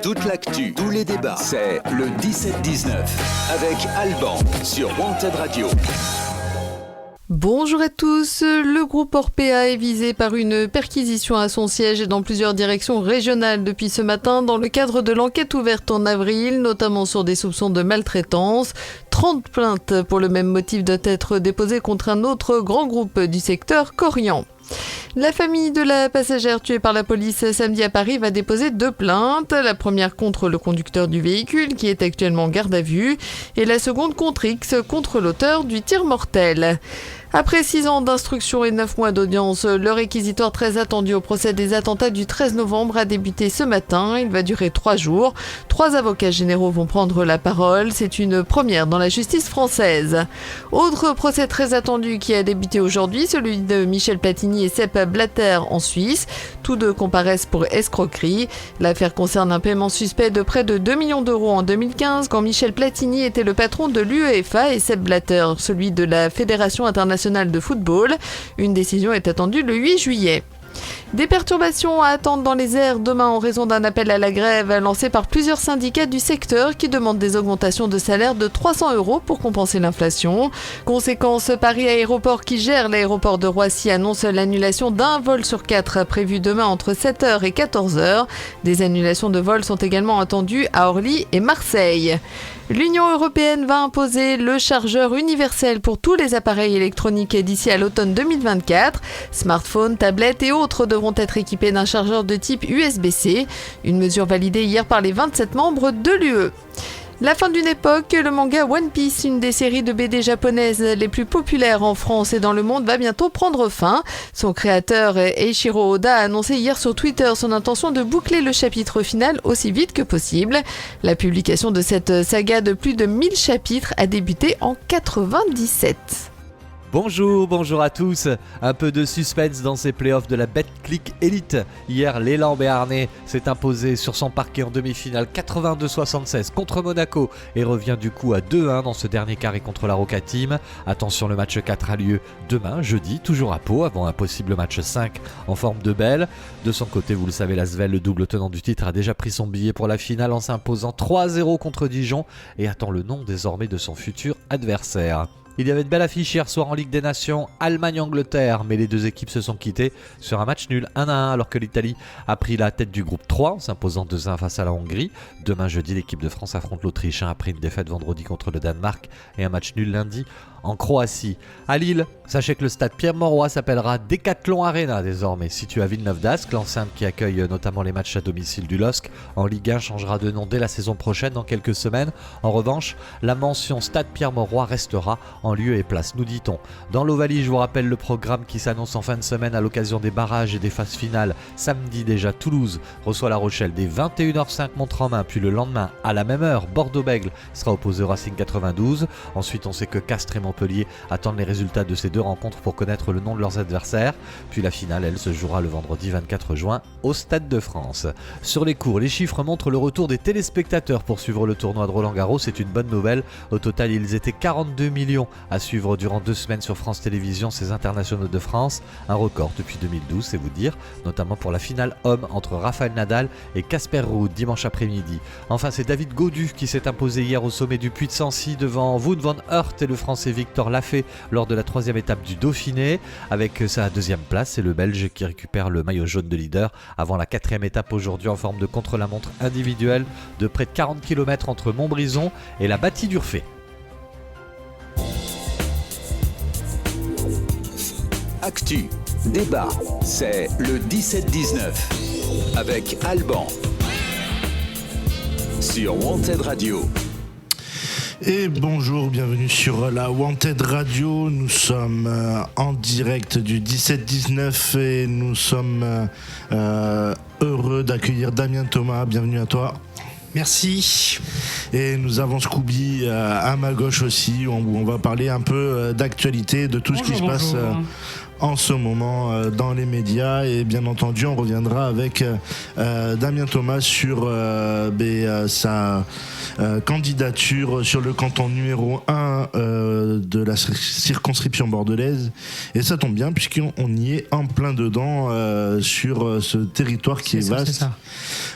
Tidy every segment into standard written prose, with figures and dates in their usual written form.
Toute l'actu, tous les débats, c'est le 17-19 avec Alban sur Wanted Radio. Bonjour à tous, le groupe Orpea est visé par une perquisition à son siège et dans plusieurs directions régionales depuis ce matin dans le cadre de l'enquête ouverte en avril, notamment sur des soupçons de maltraitance. 30 plaintes pour le même motif doivent être déposées contre un autre grand groupe du secteur, Korian. La famille de la passagère tuée par la police samedi à Paris va déposer 2 plaintes. La première contre le conducteur du véhicule qui est actuellement en garde à vue et la seconde contre X, contre l'auteur du tir mortel. Après 6 ans d'instruction et 9 mois d'audience, le réquisitoire très attendu au procès des attentats du 13 novembre a débuté ce matin. Il va durer 3 jours. 3 avocats généraux vont prendre la parole. C'est une première dans la justice française. Autre procès très attendu qui a débuté aujourd'hui, celui de Michel Platini et Sepp Blatter en Suisse. Tous deux comparaissent pour escroquerie. L'affaire concerne un paiement suspect de près de 2 millions d'euros en 2015 quand Michel Platini était le patron de l'UEFA et Sepp Blatter, celui de la Fédération internationale de football. Une décision est attendue le 8 juillet. Des perturbations à attendre dans les airs demain en raison d'un appel à la grève lancé par plusieurs syndicats du secteur qui demandent des augmentations de salaire de 300 € pour compenser l'inflation. Conséquence, Paris Aéroport qui gère l'aéroport de Roissy annonce l'annulation d'un vol sur 4 prévu demain entre 7h et 14h. Des annulations de vols sont également attendues à Orly et Marseille. L'Union européenne va imposer le chargeur universel pour tous les appareils électroniques d'ici à l'automne 2024. Smartphones, tablettes et autres devront être équipés d'un chargeur de type USB-C. Une mesure validée hier par les 27 membres de l'UE. La fin d'une époque, le manga One Piece, une des séries de BD japonaises les plus populaires en France et dans le monde, va bientôt prendre fin. Son créateur, Eiichiro Oda, a annoncé hier sur Twitter son intention de boucler le chapitre final aussi vite que possible. La publication de cette saga de plus de 1000 chapitres a débuté en 1997. Bonjour à tous. Un peu de suspense dans ces playoffs de la Betclic Elite. Hier, l'élan béarnais s'est imposé sur son parquet en demi-finale 82-76 contre Monaco et revient du coup à 2-1 dans ce dernier carré contre la Roca Team. Attention, le match 4 a lieu demain, jeudi, toujours à Pau, avant un possible match 5 en forme de belle. De son côté, vous le savez, l'Asvel, le double tenant du titre, a déjà pris son billet pour la finale en s'imposant 3-0 contre Dijon et attend le nom désormais de son futur adversaire. Il y avait de belles affiches hier soir en Ligue des Nations, Allemagne-Angleterre, mais les deux équipes se sont quittées sur un match nul 1-1 alors que l'Italie a pris la tête du groupe 3 en s'imposant 2-1 face à la Hongrie. Demain jeudi, l'équipe de France affronte l'Autriche après une défaite vendredi contre le Danemark et un match nul lundi en Croatie. À Lille, sachez que le stade Pierre-Mauroy s'appellera Decathlon Arena désormais, situé à Villeneuve-d'Ascq. L'enceinte qui accueille notamment les matchs à domicile du LOSC en Ligue 1 changera de nom dès la saison prochaine dans quelques semaines. En revanche, la mention stade Pierre-Mauroy restera en lieu et place, nous dit-on. Dans l'Ovalie, je vous rappelle le programme qui s'annonce en fin de semaine à l'occasion des barrages et des phases finales. Samedi déjà, Toulouse reçoit La Rochelle dès 21h05 montre en main, puis le lendemain à la même heure, Bordeaux-Bègles sera opposé au Racing 92. Ensuite, on sait que Castres et Montpellier attendent les résultats de ces deux rencontres pour connaître le nom de leurs adversaires. Puis la finale, elle, se jouera le vendredi 24 juin au Stade de France. Sur les cours, les chiffres montrent le retour des téléspectateurs pour suivre le tournoi de Roland-Garros. C'est une bonne nouvelle. Au total, ils étaient 42 millions à suivre durant 2 semaines sur France Télévisions ces internationaux de France. Un record depuis 2012, c'est vous dire, notamment pour la finale homme entre Rafael Nadal et Casper Ruud dimanche après-midi. Enfin, c'est David Gaudu qui s'est imposé hier au sommet du Puy de Sancy devant Wout van Aert et le Français Victor Lafay lors de la 3e étape du Dauphiné. Avec sa 2e place, c'est le Belge qui récupère le maillot jaune de leader avant la 4e étape aujourd'hui en forme de contre-la-montre individuelle de près de 40 km entre Montbrison et la Bâtie-d'Urfé. Actu, débat, c'est le 17-19 avec Alban sur Wanted Radio. Et bonjour, bienvenue sur la Wanted Radio. Nous sommes en direct du 17-19 et nous sommes heureux d'accueillir Damien Thomas. Bienvenue à toi. Merci. Et nous avons Scooby à ma gauche aussi, où on va parler un peu d'actualité, de tout ce qui se passe en ce moment dans les médias. Et bien entendu, on reviendra avec Damien Thomas sur sa candidature sur le canton numéro 1 de la circonscription bordelaise. Et ça tombe bien puisqu'on y est en plein dedans sur ce territoire qui est vaste. C'est ça.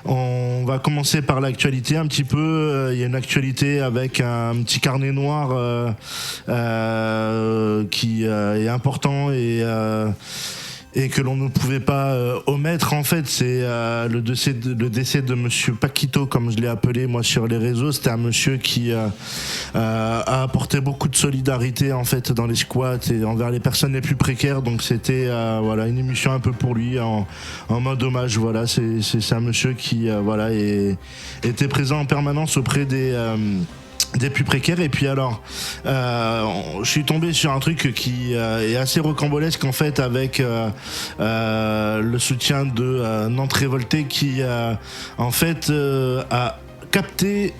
On va commencer par l'actualité un petit peu. Il y a une actualité avec un petit carnet noir qui est important et que l'on ne pouvait pas omettre. En fait, c'est le décès de monsieur Paquito, comme je l'ai appelé moi sur les réseaux. C'était un monsieur qui a apporté beaucoup de solidarité en fait dans les squats et envers les personnes les plus précaires. Donc c'était une émission un peu pour lui en mode hommage. Voilà, c'est un monsieur qui était présent en permanence auprès des plus précaires. Et puis alors je suis tombé sur un truc qui est assez rocambolesque en fait, avec le soutien de Nantes Révolté qui en fait a capté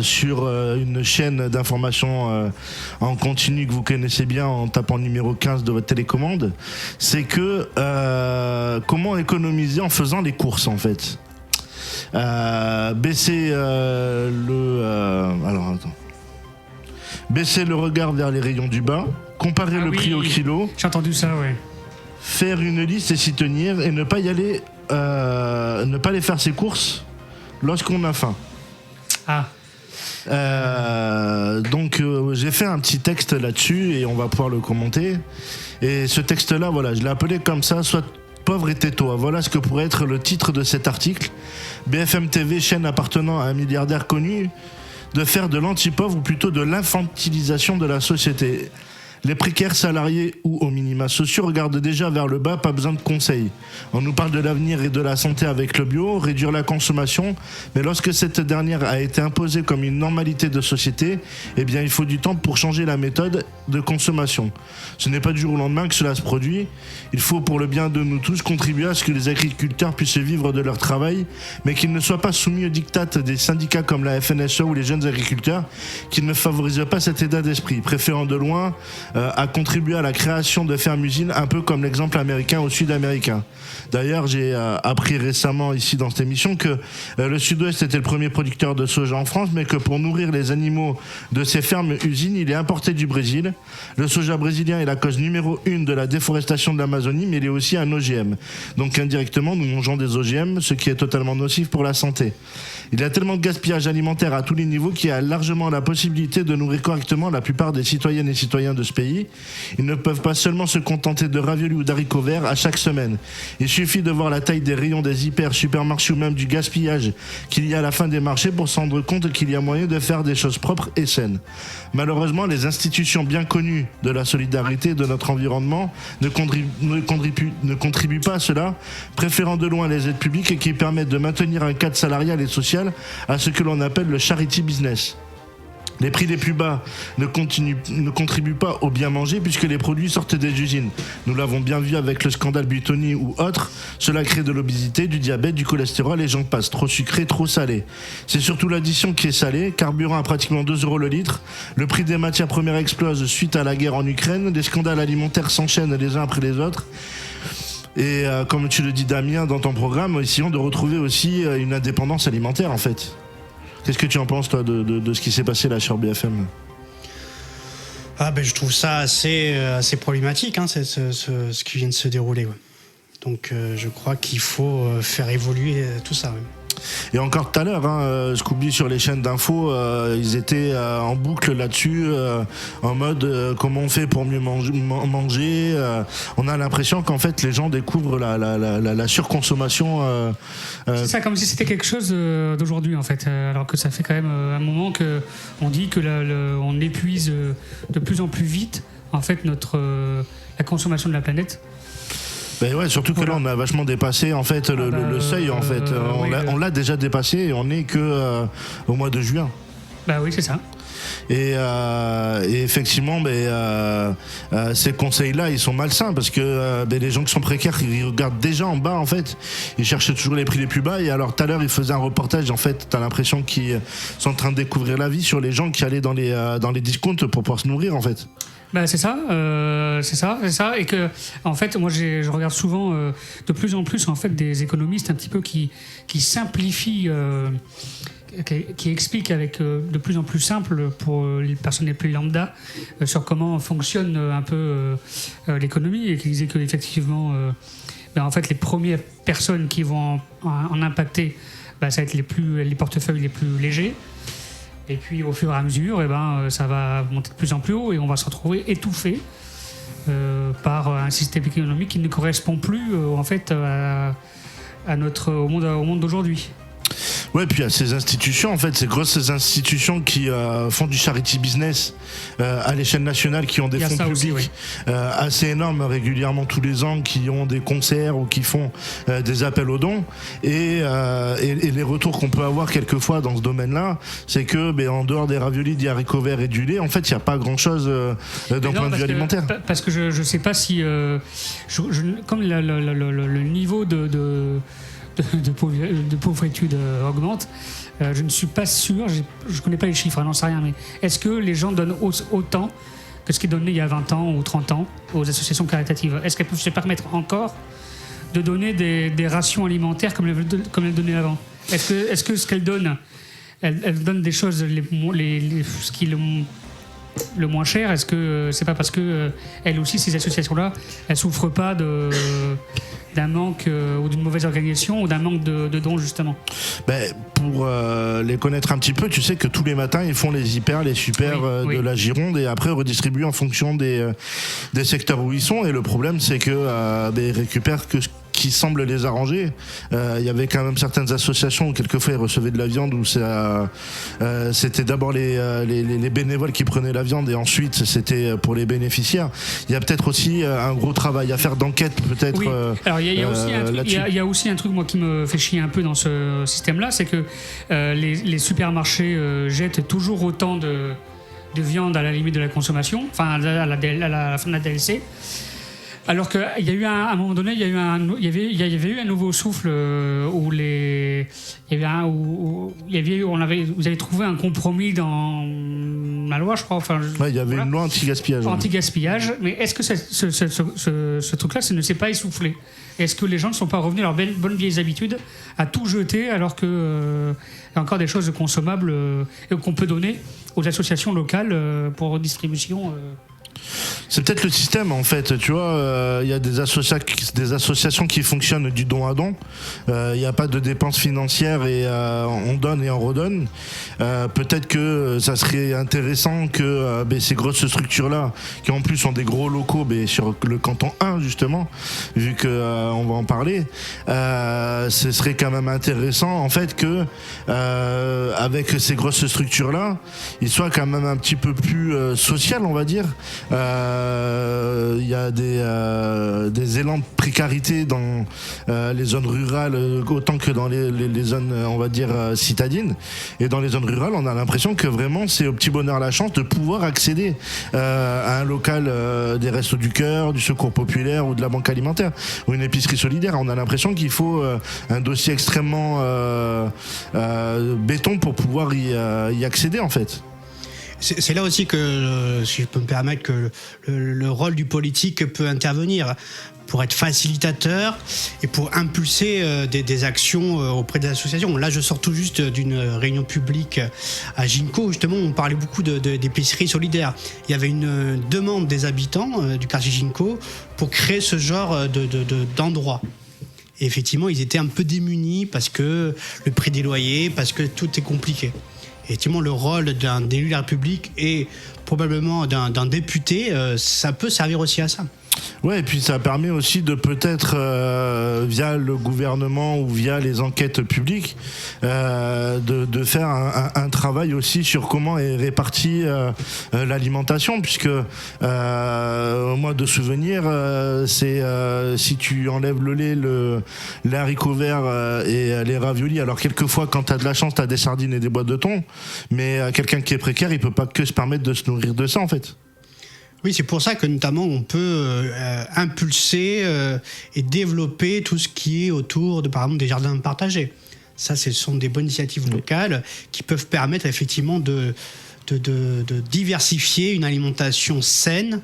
sur une chaîne d'information en continu que vous connaissez bien en tapant numéro 15 de votre télécommande. C'est que comment économiser en faisant les courses en fait. Baisser baisser le regard vers les rayons du bas, comparer le prix au kilo. J'ai entendu ça, ouais. Faire une liste et s'y tenir et ne pas y aller, ne pas aller faire ses courses lorsqu'on a faim. Donc j'ai fait un petit texte là-dessus et on va pouvoir le commenter. Et ce texte-là, voilà, je l'ai appelé comme ça, soit pauvre et tais-toi. Voilà ce que pourrait être le titre de cet article. BFM TV, chaîne appartenant à un milliardaire connu, de faire de l'anti-pauvre ou plutôt de l'infantilisation de la société. Les précaires salariés ou aux minima sociaux regardent déjà vers le bas, pas besoin de conseils. On nous parle de l'avenir et de la santé avec le bio, réduire la consommation, mais lorsque cette dernière a été imposée comme une normalité de société, eh bien il faut du temps pour changer la méthode de consommation. Ce n'est pas du jour au lendemain que cela se produit. Il faut pour le bien de nous tous contribuer à ce que les agriculteurs puissent vivre de leur travail, mais qu'ils ne soient pas soumis aux diktats des syndicats comme la FNSEA ou les jeunes agriculteurs, qui ne favorisent pas cet état d'esprit, préférant de loin à contribuer à la création de fermes-usines, un peu comme l'exemple américain ou sud-américain. D'ailleurs, j'ai appris récemment ici dans cette émission que le Sud-Ouest était le premier producteur de soja en France, mais que pour nourrir les animaux de ces fermes-usines, il est importé du Brésil. Le soja brésilien est la cause numéro 1 de la déforestation de l'Amazonie, mais il est aussi un OGM. Donc indirectement, nous mangeons des OGM, ce qui est totalement nocif pour la santé. Il y a tellement de gaspillage alimentaire à tous les niveaux qu'il y a largement la possibilité de nourrir correctement la plupart des citoyennes et citoyens de ce pays. Ils ne peuvent pas seulement se contenter de raviolis ou d'haricots verts à chaque semaine. Il suffit de voir la taille des rayons des hyper, supermarchés ou même du gaspillage qu'il y a à la fin des marchés pour se rendre compte qu'il y a moyen de faire des choses propres et saines. Malheureusement, les institutions bien connues de la solidarité et de notre environnement ne contribuent pas à cela, préférant de loin les aides publiques qui permettent de maintenir un cadre salarial et social à ce que l'on appelle le charity business. Les prix les plus bas ne contribuent pas au bien manger puisque les produits sortent des usines. Nous l'avons bien vu avec le scandale Buitoni ou autre. Cela crée de l'obésité, du diabète, du cholestérol et j'en passe. Trop sucré, trop salé. C'est surtout l'addition qui est salée. Carburant à pratiquement 2 € le litre. Le prix des matières premières explose suite à la guerre en Ukraine. Les scandales alimentaires s'enchaînent les uns après les autres. Et comme tu le dis Damien dans ton programme, essayons de retrouver aussi une indépendance alimentaire en fait. Qu'est-ce que tu en penses toi de ce qui s'est passé là sur BFM ? Je trouve ça assez problématique, ce qui vient de se dérouler. Ouais. Donc je crois qu'il faut faire évoluer tout ça. Ouais. Et encore tout à l'heure, Scooby sur les chaînes d'infos, ils étaient en boucle là-dessus, en mode comment on fait pour mieux manger. On a l'impression qu'en fait les gens découvrent la surconsommation. C'est ça, comme si c'était quelque chose d'aujourd'hui en fait, alors que ça fait quand même un moment que on dit que on épuise de plus en plus vite en fait la consommation de la planète. Ben ouais, surtout que là on a vachement dépassé en fait le seuil en fait. On l'a déjà dépassé et on n'est que au mois de juin. Bah oui, c'est ça. Et effectivement, ces conseils-là, ils sont malsains parce que les gens qui sont précaires, ils regardent déjà en bas en fait. Ils cherchent toujours les prix les plus bas. Et alors tout à l'heure, ils faisaient un reportage. En fait, t'as l'impression qu'ils sont en train de découvrir la vie sur les gens qui allaient dans les discounts pour pouvoir se nourrir en fait. C'est ça, et que en fait, moi, je regarde souvent de plus en plus en fait des économistes un petit peu qui simplifient, qui expliquent avec de plus en plus simple pour les personnes les plus lambda sur comment fonctionne un peu l'économie, et qui disaient que effectivement, en fait, les premières personnes qui vont en impacter, ça va être les portefeuilles les plus légers. Et puis au fur et à mesure, ça va monter de plus en plus haut et on va se retrouver étouffé par un système économique qui ne correspond plus en fait au monde d'aujourd'hui. Ouais, puis il y a ces institutions, en fait, ces grosses institutions qui font du charity business à l'échelle nationale, qui ont des fonds publics aussi, assez énormes régulièrement tous les ans, qui ont des concerts ou qui font des appels aux dons. Et les retours qu'on peut avoir quelquefois dans ce domaine-là, c'est que en dehors des raviolis, des haricots verts et du lait, en fait, il n'y a pas grand-chose d'un point de vue alimentaire. Parce que je ne sais pas si... comme le niveau de pauvretude augmente, je ne suis pas sûr, je ne connais pas les chiffres, j'en sais rien, mais est-ce que les gens donnent autant que ce qu'ils donnaient il y a 20 ans ou 30 ans aux associations caritatives? Est-ce qu'elles peuvent se permettre encore de donner des rations alimentaires comme elles donnaient avant? Est-ce que ce qu'elles donnent, elles donnent des choses ce qui est le moins cher? Est-ce que c'est pas parce que elles aussi, ces associations-là, elles souffrent pas d'un manque ou d'une mauvaise organisation ou d'un manque de dons, justement? Pour les connaître un petit peu, tu sais que tous les matins ils font les hyper, les super de la Gironde, et après redistribuent en fonction des secteurs où ils sont. Et le problème, c'est que ils récupèrent que ce qui semble les arranger. Il y avait quand même certaines associations où quelquefois ils recevaient de la viande, où c'était d'abord les bénévoles qui prenaient la viande et ensuite c'était pour les bénéficiaires. Il y a peut-être aussi un gros travail à faire d'enquête, peut-être. Oui. Alors il y a aussi un truc moi qui me fait chier un peu dans ce système-là, c'est que les supermarchés jettent toujours autant de viande à la limite de la consommation, enfin à la fin de la DLC. Alors qu'il y a eu à un moment donné, il y avait eu un nouveau souffle où vous avez trouvé un compromis dans la loi, je crois. Il y avait une loi anti-gaspillage. Anti-gaspillage, mais est-ce que ce truc-là, ça ne s'est pas essoufflé? Est-ce que les gens ne sont pas revenus à leurs bonnes vieilles habitudes, à tout jeter, alors qu'il y a encore des choses consommables qu'on peut donner aux associations locales pour redistribution? C'est peut-être le système, en fait, tu vois, il y a des associations qui fonctionnent du don à don, il n'y a pas de dépenses financières et on donne et on redonne. Peut-être que ça serait intéressant que ces grosses structures-là, qui en plus ont des gros locaux sur le canton 1 justement, vu qu'on va en parler, ce serait quand même intéressant en fait que avec ces grosses structures-là, ils soient quand même un petit peu plus social, on va dire. Il y a des élans de précarité dans les zones rurales autant que dans les zones, on va dire, citadines. Et dans les zones rurales, on a l'impression que vraiment c'est au petit bonheur la chance de pouvoir accéder à un local des Restos du Cœur, du Secours Populaire ou de la Banque Alimentaire ou une épicerie solidaire. On a l'impression qu'il faut un dossier extrêmement béton pour pouvoir y accéder en fait. C'est là aussi que, si je peux me permettre, que le rôle du politique peut intervenir pour être facilitateur et pour impulser des actions auprès des associations. Là, je sors tout juste d'une réunion publique à Ginko. Justement, on parlait beaucoup d'épiceries solidaires. Il y avait une demande des habitants du quartier Ginko pour créer ce genre d'endroit. Et effectivement, ils étaient un peu démunis parce que le prix des loyers, parce que tout est compliqué. Effectivement, le rôle d'un élu de la République et probablement d'un député, ça peut servir aussi à ça. Ouais, et puis ça permet aussi de peut-être, via le gouvernement ou via les enquêtes publiques, de faire un travail aussi sur comment est répartie l'alimentation, puisque moi de souvenir, c'est si tu enlèves le lait, les haricots verts et les raviolis, alors quelquefois quand t'as de la chance, t'as des sardines et des boîtes de thon, mais quelqu'un qui est précaire, il peut pas que se permettre de se nourrir de ça en fait. Oui, c'est pour ça que notamment on peut impulser et développer tout ce qui est autour de, par exemple, des jardins partagés. Ça, ce sont des bonnes initiatives locales qui peuvent permettre effectivement de de diversifier une alimentation saine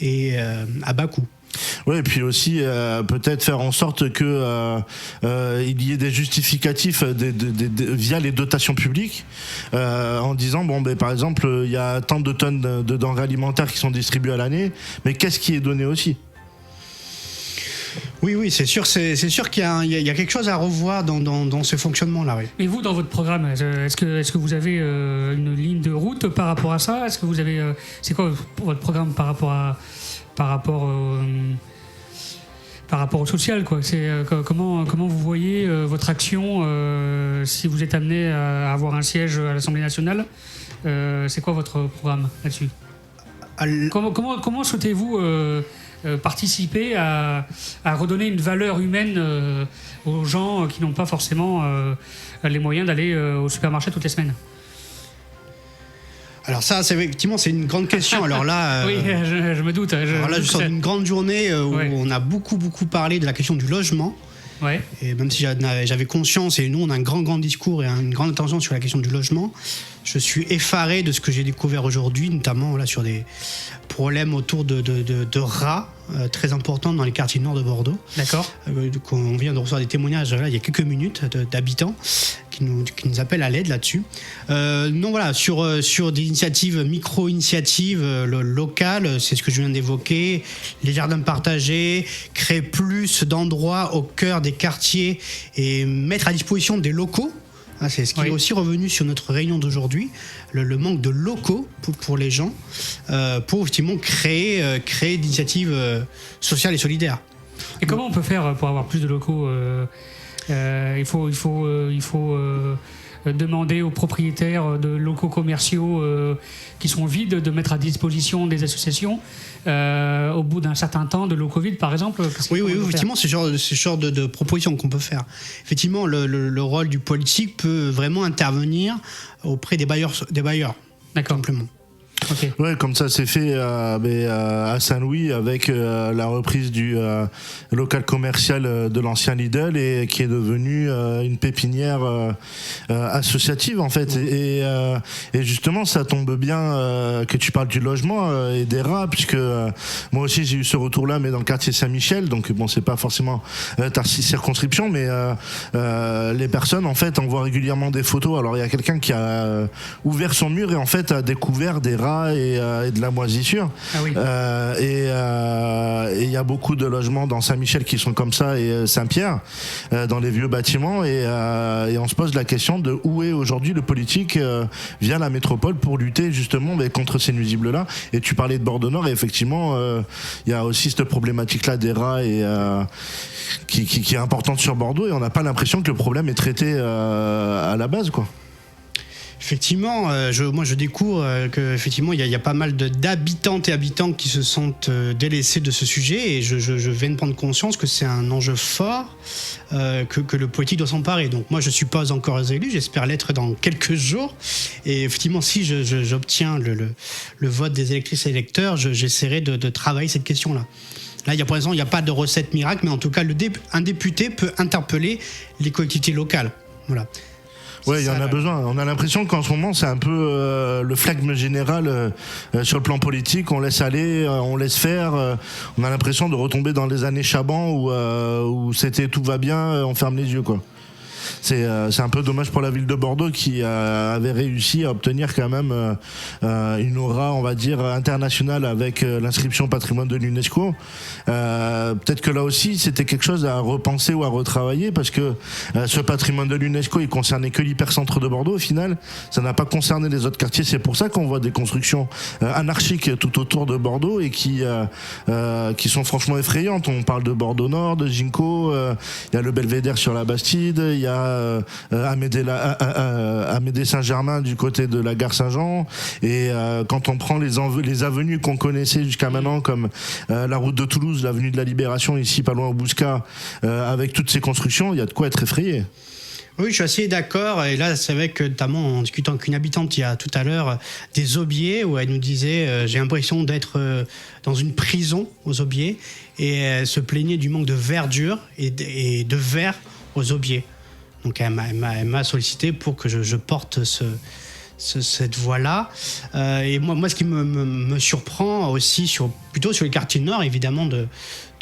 et à bas coût. Oui, et puis aussi peut-être faire en sorte que il y ait des justificatifs via les dotations publiques, en disant par exemple il y a tant de tonnes de denrées alimentaires qui sont distribuées à l'année, mais qu'est-ce qui est donné aussi ? Oui, c'est sûr qu'il y a quelque chose à revoir dans ce fonctionnement-là. Oui. Et vous, dans votre programme, est-ce que vous avez une ligne de route par rapport à ça ? Est-ce que vous avez, c'est quoi votre programme par rapport au social, quoi. C'est comment vous voyez votre action si vous êtes amené à avoir un siège à l'Assemblée nationale. C'est quoi votre programme là-dessus ? Comment souhaitez-vous participer à redonner une valeur humaine aux gens qui n'ont pas forcément les moyens d'aller au supermarché toutes les semaines ? Alors ça, c'est une grande question. Alors là, oui, je me doute. Alors là, je sors d'une grande journée où on a beaucoup parlé de la question du logement. Ouais. Et même si j'avais conscience, et nous on a un grand discours et une grande attention sur la question du logement, je suis effaré de ce que j'ai découvert aujourd'hui, notamment sur des problèmes autour de rats très importants dans les quartiers nord de Bordeaux. D'accord. On vient de recevoir des témoignages il y a quelques minutes d'habitants qui nous appellent à l'aide là-dessus. Non, voilà, sur des initiatives, micro-initiatives locales, c'est ce que je viens d'évoquer, les jardins partagés, créer plus d'endroits au cœur des quartiers et mettre à disposition des locaux. C'est ce qui est aussi revenu sur notre réunion d'aujourd'hui, le manque de locaux pour les gens, pour effectivement créer d'initiatives sociales et solidaires. Et comment on peut faire pour avoir plus de locaux ? Il faut demander aux propriétaires de locaux commerciaux qui sont vides de mettre à disposition des associations au bout d'un certain temps de locaux vides, par exemple. Oui, effectivement, c'est ce genre de proposition qu'on peut faire. Effectivement, le rôle du politique peut vraiment intervenir auprès des bailleurs. D'accord. Simplement. Okay. Ouais, comme ça c'est fait à Saint-Louis avec la reprise du local commercial de l'ancien Lidl et qui est devenu une pépinière associative en fait. Et justement ça tombe bien que tu parles du logement et des rats, puisque moi aussi j'ai eu ce retour-là, mais dans le quartier Saint-Michel, donc bon c'est pas forcément ta circonscription, mais les personnes en fait envoient régulièrement des photos. Alors il y a quelqu'un qui a ouvert son mur et en fait a découvert des rats et de la moisissure. Ah oui. Et il y a beaucoup de logements dans Saint-Michel qui sont comme ça, et Saint-Pierre, dans les vieux bâtiments, et on se pose la question de où est aujourd'hui le politique via la métropole pour lutter justement contre ces nuisibles-là. Et tu parlais de Bordeaux-Nord, et effectivement il y a aussi cette problématique-là des rats et qui est importante sur Bordeaux, et on n'a pas l'impression que le problème est traité à la base, quoi. Effectivement, moi je découvre qu'effectivement il y a pas mal d'habitantes et habitants qui se sentent délaissés de ce sujet, et je viens de prendre conscience que c'est un enjeu fort que le politique doit s'emparer. Donc moi je ne suis pas encore élu, j'espère l'être dans quelques jours, et effectivement si j'obtiens le vote des électrices et électeurs, j'essaierai de travailler cette question-là. Là, pour l'instant, il n'y a pas de recette miracle, mais en tout cas, un député peut interpeller les collectivités locales. Voilà. Ouais, il y en a besoin. On a l'impression qu'en ce moment, c'est un peu le flegme général sur le plan politique. On laisse aller, on laisse faire. On a l'impression de retomber dans les années Chaban où c'était tout va bien, on ferme les yeux, quoi. C'est un peu dommage pour la ville de Bordeaux qui avait réussi à obtenir quand même une aura, on va dire, internationale avec l'inscription patrimoine de l'UNESCO. Peut-être que là aussi c'était quelque chose à repenser ou à retravailler, parce que ce patrimoine de l'UNESCO il concernait que l'hypercentre de Bordeaux au final, ça n'a pas concerné les autres quartiers. C'est pour ça qu'on voit des constructions anarchiques tout autour de Bordeaux et qui sont franchement effrayantes. On parle de Bordeaux Nord, de Ginko, il y a le Belvédère sur la Bastide, il y a Amédée Saint-Germain du côté de la gare Saint-Jean, et quand on prend les avenues qu'on connaissait jusqu'à maintenant, comme la route de Toulouse, l'avenue de la Libération ici pas loin au Bouscat, avec toutes ces constructions, il y a de quoi être effrayé. Oui, je suis assez d'accord. Et là, c'est vrai que, notamment en discutant avec une habitante il y a tout à l'heure des Aubiers, où elle nous disait j'ai l'impression d'être dans une prison aux Aubiers, et elle se plaignait du manque de verdure et de verre aux Aubiers. Donc elle m'a sollicité pour que je porte cette voie-là. Et moi, ce qui me surprend aussi, plutôt sur les quartiers nord, évidemment, de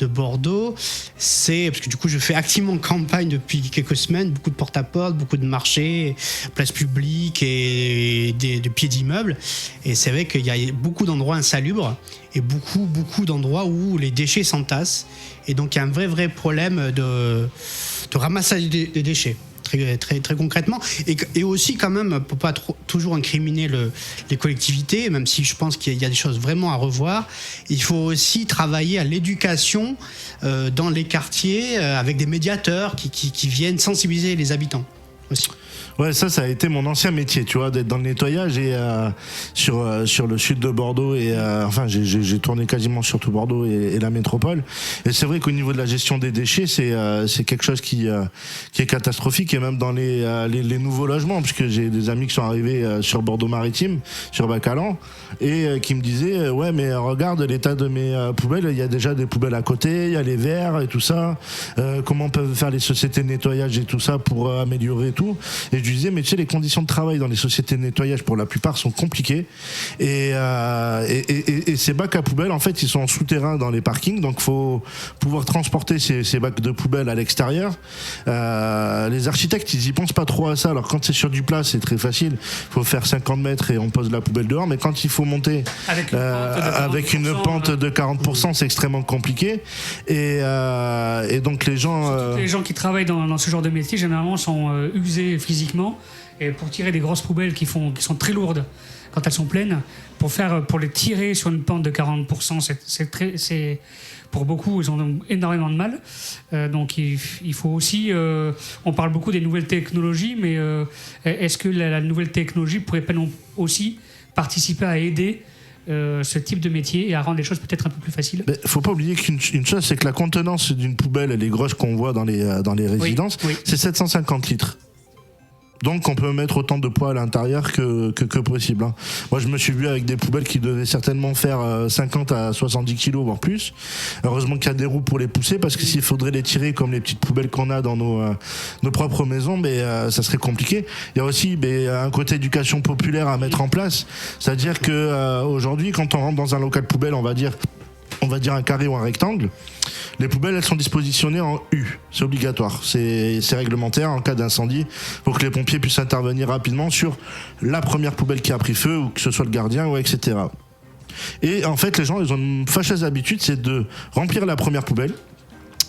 Bordeaux, c'est, parce que du coup, je fais activement campagne depuis quelques semaines, beaucoup de porte-à-porte, beaucoup de marchés, places publiques et de pieds d'immeubles. Et c'est vrai qu'il y a beaucoup d'endroits insalubres et beaucoup d'endroits où les déchets s'entassent. Et donc, il y a un vrai problème de ramassage des déchets. Très concrètement, et aussi quand même pour pas toujours incriminer les collectivités, même si je pense qu'il y a des choses vraiment à revoir, il faut aussi travailler à l'éducation dans les quartiers avec des médiateurs qui viennent sensibiliser les habitants aussi. Ouais, ça a été mon ancien métier, tu vois, d'être dans le nettoyage et sur le sud de Bordeaux et enfin j'ai tourné quasiment sur tout Bordeaux et la métropole. Et c'est vrai qu'au niveau de la gestion des déchets, c'est quelque chose qui est catastrophique, et même dans les nouveaux logements, puisque j'ai des amis qui sont arrivés sur Bordeaux Maritime, sur Bacalan, et qui me disaient ouais, mais regarde l'état de mes poubelles, il y a déjà des poubelles à côté, il y a les verres et tout ça. Comment peuvent faire les sociétés de nettoyage et tout ça pour améliorer tout. Et je disais, mais tu sais, les conditions de travail dans les sociétés de nettoyage, pour la plupart, sont compliquées. Et ces bacs à poubelles, en fait, ils sont en souterrain dans les parkings, donc il faut pouvoir transporter ces bacs de poubelles à l'extérieur. Les architectes, ils y pensent pas trop à ça. Alors quand c'est sur du plat, c'est très facile. Il faut faire 50 mètres et on pose la poubelle dehors. Mais quand il faut monter avec une pente de 40%, c'est extrêmement compliqué. Et donc les gens... Les gens qui travaillent dans ce genre de métier, généralement, sont usés physiquement, et pour tirer des grosses poubelles qui sont très lourdes quand elles sont pleines, pour les tirer sur une pente de 40%, c'est pour beaucoup, ils ont énormément de mal. Donc il faut aussi, on parle beaucoup des nouvelles technologies, mais est-ce que la nouvelle technologie pourrait pas aussi participer à aider ce type de métier et à rendre les choses peut-être un peu plus faciles? Il ne faut pas oublier qu'une chose, c'est que la contenance d'une poubelle, les grosses qu'on voit dans les résidences, oui. C'est 750 litres. Donc on peut mettre autant de poids à l'intérieur que possible. Hein. Moi je me suis vu avec des poubelles qui devaient certainement faire 50 à 70 kilos, voire plus. Heureusement qu'il y a des roues pour les pousser, parce que s'il faudrait les tirer comme les petites poubelles qu'on a dans nos propres maisons, ça serait compliqué. Il y a aussi un côté éducation populaire à mettre en place. C'est-à-dire que aujourd'hui, quand on rentre dans un local poubelle, on va dire un carré ou un rectangle, les poubelles, elles sont dispositionnées en U. C'est obligatoire. C'est réglementaire en cas d'incendie, pour que les pompiers puissent intervenir rapidement sur la première poubelle qui a pris feu, ou que ce soit le gardien, ou etc. Et en fait, les gens, ils ont une fâcheuse habitude, c'est de remplir la première poubelle.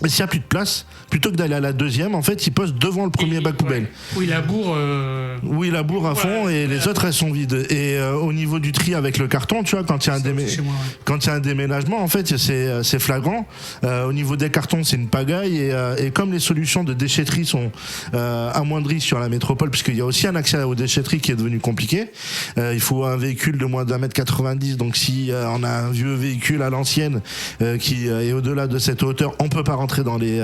Et s'il n'y a plus de place, plutôt que d'aller à la deuxième, en fait, ils posent devant le premier bac poubelle. Oui, il laboure à fond, et les autres, elles sont vides. Et au niveau du tri avec le carton, tu vois, quand il y a un déménagement, en fait, c'est flagrant. Au niveau des cartons, c'est une pagaille. Et comme les solutions de déchetterie sont amoindries sur la métropole, puisqu'il y a aussi un accès aux déchetteries qui est devenu compliqué, il faut un véhicule de moins d'1m90. Donc si on a un vieux véhicule à l'ancienne qui est au-delà de cette hauteur, on peut pas rentrer dans les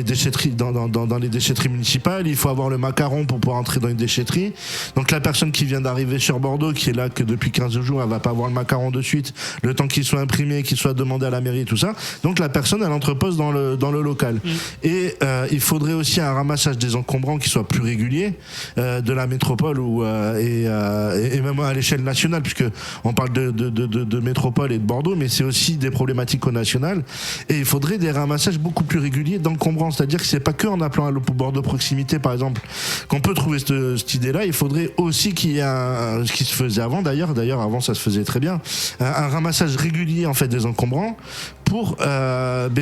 déchetteries, dans les déchetteries municipales. Il faut avoir le macaron pour pouvoir entrer dans une déchetterie. Donc la personne qui vient d'arriver sur Bordeaux, qui est là que depuis 15 jours, elle va pas avoir le macaron de suite, le temps qu'il soit imprimé, qu'il soit demandé à la mairie, tout ça. Donc la personne, elle entrepose dans le local. Et il faudrait aussi un ramassage des encombrants qui soit plus régulier de la métropole et même à l'échelle nationale, puisque on parle de métropole et de Bordeaux, mais c'est aussi des problématiques au national. Et il faudrait des ramassages beaucoup plus réguliers d'encombrants. C'est-à-dire que c'est pas que en appelant à l'autobord de proximité, par exemple, qu'on peut trouver cette idée-là. Il faudrait aussi qu'il y ait ce qui se faisait avant, d'ailleurs avant ça se faisait très bien, un ramassage régulier en fait des encombrants, pour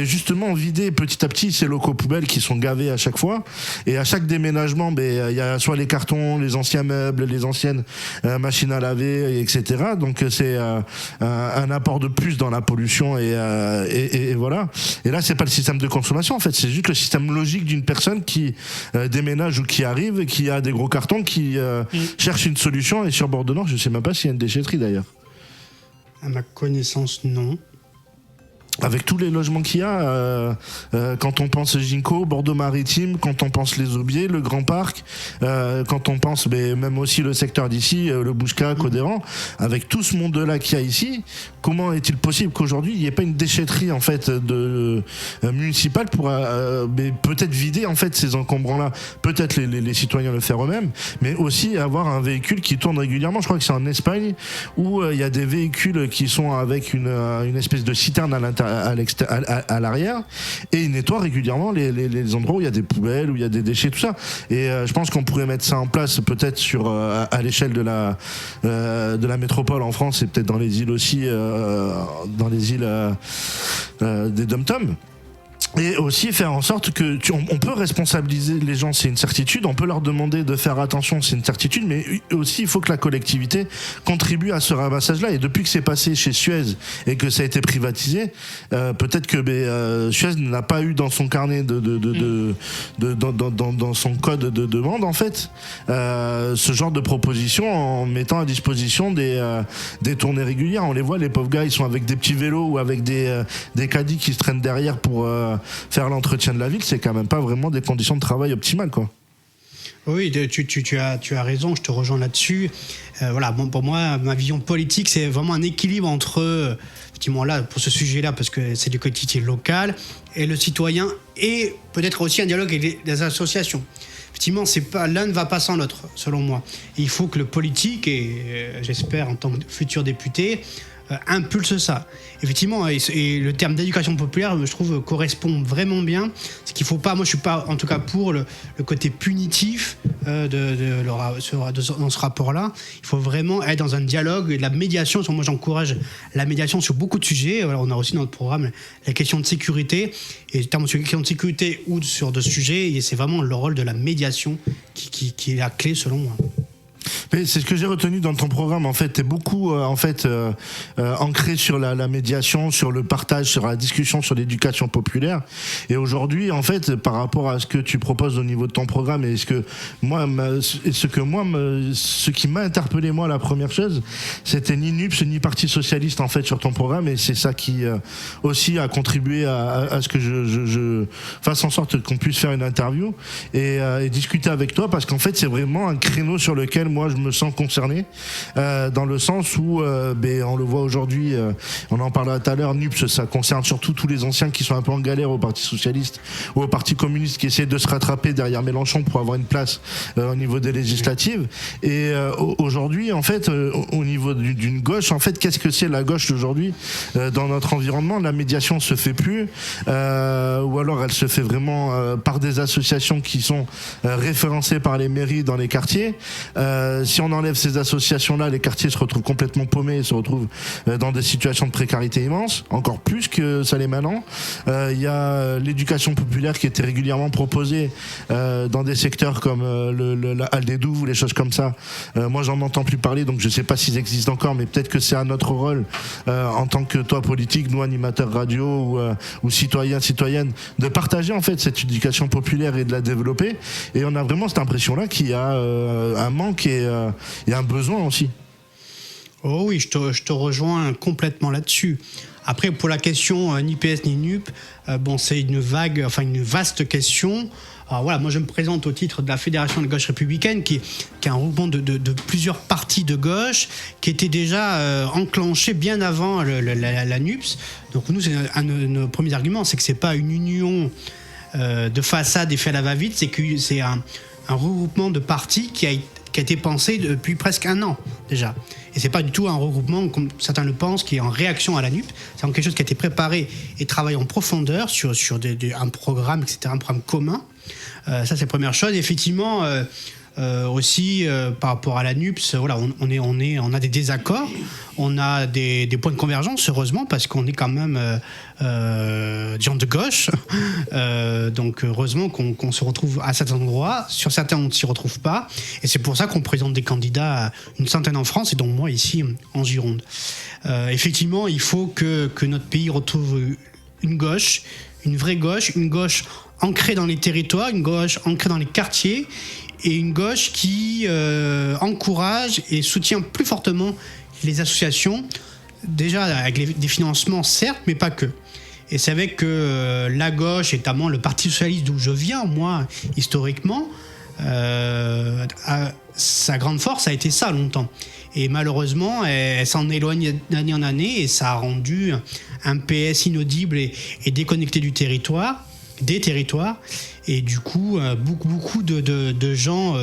justement vider petit à petit ces locaux poubelles qui sont gavés à chaque fois. Et à chaque déménagement, il y a soit les cartons, les anciens meubles, les anciennes machines à laver, etc. Donc c'est un apport de plus dans la pollution et voilà. Et là, c'est pas le système de consommation, en fait, c'est juste le système logique d'une personne qui déménage ou qui arrive, qui a des gros cartons, qui cherche une solution. Et sur Bordeaux-Nord, je sais même pas s'il y a une déchetterie d'ailleurs. À ma connaissance, non. avec tous les logements qu'il y a, quand on pense Ginko, Bordeaux-Maritime, quand on pense les Aubiers, le Grand Parc, quand on pense même aussi le secteur d'ici, le Boujka, Codéran, avec tout ce monde-là qu'il y a ici, comment est-il possible qu'aujourd'hui il n'y ait pas une déchetterie en fait municipale pour peut-être vider en fait ces encombrants-là, peut-être les citoyens le faire eux-mêmes, mais aussi avoir un véhicule qui tourne régulièrement. Je crois que c'est en Espagne où il y a des véhicules qui sont avec une espèce de citerne à l'arrière, et ils nettoient régulièrement les endroits où il y a des poubelles, où il y a des déchets, tout ça. Et je pense qu'on pourrait mettre ça en place peut-être à l'échelle de la métropole en France, et peut-être dans les îles aussi, dans les îles des dom-toms. Et aussi faire en sorte que on peut responsabiliser les gens, c'est une certitude, on peut leur demander de faire attention, c'est une certitude, mais aussi il faut que la collectivité contribue à ce ramassage-là. Et depuis que c'est passé chez Suez et que ça a été privatisé, peut-être que Suez n'a pas eu dans son carnet dans son code de demande en fait ce genre de proposition, en mettant à disposition des tournées régulières. On les voit, les pauvres gars, ils sont avec des petits vélos ou avec des caddies qui se traînent derrière pour faire l'entretien de la ville. C'est quand même pas vraiment des conditions de travail optimales, quoi. Oui, tu as raison, je te rejoins là-dessus. Voilà, bon, pour moi, ma vision politique, c'est vraiment un équilibre entre, effectivement là, pour ce sujet-là, parce que c'est du quotidien local, et le citoyen, et peut-être aussi un dialogue avec les associations. Effectivement, l'un ne va pas sans l'autre, selon moi. Et il faut que le politique, et j'espère en tant que futur député, impulse ça. Effectivement, et le terme d'éducation populaire, je trouve, correspond vraiment bien. C'est qu'il faut pas, moi je suis pas en tout cas pour le côté punitif dans ce rapport-là. Il faut vraiment être dans un dialogue et de la médiation. Moi j'encourage la médiation sur beaucoup de sujets. Voilà, on a aussi dans notre programme la question de sécurité. Et notamment sur la question de sécurité ou sur d'autres sujets, et c'est vraiment le rôle de la médiation qui est la clé selon moi. Mais c'est ce que j'ai retenu dans ton programme. En fait, t'es beaucoup ancré sur la médiation, sur le partage, sur la discussion, sur l'éducation populaire. Et aujourd'hui, en fait, par rapport à ce que tu proposes au niveau de ton programme et ce qui m'a interpellé moi, la première chose, c'était ni NUPS ni Parti socialiste en fait sur ton programme. Et c'est ça qui aussi a contribué à ce que je fasse en sorte qu'on puisse faire une interview et discuter avec toi, parce qu'en fait, c'est vraiment un créneau sur lequel moi je me sens concerné, dans le sens où on le voit aujourd'hui, on en parlera tout à l'heure, NUPS, ça concerne surtout tous les anciens qui sont un peu en galère au Parti socialiste ou au Parti communiste, qui essaient de se rattraper derrière Mélenchon pour avoir une place au niveau des législatives. Et aujourd'hui, en fait, au niveau d'une gauche, en fait, qu'est-ce que c'est la gauche aujourd'hui dans notre environnement? La médiation se fait plus, ou alors elle se fait vraiment par des associations qui sont référencées par les mairies dans les quartiers. Si on enlève ces associations-là, les quartiers se retrouvent complètement paumés et se retrouvent dans des situations de précarité immenses, encore plus que ça l'est maintenant. Il y a l'éducation populaire qui était régulièrement proposée dans des secteurs comme la Halle des Douves ou les choses comme ça. Moi, j'en entends plus parler, donc je sais pas s'ils existent encore, mais peut-être que c'est à notre rôle, en tant que toi politique, nous animateurs radio ou citoyens, citoyennes, de partager en fait cette éducation populaire et de la développer. Et on a vraiment cette impression-là qu'il y a un manque et un besoin aussi. Oh oui, je te rejoins complètement là-dessus. Après, pour la question ni PS ni NUP, c'est une vaste question. Alors voilà, moi je me présente au titre de la Fédération de gauche républicaine, qui est un regroupement de plusieurs partis de gauche qui étaient déjà enclenchés bien avant la NUPS. Donc nous, c'est un de nos premiers arguments, c'est que c'est pas une union de façade et fait à la va-vite, c'est que c'est un regroupement de partis qui a été pensé depuis presque un an déjà. Et c'est pas du tout un regroupement, comme certains le pensent, qui est en réaction à la NUP. C'est quelque chose qui a été préparé et travaillé en profondeur sur un programme, etc., un programme commun. Ça, c'est la première chose. Et effectivement, aussi, par rapport à la NUPS, voilà, on a des désaccords, on a des points de convergence, heureusement, parce qu'on est quand même des gens de gauche. Donc, heureusement qu'on se retrouve à certains endroits. Sur certains, on ne s'y retrouve pas. Et c'est pour ça qu'on présente des candidats, une centaine en France, et dont moi, ici, en Gironde. Effectivement, il faut que notre pays retrouve une gauche, une vraie gauche, une gauche ancrée dans les territoires, une gauche ancrée dans les quartiers, et une gauche qui encourage et soutient plus fortement les associations, déjà avec des financements certes, mais pas que. Et c'est vrai que la gauche, et notamment le Parti socialiste d'où je viens, moi, historiquement, sa grande force a été ça longtemps. Et malheureusement, elle s'en éloigne d'année en année et ça a rendu un PS inaudible et déconnecté des territoires. Et du coup, beaucoup de gens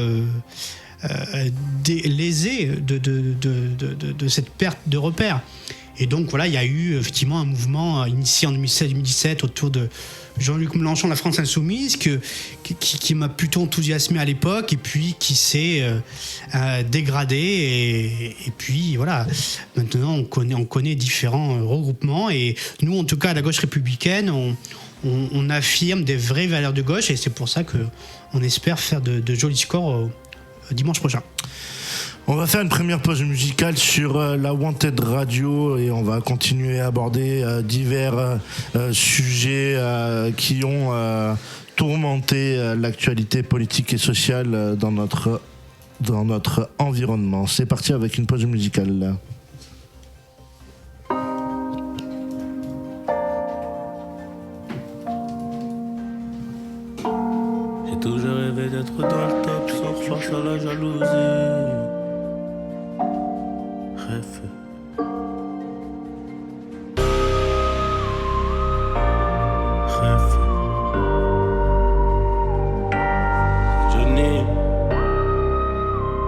lésés de cette perte de repères. Et donc voilà, il y a eu effectivement un mouvement initié en 2016-2017 autour de Jean-Luc Mélenchon, la France Insoumise, qui m'a plutôt enthousiasmé à l'époque et puis qui s'est dégradé. Et puis voilà, maintenant on connaît différents regroupements. Et nous, en tout cas, à la gauche républicaine, on affirme des vraies valeurs de gauche et c'est pour ça qu'on espère faire de jolis scores dimanche prochain. On va faire une première pause musicale sur la Wanted Radio et on va continuer à aborder divers sujets qui ont tourmenté l'actualité politique et sociale dans notre environnement. C'est parti avec une pause musicale. J'ai toujours rêvé d'être dans le top, sauf face à la jalousie. Rêve. Johnny,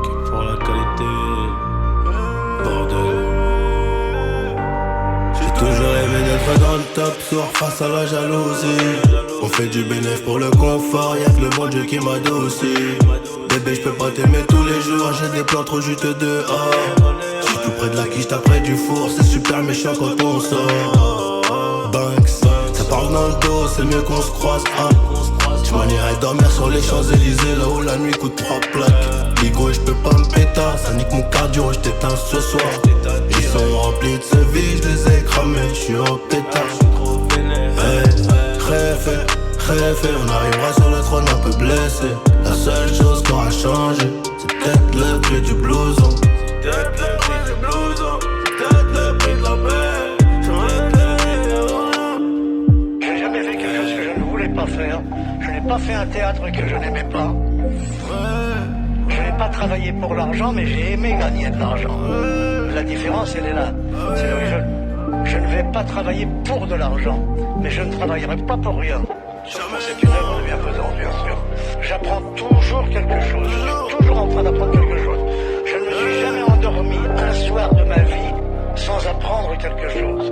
qui pour la qualité, bordel. J'ai toujours rêvé d'être dans le top, soir face à la jalousie. On fait du bénéfice pour le confort, y'a que le bon Dieu qui m'adoucit. Bébé, j'peux pas t'aimer tous les jours, j'ai des plans trop juteux dehors. J'suis tout près de la quiche, t'as du four, c'est super méchant quand on sort. Banks, ça parle dans le dos, c'est mieux qu'on se croise. Tu m'en irais dormir sur les Champs-Élysées, là où la nuit coûte 3 plaques. Ligo et j'peux pas me péter, ça nique mon cardio, j't'éteins ce soir. Ils sont remplis de ce vide, j'les ai cramés, j'suis en pétard. Rêve, on arrivera sur le trône un peu blessé. La seule chose qui aura changé, c'est peut-être le prix du blouson. C'est peut-être le prix du blouson, c'est peut-être le prix de la paix. Je n'ai jamais fait quelque chose que je ne voulais pas faire. Je n'ai pas fait un théâtre que je n'aimais pas. Je n'ai pas travaillé pour l'argent, mais j'ai aimé gagner de l'argent. La différence, elle est là. C'est là où je ne vais pas travailler pour de l'argent, mais je ne travaillerai pas pour rien. Sauf quand c'est une œuvre de bienfaisance, bien sûr. J'apprends toujours quelque chose. Je suis toujours en train d'apprendre quelque chose. Je ne me suis jamais endormi un soir de ma vie sans apprendre quelque chose.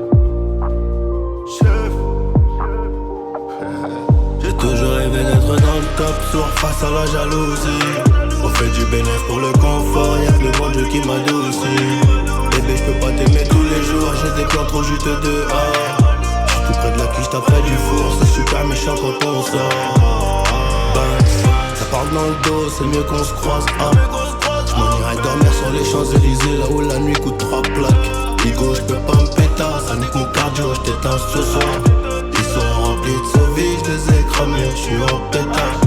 J'ai toujours rêvé d'être dans le top, soir face à la jalousie. On fait du bénéfice pour le confort, y'a que le bon Dieu qui m'adoucit. Bébé, j'peux pas t'aimer tous les jours, j'ai des plans trop juteux dehors. Tout près de la cuisse, t'as près du four, c'est super méchant quand on sort. Ça parle dans le dos, c'est mieux qu'on se croise. J'm'en irais dormir sur les Champs-Élysées, là où la nuit coûte 3 plaques. Ligo, j'peux pas me péter, ça nique mon cardio, j't'éteins ce soir. Ils sont remplis de ce vide, j'les ai cramés, j'suis en pétard.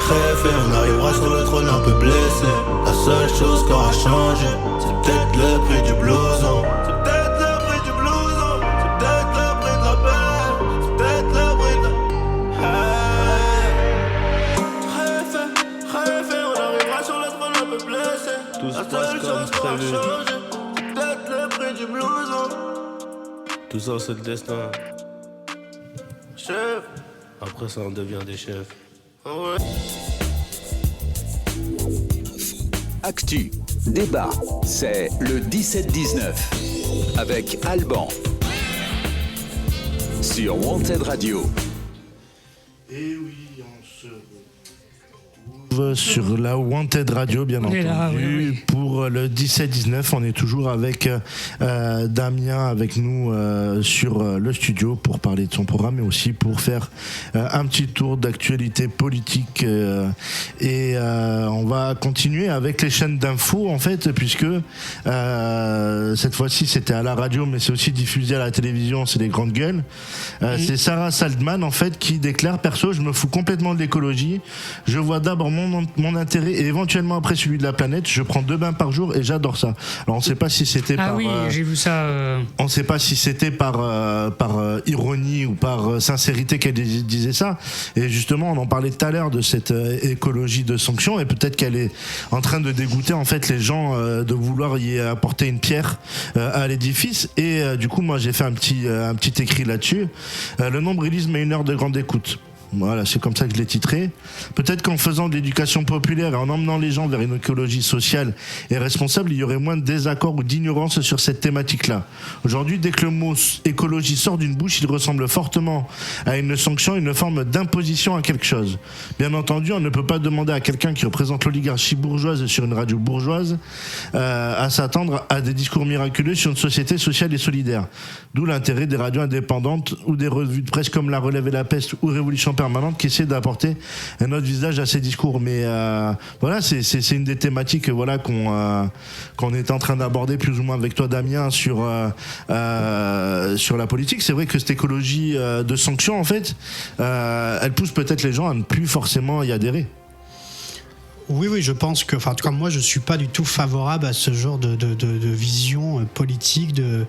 Rêve, on arrivera sur le trône un peu blessé. La seule chose qui aura changé, c'est peut-être le prix du blouson. Tout se passe comme prévu. Peut-être le prix du blouson. Tout ça c'est le destin. Chef. Après ça on devient des chefs. Ouais. Actu, débat, c'est le 17-19 avec Alban sur Wanted Radio. Et oui, on se retrouve sur la Wanted Radio, bien entendu, là, oui. pour le 17-19. On est toujours avec Damien, avec nous sur le studio pour parler de son programme, mais aussi pour faire un petit tour d'actualité politique. Et on va continuer avec les chaînes d'infos, en fait, puisque cette fois-ci, c'était à la radio, mais c'est aussi diffusé à la télévision, c'est les grandes gueules. C'est Sarah Saldman, en fait, qui déclare « Perso, je me fous complètement de l'écologie. Je vois d'abord d'abord mon intérêt et éventuellement après celui de la planète. Je prends 2 bains par jour et j'adore ça. Alors on ne sait pas si c'était Ah oui, j'ai vu ça. On ne sait pas si c'était par ironie ou par sincérité qu'elle disait ça. Et justement, on en parlait tout à l'heure de cette écologie de sanctions, et peut-être qu'elle est en train de dégoûter en fait les gens de vouloir y apporter une pierre à l'édifice. Et du coup, moi, j'ai fait un petit écrit là-dessus. Le nombrilisme et une heure de grande écoute. Voilà, c'est comme ça que je l'ai titré. Peut-être qu'en faisant de l'éducation populaire et en emmenant les gens vers une écologie sociale et responsable, il y aurait moins de désaccords ou d'ignorance sur cette thématique-là. Aujourd'hui, dès que le mot écologie sort d'une bouche, il ressemble fortement à une sanction, une forme d'imposition à quelque chose. Bien entendu, on ne peut pas demander à quelqu'un qui représente l'oligarchie bourgeoise sur une radio bourgeoise à s'attendre à des discours miraculeux sur une société sociale et solidaire. D'où l'intérêt des radios indépendantes ou des revues de presse comme La Relève et la Peste ou Révolution permanente qui essaie d'apporter un autre visage à ces discours. Mais voilà, c'est une des thématiques qu'on est en train d'aborder plus ou moins avec toi, Damien, sur la politique. C'est vrai que cette écologie de sanctions, en fait, elle pousse peut-être les gens à ne plus forcément y adhérer. Oui, je pense que, en tout cas, moi, je suis pas du tout favorable à ce genre de vision politique, de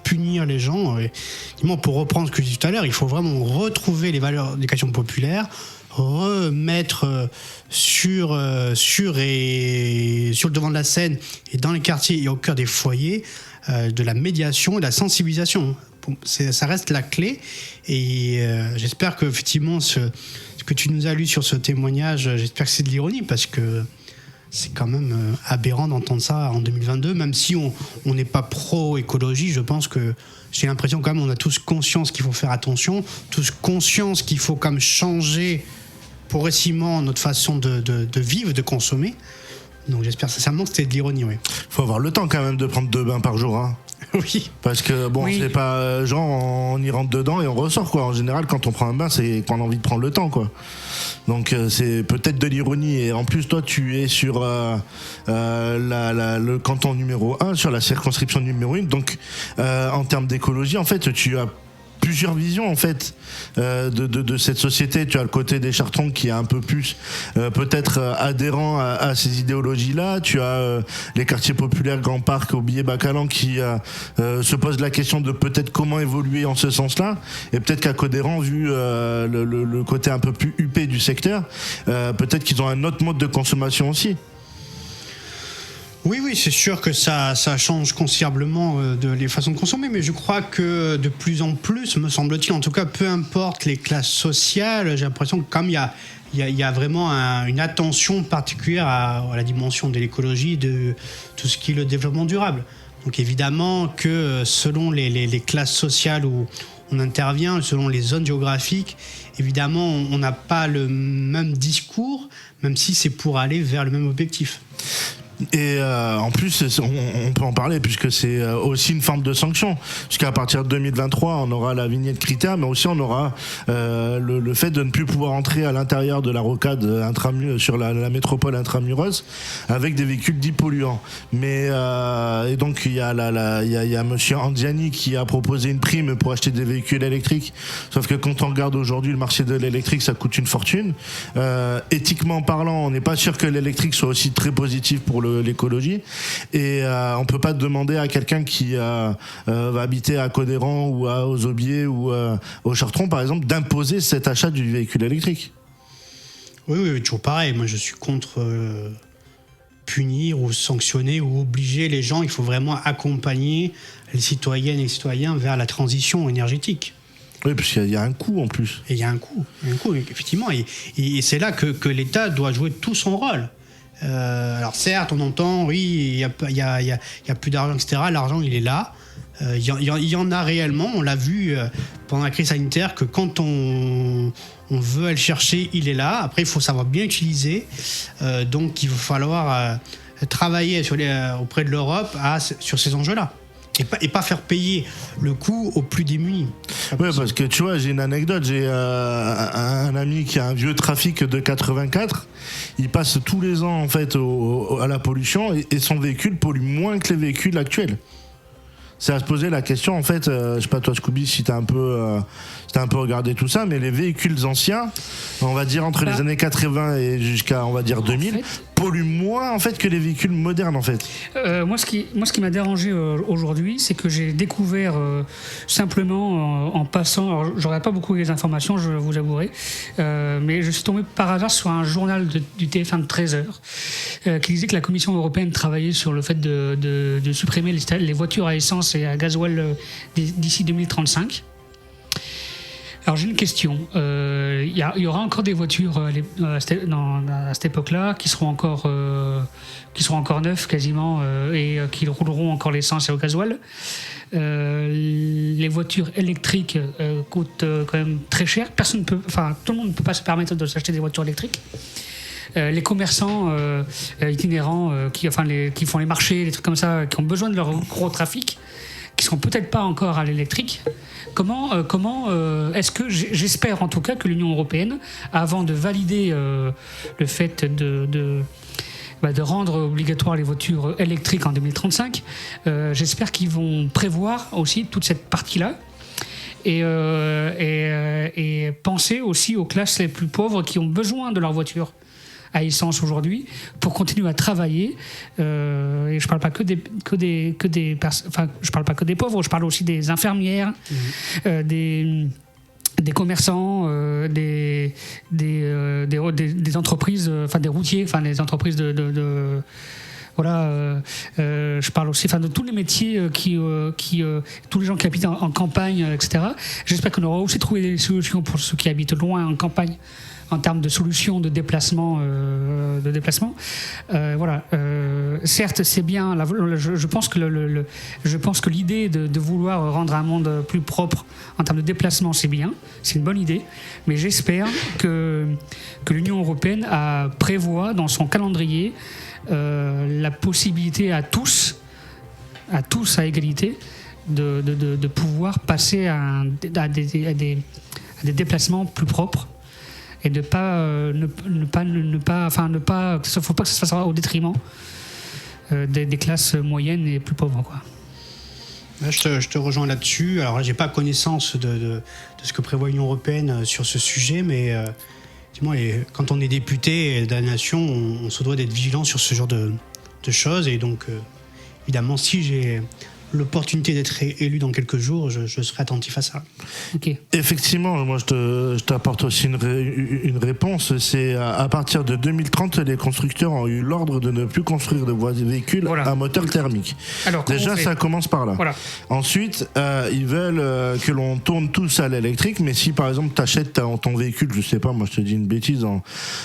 punir les gens. Et, pour reprendre ce que je disais tout à l'heure, il faut vraiment retrouver les valeurs d'éducation populaire, remettre sur le devant de la scène et dans les quartiers et au cœur des foyers de la médiation et de la sensibilisation. Ça reste la clé, et j'espère que effectivement ce que tu nous as lu sur ce témoignage, j'espère que c'est de l'ironie, parce que c'est quand même aberrant d'entendre ça en 2022, même si on n'est pas pro-écologie. Je pense que j'ai l'impression quand même on a tous conscience qu'il faut faire attention, tous conscience qu'il faut quand même changer progressivement notre façon de vivre, de consommer. Donc j'espère sincèrement que c'était de l'ironie, oui. Faut avoir le temps quand même de prendre 2 bains par jour, hein. Oui. Parce que oui. C'est pas genre on y rentre dedans et on ressort, quoi. En général, quand on prend un bain, c'est qu'on a envie de prendre le temps, quoi. Donc c'est peut-être de l'ironie. Et en plus, toi, tu es sur le canton numéro 1, sur la circonscription numéro 1. Donc en termes d'écologie, en fait, tu as plusieurs visions en fait de cette société. Tu as le côté des Chartrons qui est un peu plus peut-être adhérent à ces idéologies-là. Tu as les quartiers populaires, Grand Parc, Aubier-Bacalan qui se posent la question de peut-être comment évoluer en ce sens-là. Et peut-être qu'à Codéran, vu le côté un peu plus huppé du secteur, peut-être qu'ils ont un autre mode de consommation aussi. Oui, c'est sûr que ça change considérablement les façons de consommer, mais je crois que de plus en plus, me semble-t-il, en tout cas, peu importe les classes sociales, j'ai l'impression que comme il y a vraiment une attention particulière à la dimension de l'écologie, de tout ce qui est le développement durable. Donc évidemment que selon les classes sociales où on intervient, selon les zones géographiques, évidemment, on n'a pas le même discours, même si c'est pour aller vers le même objectif. Et en plus, on peut en parler puisque c'est aussi une forme de sanction. Puisqu'à partir de 2023, on aura la vignette critère, mais aussi on aura le fait de ne plus pouvoir entrer à l'intérieur de la rocade sur la métropole intramuros avec des véhicules dits polluants. Mais et donc il y a Monsieur Andiani qui a proposé une prime pour acheter des véhicules électriques. Sauf que quand on regarde aujourd'hui le marché de l'électrique, ça coûte une fortune. Éthiquement parlant, on n'est pas sûr que l'électrique soit aussi très positif pour l'écologie, et on peut pas demander à quelqu'un qui va habiter à Codéran ou aux Aubiers ou au Chartron par exemple d'imposer cet achat du véhicule électrique. Oui, toujours pareil. Moi je suis contre punir ou sanctionner ou obliger les gens. Il faut vraiment accompagner les citoyennes et les citoyens vers la transition énergétique. Oui, parce qu'il y a un coût en plus. Et il y a un coût, effectivement, et c'est là que l'État doit jouer tout son rôle. Alors certes, on entend, oui, il y a plus d'argent, etc. L'argent, il est là. Il y en a réellement. On l'a vu pendant la crise sanitaire que quand on veut aller chercher, il est là. Après, il faut savoir bien utiliser. Donc, il va falloir travailler auprès de l'Europe sur ces enjeux-là. Et pas faire payer le coût aux plus démunis. Oui, parce que tu vois, j'ai une anecdote. J'ai un ami qui a un vieux trafic de 84. Il passe tous les ans en fait à la pollution et son véhicule pollue moins que les véhicules actuels. c'est à se poser la question, en fait, je sais pas toi Scooby si t'as un peu regardé tout ça, mais les véhicules anciens, on va dire entre les années 80 et jusqu'à, on va dire 2000, polluent moins en fait que les véhicules modernes en fait. Moi, ce qui m'a dérangé aujourd'hui, c'est que j'ai découvert simplement en passant, alors j'aurais pas beaucoup les informations, je vous avouerai, mais je suis tombé par hasard sur un journal du TF1 de 13h qui disait que la Commission européenne travaillait sur le fait de supprimer les voitures à essence et à gasoil d'ici 2035. Alors j'ai une question. Il y aura encore des voitures à cette époque-là qui seront encore neuves quasiment et qui rouleront encore l'essence et au gasoil. Les voitures électriques coûtent quand même très cher. Tout le monde ne peut pas se permettre de s'acheter des voitures électriques. Les commerçants itinérants qui font les marchés, des trucs comme ça, qui ont besoin de leur gros trafic, qui sont peut-être pas encore à l'électrique. Comment est-ce que j'espère en tout cas que l'Union européenne, avant de valider le fait de rendre obligatoire les voitures électriques en 2035, j'espère qu'ils vont prévoir aussi toute cette partie-là et penser aussi aux classes les plus pauvres qui ont besoin de leur voiture à essence aujourd'hui pour continuer à travailler. Et je parle pas que des je parle pas que des pauvres, je parle aussi des infirmières, des commerçants, des entreprises, des routiers, des entreprises de voilà, je parle aussi de tous les métiers tous les gens qui habitent en campagne, etc. J'espère qu'on aura aussi trouvé des solutions pour ceux qui habitent loin en campagne en termes de solutions de déplacement. Certes, c'est bien. Je pense que l'idée de vouloir rendre un monde plus propre en termes de déplacement, c'est bien. C'est une bonne idée. Mais j'espère que l'Union européenne prévoit dans son calendrier la possibilité à tous à égalité de pouvoir passer à des déplacements plus propres et de faut pas que ça se fasse au détriment des classes moyennes et plus pauvres, quoi. Je te rejoins là-dessus. Alors là, j'ai pas connaissance de ce que prévoit l'Union européenne sur ce sujet, mais quand on est député de la nation, on se doit d'être vigilant sur ce genre de choses. Et donc, évidemment, si j'ai l'opportunité d'être élu dans quelques jours, je serai attentif à ça. Okay. Effectivement, moi je t'apporte aussi une réponse. C'est à partir de 2030, les constructeurs ont eu l'ordre de ne plus construire de véhicules à moteur thermique. Alors, déjà, ça commence par là. Voilà. Ensuite, ils veulent que l'on tourne tous à l'électrique, mais si par exemple tu achètes ton véhicule, je sais pas, moi je te dis une bêtise,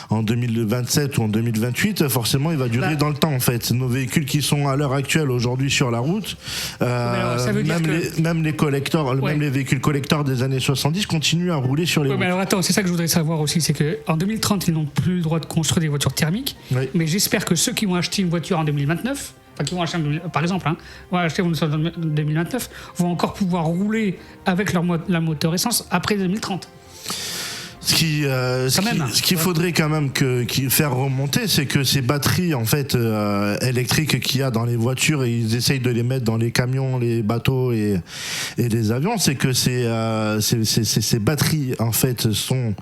en 2027 ou en 2028, forcément il va durer dans le temps en fait. Nos véhicules qui sont à l'heure actuelle aujourd'hui sur la route, même les collecteurs, même les véhicules collecteurs des années 70 continuent à rouler sur les routes. Mais alors attends, c'est ça que je voudrais savoir aussi, c'est qu'en 2030, ils n'ont plus le droit de construire des voitures thermiques, mais j'espère que ceux qui vont acheter une voiture en 2029, qui vont acheter, par exemple, vont acheter une voiture en 2029, vont encore pouvoir rouler avec la moteur essence après 2030. Ce qu'il faudrait quand même faire remonter, c'est que ces batteries en fait électriques qu'il y a dans les voitures, et ils essayent de les mettre dans les camions, les bateaux et les avions, c'est que ces batteries en fait sont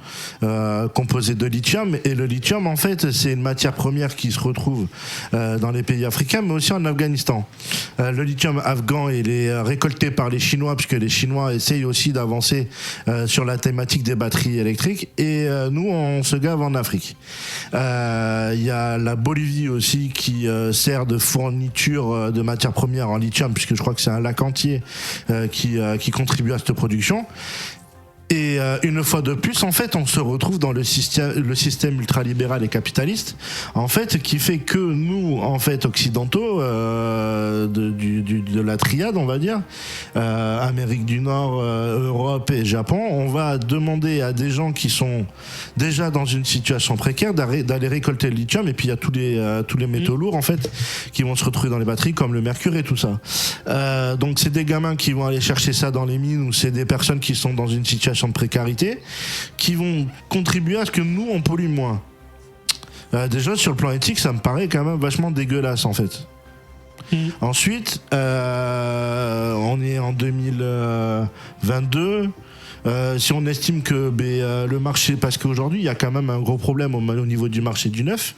composées de lithium, et le lithium en fait c'est une matière première qui se retrouve dans les pays africains, mais aussi en Afghanistan. Le lithium afghan il est récolté par les Chinois, puisque les Chinois essayent aussi d'avancer sur la thématique des batteries électriques. Et nous, on se gave en Afrique. Il y a la Bolivie aussi qui sert de fourniture de matières premières en lithium, puisque je crois que c'est un lac entier qui contribue à cette production. Et une fois de plus, en fait, on se retrouve dans le système ultralibéral et capitaliste, en fait, qui fait que nous, en fait, occidentaux, de la triade, on va dire, Amérique du Nord, Europe et Japon, on va demander à des gens qui sont déjà dans une situation précaire d'aller récolter le lithium, et puis il y a tous les métaux lourds, en fait, qui vont se retrouver dans les batteries, comme le mercure et tout ça. Donc c'est des gamins qui vont aller chercher ça dans les mines, ou c'est des personnes qui sont dans une situation de précarité, qui vont contribuer à ce que nous on pollue moins. Déjà sur le plan éthique, ça me paraît quand même vachement dégueulasse en fait. Ensuite, on est en 2022. Si on estime que le marché, parce qu'aujourd'hui il y a quand même un gros problème au niveau du marché du neuf,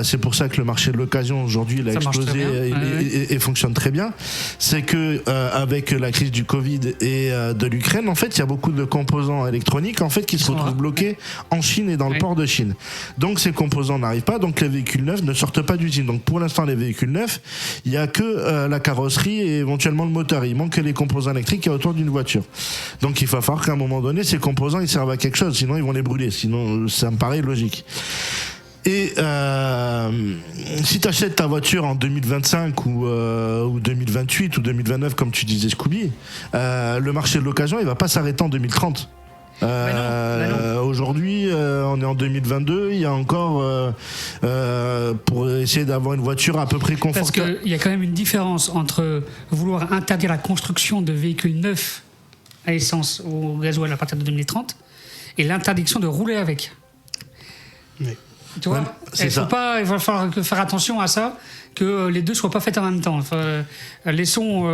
c'est pour ça que le marché de l'occasion aujourd'hui il a explosé et fonctionne très bien, c'est que avec la crise du Covid et de l'Ukraine, en fait il y a beaucoup de composants électroniques en fait qui se retrouvent bloqués en Chine et dans le port de Chine. Donc ces composants n'arrivent pas, donc les véhicules neufs ne sortent pas d'usine. Donc pour l'instant les véhicules neufs, il y a que la carrosserie et éventuellement le moteur. Il manque que les composants électriques qu'il y a autour d'une voiture. Donc il va falloir qu'à un moment donné, ces composants ils servent à quelque chose, sinon ils vont les brûler. Sinon, ça me paraît logique. Et si tu achètes ta voiture en 2025 ou 2028 ou 2029, comme tu disais Scooby, le marché de l'occasion il va pas s'arrêter en 2030. Aujourd'hui, on est en 2022, il y a encore pour essayer d'avoir une voiture à peu près confortable. Parce qu'il y a quand même une différence entre vouloir interdire la construction de véhicules neufs à essence ou au gasoil à partir de 2030 et l'interdiction de rouler avec. Oui. Tu vois, il va falloir faire attention à ça, que les deux soient pas faits en même temps. Enfin, ils sont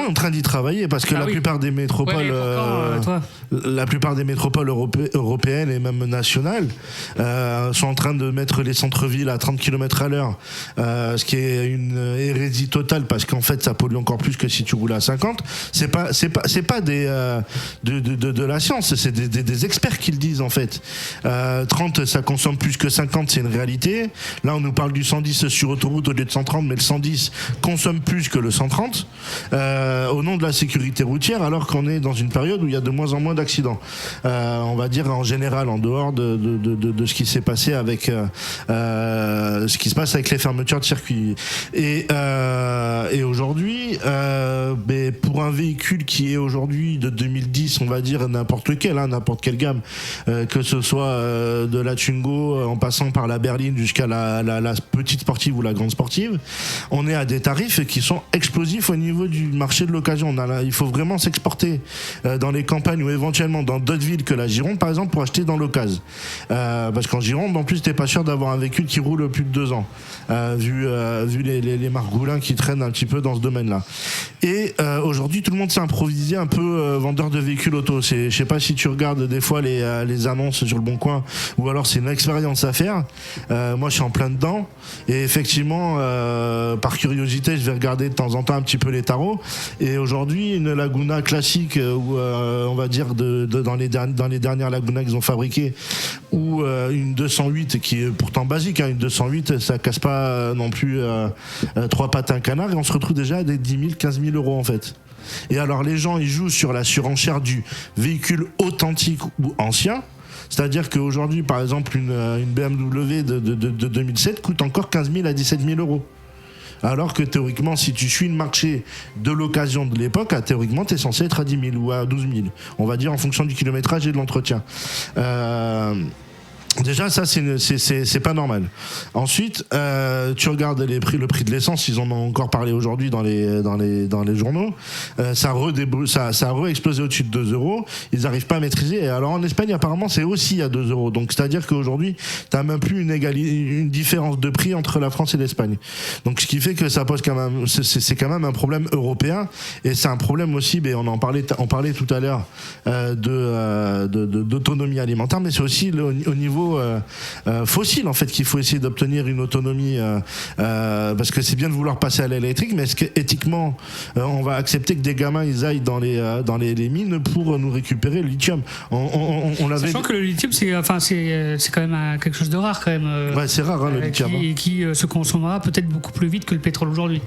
en train d'y travailler parce que la plupart des métropoles, la plupart des métropoles européennes et même nationales sont en train de mettre les centres-villes à 30 km à l'heure, ce qui est une hérésie totale parce qu'en fait ça pollue encore plus que si tu roules à 50. C'est pas de la science, c'est des experts qui le disent en fait. 30 ça consomme plus que 50, c'est une réalité. Là on nous parle du 110 sur autoroute au lieu de 130, mais le 110 consomme plus que le 130 au nom de la sécurité routière, alors qu'on est dans une période où il y a de moins en moins d'accidents. On va dire en général, en dehors de ce qui s'est passé avec ce qui se passe avec les fermetures de circuits. Et aujourd'hui, pour un véhicule qui est aujourd'hui de 2010, on va dire n'importe lequel, n'importe quelle gamme, que ce soit de la Twingo en passant par la berline jusqu'à la petite sportive ou la grande sportive, on est à des tarifs qui sont explosifs au niveau du marché de l'occasion. Il faut vraiment s'exporter dans les campagnes ou éventuellement dans d'autres villes que la Gironde, par exemple, pour acheter dans l'occasion. Parce qu'en Gironde, en plus, t'es pas sûr d'avoir un véhicule qui roule plus de 2 ans, vu les margoulins qui traînent un petit peu dans ce domaine-là. Et aujourd'hui, tout le monde s'est improvisé un peu vendeur de véhicules auto. Je sais pas si tu regardes des fois les annonces sur le Bon Coin, ou alors c'est une expérience à faire. Moi, je suis en plein dedans, et effectivement, par curiosité, je vais regarder de temps en temps un petit peu les tarots. Et aujourd'hui, une Laguna classique, ou on va dire dans les dernières Laguna qu'ils ont fabriquées, ou une 208 qui est pourtant basique, une 208, ça casse pas non plus 3 pattes à un canard, et on se retrouve déjà à des 10 000, 15 000 euros en fait. Et alors les gens, ils jouent sur la surenchère du véhicule authentique ou ancien. C'est-à-dire qu'aujourd'hui, par exemple, une BMW de 2007 coûte encore 15 000 à 17 000 euros. Alors que théoriquement, si tu suis le marché de l'occasion de l'époque, théoriquement, tu es censé être à 10 000 ou à 12 000. On va dire en fonction du kilométrage et de l'entretien. Déjà, ça, c'est pas normal. Ensuite, tu regardes le prix de l'essence, ils en ont encore parlé aujourd'hui dans les journaux. Ça a re-explosé au-dessus de 2 euros. Ils n'arrivent pas à maîtriser. Et alors, en Espagne, apparemment, c'est aussi à 2 euros. Donc, c'est-à-dire qu'aujourd'hui, t'as même plus une différence de prix entre la France et l'Espagne. Donc, ce qui fait que ça pose quand même, c'est quand même un problème européen. Et c'est un problème aussi, on parlait tout à l'heure, d'autonomie alimentaire, mais c'est aussi au niveau fossile en fait qu'il faut essayer d'obtenir une autonomie, parce que c'est bien de vouloir passer à l'électrique, mais est-ce que éthiquement on va accepter que des gamins ils aillent dans les mines pour nous récupérer le lithium? Sachant que le lithium c'est quand même quelque chose de rare quand même. Ouais, c'est rare le lithium. Qui se consommera peut-être beaucoup plus vite que le pétrole aujourd'hui.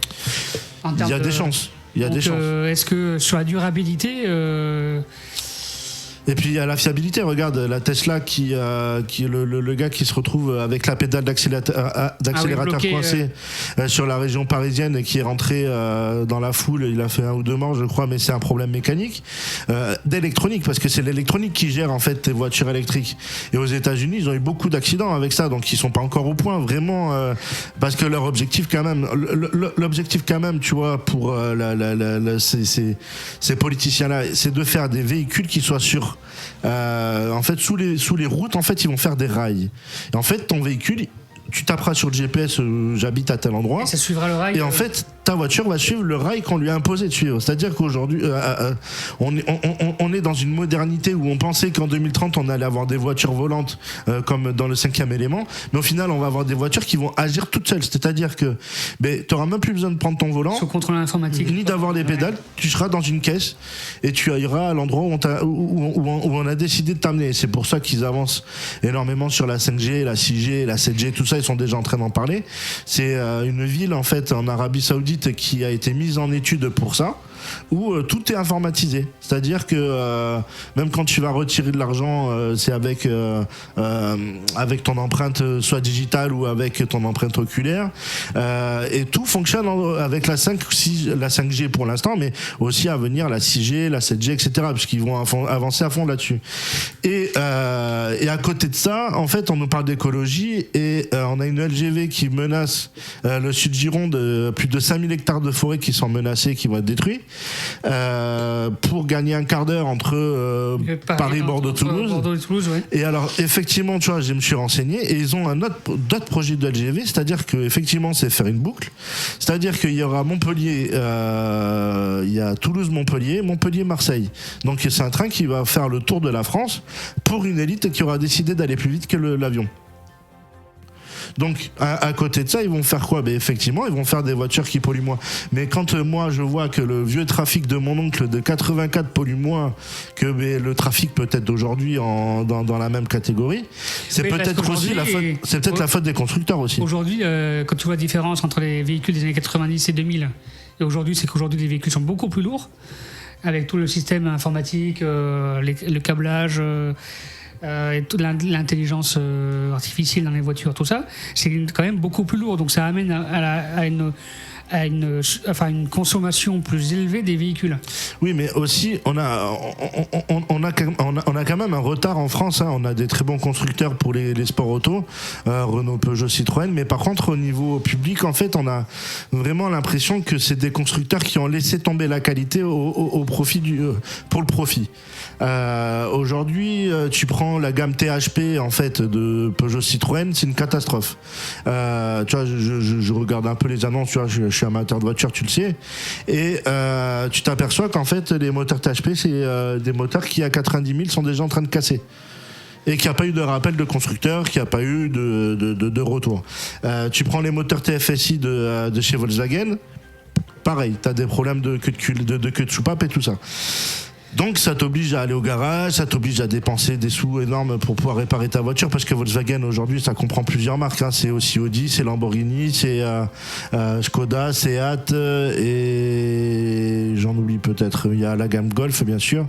Il y a des chances. Est-ce que sur la durabilité et puis il y a la fiabilité, regarde la Tesla qui le gars qui se retrouve avec la pédale d'accélérateur coincée sur la région parisienne et qui est rentré dans la foule, il a fait 1 ou 2 morts je crois, mais c'est un problème mécanique, d'électronique, parce que c'est l'électronique qui gère en fait tes voitures électriques. Et aux États-Unis ils ont eu beaucoup d'accidents avec ça, donc ils sont pas encore au point vraiment, parce que leur objectif quand même, l'objectif quand même, tu vois, pour ces politiciens là, c'est de faire des véhicules qui soient sûrs. En fait, sous les routes, en fait, ils vont faire des rails. Et en fait, ton véhicule, tu taperas sur le GPS, j'habite à tel endroit. Et ça suivra le rail. Et en fait, ta voiture va suivre le rail qu'on lui a imposé de suivre. C'est-à-dire qu'aujourd'hui, on est dans une modernité où on pensait qu'en 2030, on allait avoir des voitures volantes comme dans le 5e élément. Mais au final, on va avoir des voitures qui vont agir toutes seules. C'est-à-dire que tu n'auras même plus besoin de prendre ton volant. Sous contrôle informatique. Ni d'avoir les pédales. Tu seras dans une caisse et tu iras à l'endroit où on a décidé de t'amener. C'est pour ça qu'ils avancent énormément sur la 5G, la 6G, la 7G, tout ça. Ils sont déjà en train d'en parler. C'est une ville en fait en Arabie Saoudite qui a été mise en étude pour ça, où tout est informatisé. C'est-à-dire que même quand tu vas retirer de l'argent, c'est avec ton empreinte soit digitale ou avec ton empreinte oculaire. Et tout fonctionne avec la 5G pour l'instant, mais aussi à venir la 6G, la 7G, etc. Puisqu'ils vont avancer à fond là-dessus. Et à côté de ça, en fait, on nous parle d'écologie et on a une LGV qui menace le sud Gironde, plus de 5000 hectares de forêt qui sont menacés, qui vont être détruits. Pour gagner un quart d'heure entre Paris, Bordeaux, Toulouse. Ouais. Et alors, effectivement, tu vois, je me suis renseigné et ils ont d'autres projets de LGV, c'est-à-dire que effectivement, c'est faire une boucle. C'est-à-dire qu'il y aura Montpellier, il y a Toulouse-Montpellier, Montpellier-Marseille. Donc, c'est un train qui va faire le tour de la France pour une élite qui aura décidé d'aller plus vite que l'avion. Donc, à côté de ça, ils vont faire quoi ? Effectivement, ils vont faire des voitures qui polluent moins. Mais quand moi, je vois que le vieux trafic de mon oncle de 84 pollue moins que le trafic peut-être d'aujourd'hui dans la même catégorie, c'est peut-être aussi la faute des constructeurs aussi. Aujourd'hui, quand tu vois la différence entre les véhicules des années 90 et 2000, et aujourd'hui, c'est qu'aujourd'hui, les véhicules sont beaucoup plus lourds, avec tout le système informatique, le câblage... et toute l'intelligence artificielle dans les voitures, tout ça, c'est quand même beaucoup plus lourd. Donc ça amène à une consommation plus élevée des véhicules. Oui, mais aussi on a quand même un retard en France. Hein. On a des très bons constructeurs pour les sports auto, Renault, Peugeot, Citroën. Mais par contre, au niveau public, en fait, on a vraiment l'impression que c'est des constructeurs qui ont laissé tomber la qualité au profit pour le profit. Aujourd'hui, tu prends la gamme THP en fait de Peugeot Citroën, c'est une catastrophe. Tu vois, je regarde un peu les annonces, tu vois, je suis amateur de voiture, tu le sais, et tu t'aperçois qu'en fait les moteurs THP c'est des moteurs qui à 90 000 sont déjà en train de casser. Et qu'il n'y a pas eu de rappel de constructeur, qu'il n'y a pas eu de retour. Tu prends les moteurs TFSI de chez Volkswagen, pareil, tu as des problèmes de queue de soupape et tout ça. Donc ça t'oblige à aller au garage, ça t'oblige à dépenser des sous énormes pour pouvoir réparer ta voiture, parce que Volkswagen aujourd'hui ça comprend plusieurs marques, hein. C'est aussi Audi, c'est Lamborghini, c'est Skoda, Seat et j'en oublie peut-être, il y a la gamme Golf bien sûr,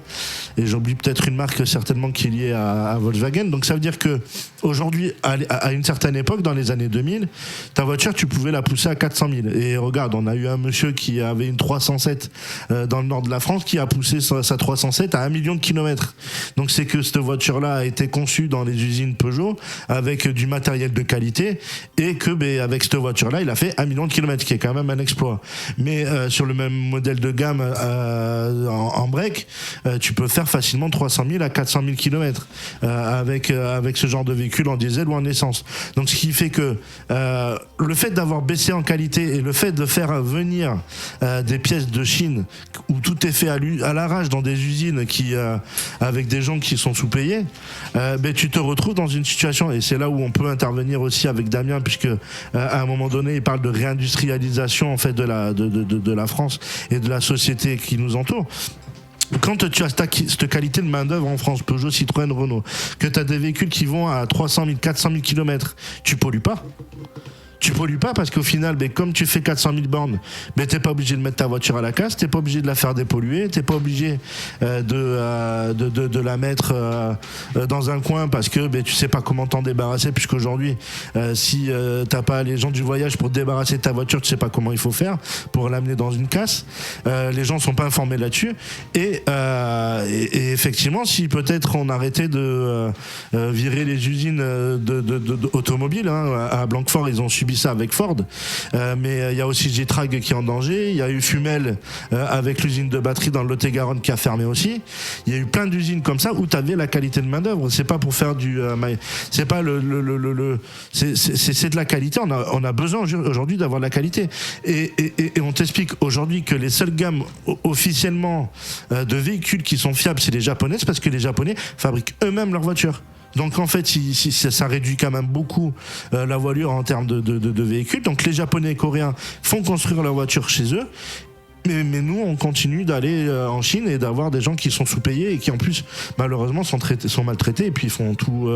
et j'oublie peut-être une marque certainement qui est liée à Volkswagen. Donc ça veut dire que aujourd'hui à une certaine époque, dans les années 2000, ta voiture tu pouvais la pousser à 400 000, et regarde, on a eu un monsieur qui avait une 307 dans le nord de la France qui a poussé sa 307 à 1 million de kilomètres. Donc c'est que cette voiture-là a été conçue dans les usines Peugeot avec du matériel de qualité, et que avec cette voiture-là, il a fait 1 million de kilomètres, ce qui est quand même un exploit. Mais sur le même modèle de gamme en break, tu peux faire facilement 300 000 à 400 000 kilomètres avec ce genre de véhicule en diesel ou en essence. Donc ce qui fait que le fait d'avoir baissé en qualité et le fait de faire venir des pièces de Chine où tout est fait à l'arrache dans des usines avec des gens qui sont sous-payés, tu te retrouves dans une situation, et c'est là où on peut intervenir aussi avec Damien, puisque à un moment donné il parle de réindustrialisation en fait de la France et de la société qui nous entoure. Quand tu as cette qualité de main-d'œuvre en France, Peugeot, Citroën, Renault, que tu as des véhicules qui vont à 300 000, 400 000 km, tu pollues pas. Tu pollues pas, parce qu'au final, comme tu fais 400 000 bornes, t'es pas obligé de mettre ta voiture à la casse, t'es pas obligé de la faire dépolluer, t'es pas obligé de la mettre dans un coin parce que tu sais pas comment t'en débarrasser, puisqu'aujourd'hui, si t'as pas les gens du voyage pour te débarrasser de ta voiture, tu sais pas comment il faut faire pour l'amener dans une casse. Les gens sont pas informés là-dessus, et effectivement, si peut-être on arrêtait de virer les usines automobiles, hein, à Blanquefort, ils ont subi vit ça avec Ford. Mais il y a aussi Getrag qui est en danger. Il y a eu Fumel avec l'usine de batterie dans le Lot-et-Garonne qui a fermé aussi. Il y a eu plein d'usines comme ça où tu avais la qualité de main-d'œuvre. C'est pas pour faire du. C'est pas c'est de la qualité. On a besoin aujourd'hui d'avoir de la qualité. Et on t'explique aujourd'hui que les seules gammes officiellement de véhicules qui sont fiables, c'est les Japonais, c'est parce que les Japonais fabriquent eux-mêmes leurs voitures. Donc en fait, ça réduit quand même beaucoup la voilure en termes de véhicules. Donc les Japonais et les Coréens font construire leurs voitures chez eux. Mais nous, on continue d'aller en Chine et d'avoir des gens qui sont sous-payés et qui en plus, malheureusement, sont maltraités et puis font tout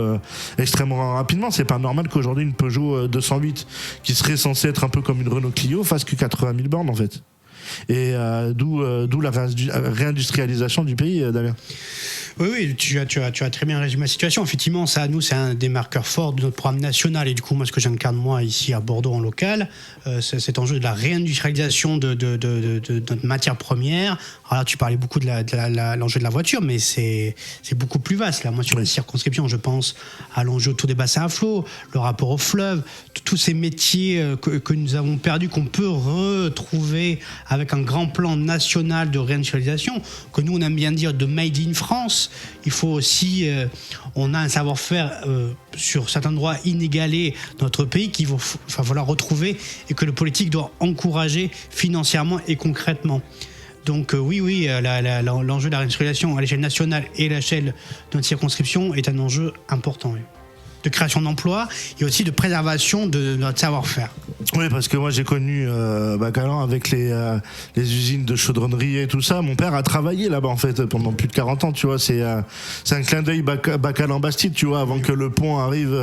extrêmement rapidement. C'est pas normal qu'aujourd'hui une Peugeot 208, qui serait censée être un peu comme une Renault Clio, fasse que 80 000 bornes en fait. Et d'où la réindustrialisation du pays, Damien. Oui, tu as très bien résumé la situation. Effectivement, ça, nous, c'est un des marqueurs forts de notre programme national. Et du coup, moi, ce que j'incarne, moi, ici à Bordeaux, en local, c'est cet enjeu de la réindustrialisation de notre matière première. Alors là, tu parlais beaucoup de l'enjeu de la voiture, mais c'est beaucoup plus vaste. Là, moi, sur la circonscription, je pense à l'enjeu autour des bassins à flot, le rapport au fleuve, tous ces métiers que nous avons perdus, qu'on peut retrouver avec un grand plan national de réindustrialisation, que nous, on aime bien dire de Made in France. Il faut aussi, on a un savoir-faire sur certains endroits inégalé dans notre pays qu'il va falloir retrouver et que le politique doit encourager financièrement et concrètement. Donc oui, l'enjeu de la réindustrialisation à l'échelle nationale et à l'échelle de notre circonscription est un enjeu important. Oui. De création d'emplois et aussi de préservation de notre savoir-faire. Oui, parce que moi j'ai connu Bacalan avec les usines de chaudronnerie et tout ça. Mon père a travaillé là-bas en fait pendant plus de 40 ans, tu vois. C'est un clin d'œil Bacalan-Bastide, tu vois, avant que le pont arrive,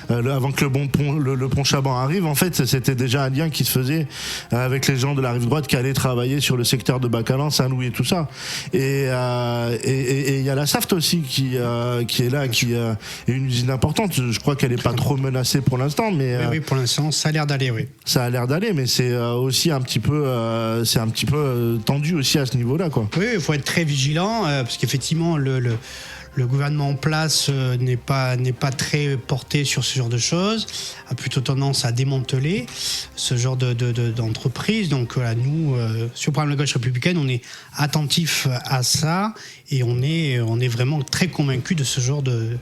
avant que le pont Chaban arrive. En fait, c'était déjà un lien qui se faisait avec les gens de la rive droite qui allaient travailler sur le secteur de Bacalan, Saint-Louis et tout ça. Et il y a la Saft aussi qui est là, qui est une usine importante. Je crois qu'elle n'est pas trop menacée pour l'instant, mais oui, pour l'instant, ça a l'air d'aller, oui. Ça a l'air d'aller, mais c'est aussi un petit peu, tendu aussi à ce niveau-là, quoi. Oui, il faut être très vigilant parce qu'effectivement, le gouvernement en place n'est pas très porté sur ce genre de choses, a plutôt tendance à démanteler ce genre d'entreprise. Donc voilà, nous, sur le programme de la gauche républicaine, on est attentif à ça et on est vraiment très convaincus de ce genre de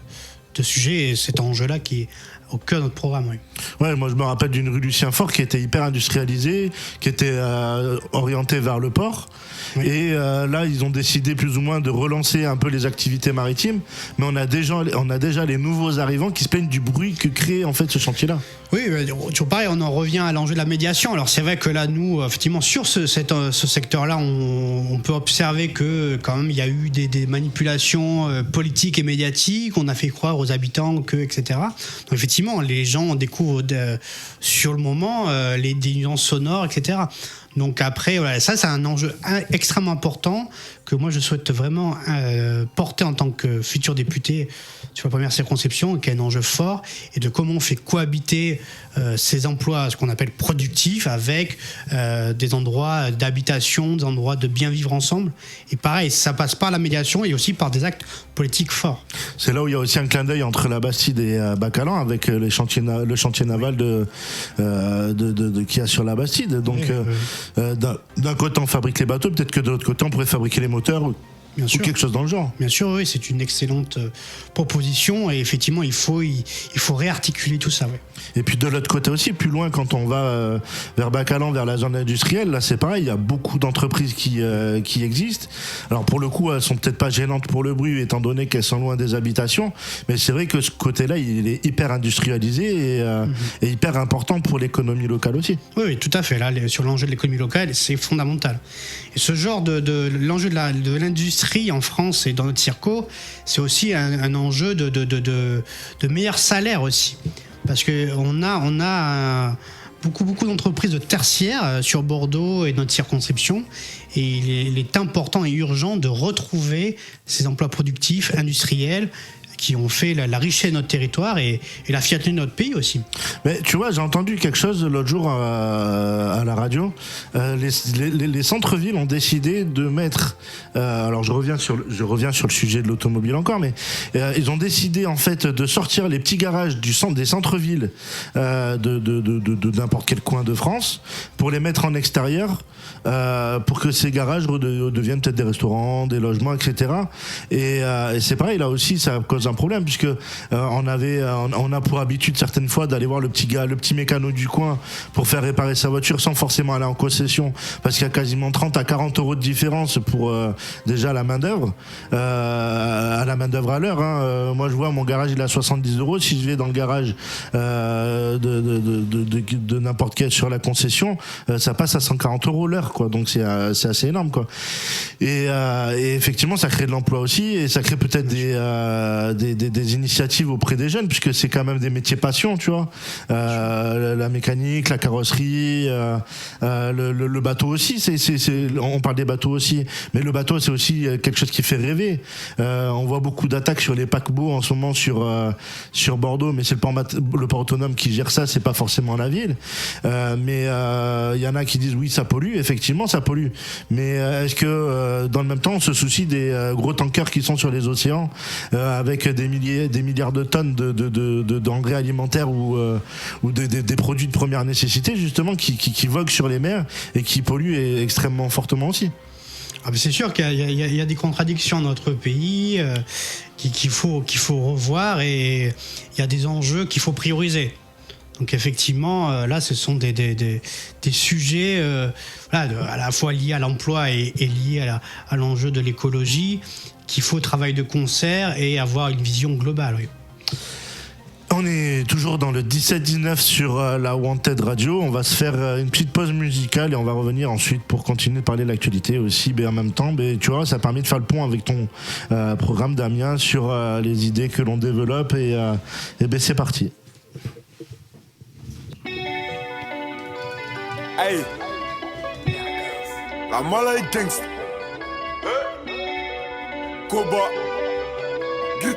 sujet et cet enjeu-là qui est au cœur de notre programme. Oui. Ouais, moi je me rappelle d'une rue Lucien Faure qui était hyper industrialisée, qui était orientée vers le port. Oui. Et là, ils ont décidé plus ou moins de relancer un peu les activités maritimes, mais on a déjà les nouveaux arrivants qui se plaignent du bruit que crée en fait ce chantier-là. Oui, toujours pareil, on en revient à l'enjeu de la médiation. Alors c'est vrai que là, nous, effectivement, sur ce secteur-là, on peut observer que quand même il y a eu des manipulations politiques et médiatiques. On a fait croire aux habitants que, etc. Donc effectivement, les gens découvrent sur le moment des nuisances sonores, etc. Donc après, voilà, ça c'est un enjeu extrêmement important que moi je souhaite vraiment porter en tant que futur député sur la première circonscription, qui est un enjeu fort, et de comment on fait cohabiter ces emplois, ce qu'on appelle productifs, avec des endroits d'habitation, des endroits de bien vivre ensemble. Et pareil, ça passe par la médiation et aussi par des actes politiques forts. C'est là où il y a aussi un clin d'œil entre la Bastide et Bacalan, avec le chantier naval qu'il y a sur la Bastide. Donc d'un côté on fabrique les bateaux, peut-être que de l'autre côté on pourrait fabriquer les moteurs ou quelque chose dans le genre. Bien sûr, oui, c'est une excellente proposition et effectivement il faut réarticuler tout ça. Oui. Et puis de l'autre côté aussi, plus loin, quand on va vers Bacalan, vers la zone industrielle, là c'est pareil, il y a beaucoup d'entreprises qui existent. Alors pour le coup, elles sont peut-être pas gênantes pour le bruit, étant donné qu'elles sont loin des habitations, mais c'est vrai que ce côté-là, il est hyper industrialisé et hyper important pour l'économie locale aussi. Oui, tout à fait. Là, sur l'enjeu de l'économie locale, c'est fondamental. Et ce genre l'enjeu de l'industrie en France et dans notre circo, c'est aussi un enjeu de meilleurs salaires aussi. Parce qu'on a beaucoup d'entreprises de tertiaire sur Bordeaux et notre circonscription. Et il est important et urgent de retrouver ces emplois productifs, industriels, qui ont fait la richesse de notre territoire et la fierté de notre pays aussi. Mais tu vois, j'ai entendu quelque chose l'autre jour à la radio. Les centres-villes ont décidé de mettre. Alors je reviens sur le sujet de l'automobile encore, mais ils ont décidé en fait de sortir les petits garages des centres-villes de n'importe quel coin de France pour les mettre en extérieur. Pour que ces garages deviennent peut-être des restaurants, des logements, etc. Et c'est pareil, là aussi, ça cause un problème puisque on a pour habitude certaines fois d'aller voir le petit mécano du coin pour faire réparer sa voiture sans forcément aller en concession parce qu'il y a quasiment 30 à 40 euros de différence pour déjà la main d'œuvre, à l'heure. Hein. Moi, je vois mon garage, il est à 70 euros. Si je vais dans le garage de n'importe quel sur la concession, ça passe à 140 euros l'heure, quoi. Donc c'est assez énorme, quoi. Et effectivement, ça crée de l'emploi aussi, et ça crée peut-être des initiatives auprès des jeunes, puisque c'est quand même des métiers passion, tu vois. La mécanique, la carrosserie, le bateau aussi. On parle des bateaux aussi, mais le bateau c'est aussi quelque chose qui fait rêver. On voit beaucoup d'attaques sur les paquebots en ce moment sur Bordeaux, mais c'est le port autonome qui gère ça, c'est pas forcément la ville. Mais il y en a qui disent oui, ça pollue. Effectivement, ça pollue. Mais est-ce que dans le même temps, on se soucie des gros tankers qui sont sur les océans avec des milliards de tonnes d'engrais alimentaires ou des produits de première nécessité justement qui voguent sur les mers et qui polluent extrêmement fortement aussi. Ah, c'est sûr qu'il y a des contradictions dans notre pays qu'il faut revoir, et il y a des enjeux qu'il faut prioriser. Donc effectivement, là, ce sont des sujets à la fois liés à l'emploi et liés à l'enjeu de l'écologie, qu'il faut travailler de concert et avoir une vision globale. Oui. On est toujours dans le 17-19 sur la Wanted Radio. On va se faire une petite pause musicale et on va revenir ensuite pour continuer de parler de l'actualité aussi. Mais en même temps, tu vois, ça permet de faire le pont avec ton programme, Damien, sur les idées que l'on développe. Et c'est parti. Hey, la Malay Gangsta, Koba, Gut.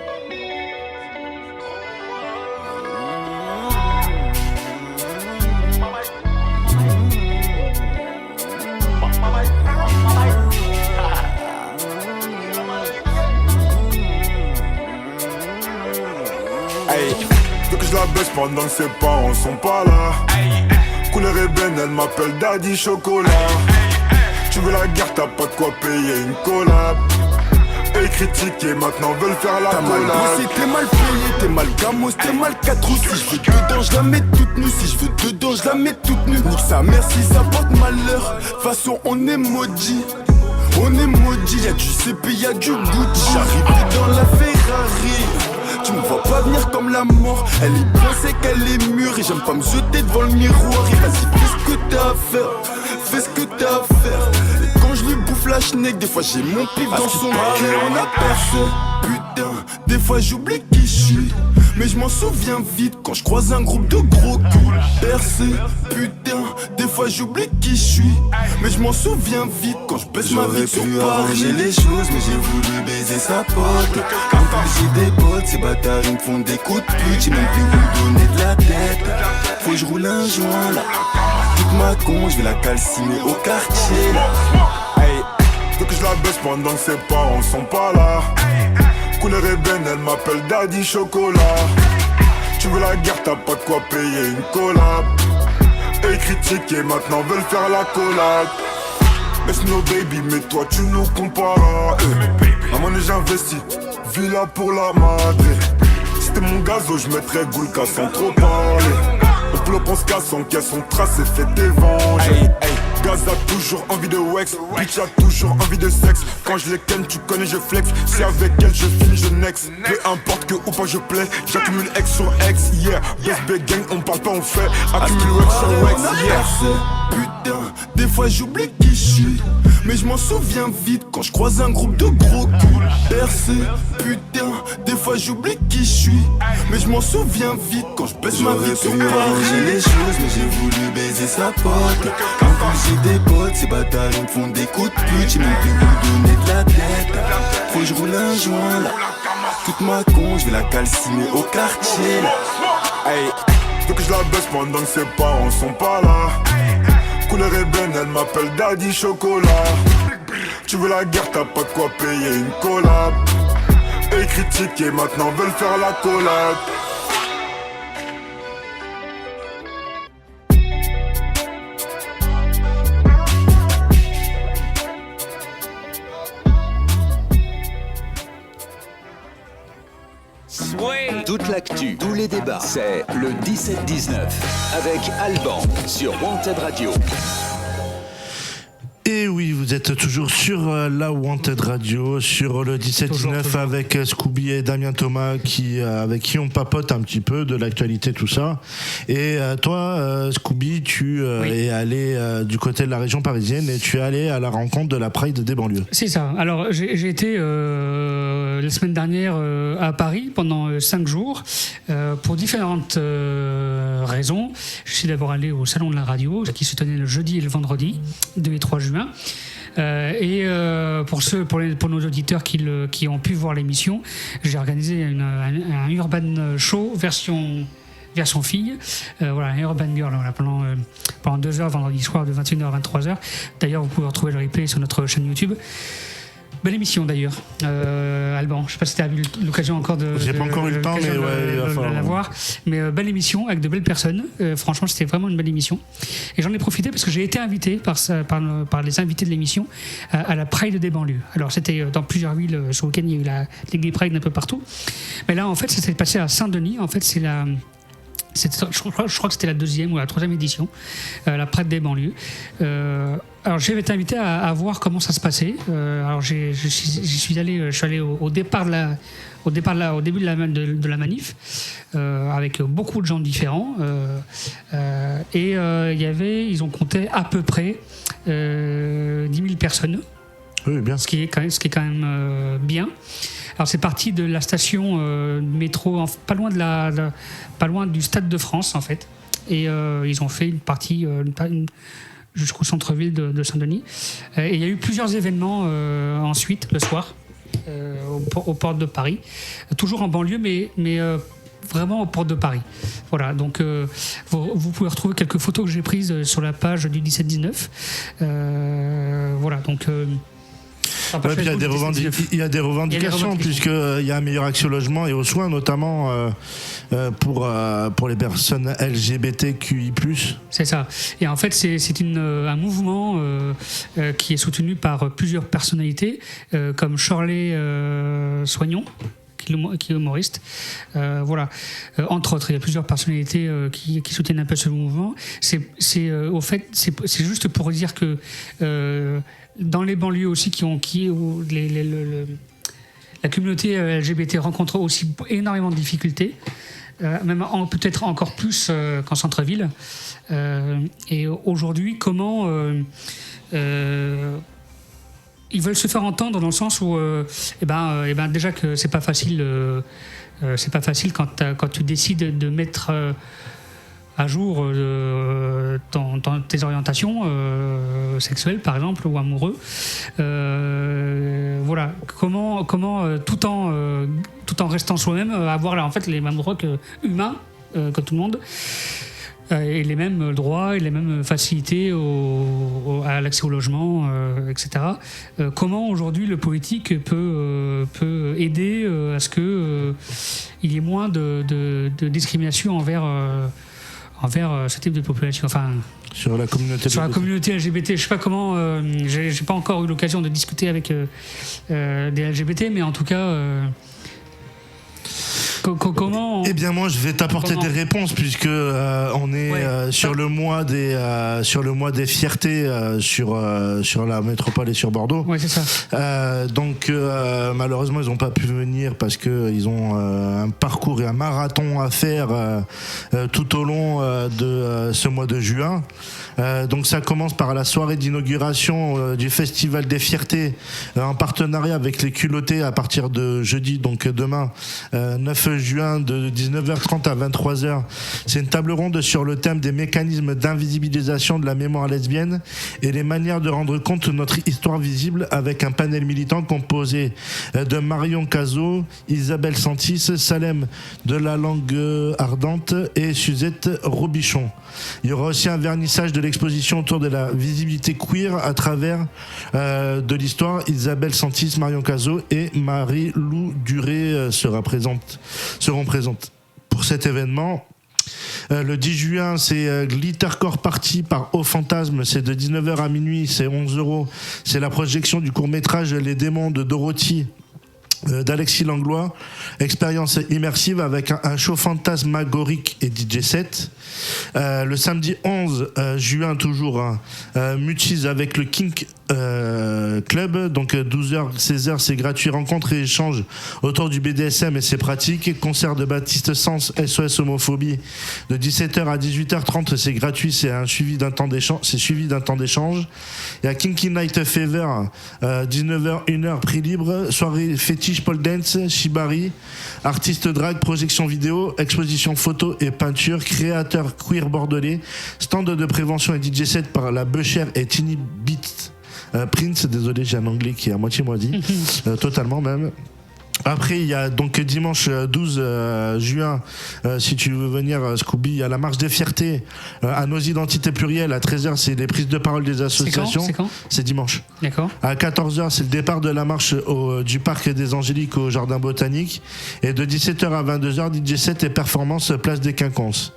Hey, veux que je la baisse pendant que ses parents sont pas là. Couleur ébène, elle m'appelle Daddy Chocolat. Tu veux la guerre, t'as pas de quoi payer une collab. Et critiquer, maintenant veulent faire la collab. T'as mal bossé, t'es mal payé, t'es mal gamos, t'es mal 4 roues. Si je veux dedans, je la mets toute nue. Si je veux dedans, je la mets toute nue. Nique sa mère si ça porte malheur. Façon, on est maudit. On est maudit, y'a du CP, y'a du Gucci. J'arrive dans la Ferrari. Tu me vois pas venir comme la mort. Elle est bien, c'est qu'elle est mûre. Et j'aime pas me jeter devant le miroir. Et vas-y, fais ce que t'as à faire. Fais ce que t'as à faire. Et quand je lui bouffe la schneck, des fois j'ai mon pif dans son cœur. On a percé. Putain, des fois j'oublie qui je suis. Mais je m'en souviens vite quand je croise un groupe de gros culs. Percé, putain, des fois j'oublie qui je suis. Mais je m'en souviens vite quand je baisse ma vie sur Paris. J'aurais pu arranger les choses, mais j'ai voulu baiser sa pote. En plus j'ai des potes, ces bâtards ils me font des coups de pute. J'ai même plus où donner de la tête. Faut que je roule un joint là. Toute ma con, je vais la calciner au quartier là. Hey, faut que je la baisse pendant que ses parents sont pas là. Couleur ébène, elle m'appelle Daddy Chocolat. Tu veux la guerre, t'as pas de quoi payer une collab. Et critiquer, maintenant veulent faire la collab. Laisse nos baby, mais toi tu nous compares. À mon âge j'investis, villa pour la madre. Si c'était mon gazo, je mettrais Goulka sans trop parler. On plop, on se casse, on caisse, on trace et fait des venges. Hey, hey. Gaz a toujours envie de wax, bitch a toujours envie de sexe. Quand je les ken, tu connais, je flex. Si avec elle je finis, je next. Peu importe que ou pas je plais, j'accumule X sur X, yeah. BSB gang, on parle pas, on fait. Accumule X sur X, yeah. Putain, des fois j'oublie qui je suis. Mais je m'en souviens vite quand je croise un groupe de gros culs. Percé, putain, des fois j'oublie qui je suis. Mais je m'en souviens vite quand je baisse ma vie sur Paris. J'ai les choses, mais j'ai voulu baiser sa pote. En plus j'ai des potes, ces bâtards ils me font des coups de pute. J'ai même plus où donner de la tête. Faut que je roule un joint là. Toute ma con, je vais la calciner au quartier. Hey, veux que je la baisse pendant que ses parents sont pas là. Couleur ébène, elle m'appelle Daddy Chocolat. Tu veux la guerre, t'as pas de quoi payer une collab. Et critiquer, maintenant veulent faire la collab. Toute l'actu, tous les débats, c'est le 17-19 avec Alban sur Wanted Radio. Et oui, vous êtes toujours sur la Wanted Radio, sur le 17-19 avec Scooby et Damien Thomas avec qui on papote un petit peu de l'actualité, tout ça. Et toi, Scooby, tu es allé du côté de la région parisienne et tu es allé à la rencontre de la Pride des banlieues. C'est ça. Alors, j'ai été la semaine dernière à Paris pendant 5 jours pour différentes raisons. Je suis d'abord allé au Salon de la Radio qui se tenait le jeudi et le vendredi, 2 et 3 juin. Pour nos auditeurs qui ont pu voir l'émission, j'ai organisé un Urban Show version fille, un Urban Girl pendant 2 heures vendredi soir de 21h à 23h. D'ailleurs, vous pouvez retrouver le replay sur notre chaîne YouTube. Belle émission d'ailleurs, Alban. Je sais pas si tu as eu l'occasion encore de. J'ai pas encore eu le temps, mais il va falloir la voir. Mais belle émission avec de belles personnes. Franchement, c'était vraiment une belle émission. Et j'en ai profité parce que j'ai été invité par les invités de l'émission à la Pride des banlieues. Alors c'était dans plusieurs villes. Ce week-end, il y a eu les Gay Pride un peu partout. Mais là, en fait, ça s'est passé à Saint-Denis. En fait, je crois que c'était la 2e ou la 3e édition, la Pride des banlieues. Alors j'ai été invité à voir comment ça se passait. Alors je suis allé au début de la manif avec beaucoup de gens différents ils ont compté à peu près 10 000 personnes. Oui, bien. Ce qui est quand même bien. Alors c'est parti de la station métro, pas loin du Stade de France en fait, et ils ont fait une partie jusqu'au centre-ville de Saint-Denis. Et il y a eu plusieurs événements ensuite le soir aux portes de Paris, toujours en banlieue, mais vraiment aux portes de Paris. Voilà, donc vous pouvez retrouver quelques photos que j'ai prises sur la page du 17-19. Voilà, donc. Ouais, puis il y a des revendications puisqu'il y a un meilleur accès au logement et aux soins, notamment pour les personnes LGBTQI+. C'est ça. Et en fait, c'est un mouvement qui est soutenu par plusieurs personnalités, comme Shirley Soignon, qui est humoriste. Voilà. Entre autres, il y a plusieurs personnalités qui soutiennent un peu ce mouvement. C'est juste pour dire que dans les banlieues aussi la communauté LGBT rencontre aussi énormément de difficultés, même peut-être encore plus qu'en centre-ville. Et aujourd'hui, comment ils veulent se faire entendre dans le sens où, déjà que c'est pas facile quand tu décides de mettre à jour dans tes orientations sexuelles par exemple ou amoureux. Voilà, comment tout en restant soi-même avoir en fait les mêmes droits humains que tout le monde. Et les mêmes droits et les mêmes facilités à l'accès au logement, etc. Comment aujourd'hui le politique peut aider à ce qu'il y ait moins de discrimination envers ce type de population, sur la communauté LGBT. Je sais pas comment, j'ai pas encore eu l'occasion de discuter avec des LGBT, mais en tout cas. Comment Eh bien moi je vais t'apporter des réponses puisque on est sur le mois des fiertés sur la métropole et sur Bordeaux. Ouais, c'est ça. Donc malheureusement ils n'ont pas pu venir parce que ils ont un parcours et un marathon à faire tout au long de ce mois de juin. Donc ça commence par la soirée d'inauguration du Festival des Fiertés en partenariat avec les culottés à partir de jeudi, donc demain 9 juin de 19h30 à 23h. C'est une table ronde sur le thème des mécanismes d'invisibilisation de la mémoire lesbienne et les manières de rendre compte de notre histoire visible, avec un panel militant composé de Marion Cazot, Isabelle Santis, Salem de la Langue Ardente et Suzette Robichon. Il y aura aussi un vernissage de l'exposition autour de la visibilité queer à travers de l'histoire. Isabelle Santis, Marion Cazot et Marie-Lou Duré seront présentes pour cet événement. Le 10 juin, c'est Glittercore Party par Au Fantasme, c'est de 19h à minuit, c'est 11 €. C'est la projection du court-métrage Les démons de Dorothy d'Alexis Langlois, expérience immersive avec un show fantasmagorique et DJ set. Le samedi 11 juin toujours, Mutis avec le Kink Club, donc 12h, 16h, c'est gratuit, rencontre et échange autour du BDSM et ses pratiques. Concert de Baptiste Sens, SOS Homophobie, de 17h à 18h30, c'est gratuit, c'est suivi d'un temps d'échange. Il y a Kinky Night Fever, 19h, 1h, prix libre, soirée fétiche pole dance, shibari, artiste drag, projection vidéo, exposition photo et peinture, créateur queer bordelais, stand de prévention et DJ set par La Beuchère et Tiny Beat Prince, désolé j'ai un anglais qui est à moitié moisi, totalement même. Après, il y a donc dimanche 12 juin, si tu veux venir, Scooby, il y a la marche des fiertés à nos identités plurielles. À 13h, c'est les prises de parole des associations. C'est quand ? C'est dimanche. D'accord. À 14h, c'est le départ de la marche du Parc des Angéliques au Jardin Botanique. Et de 17h à 22h, DJ 7 et performance place des Quinconces.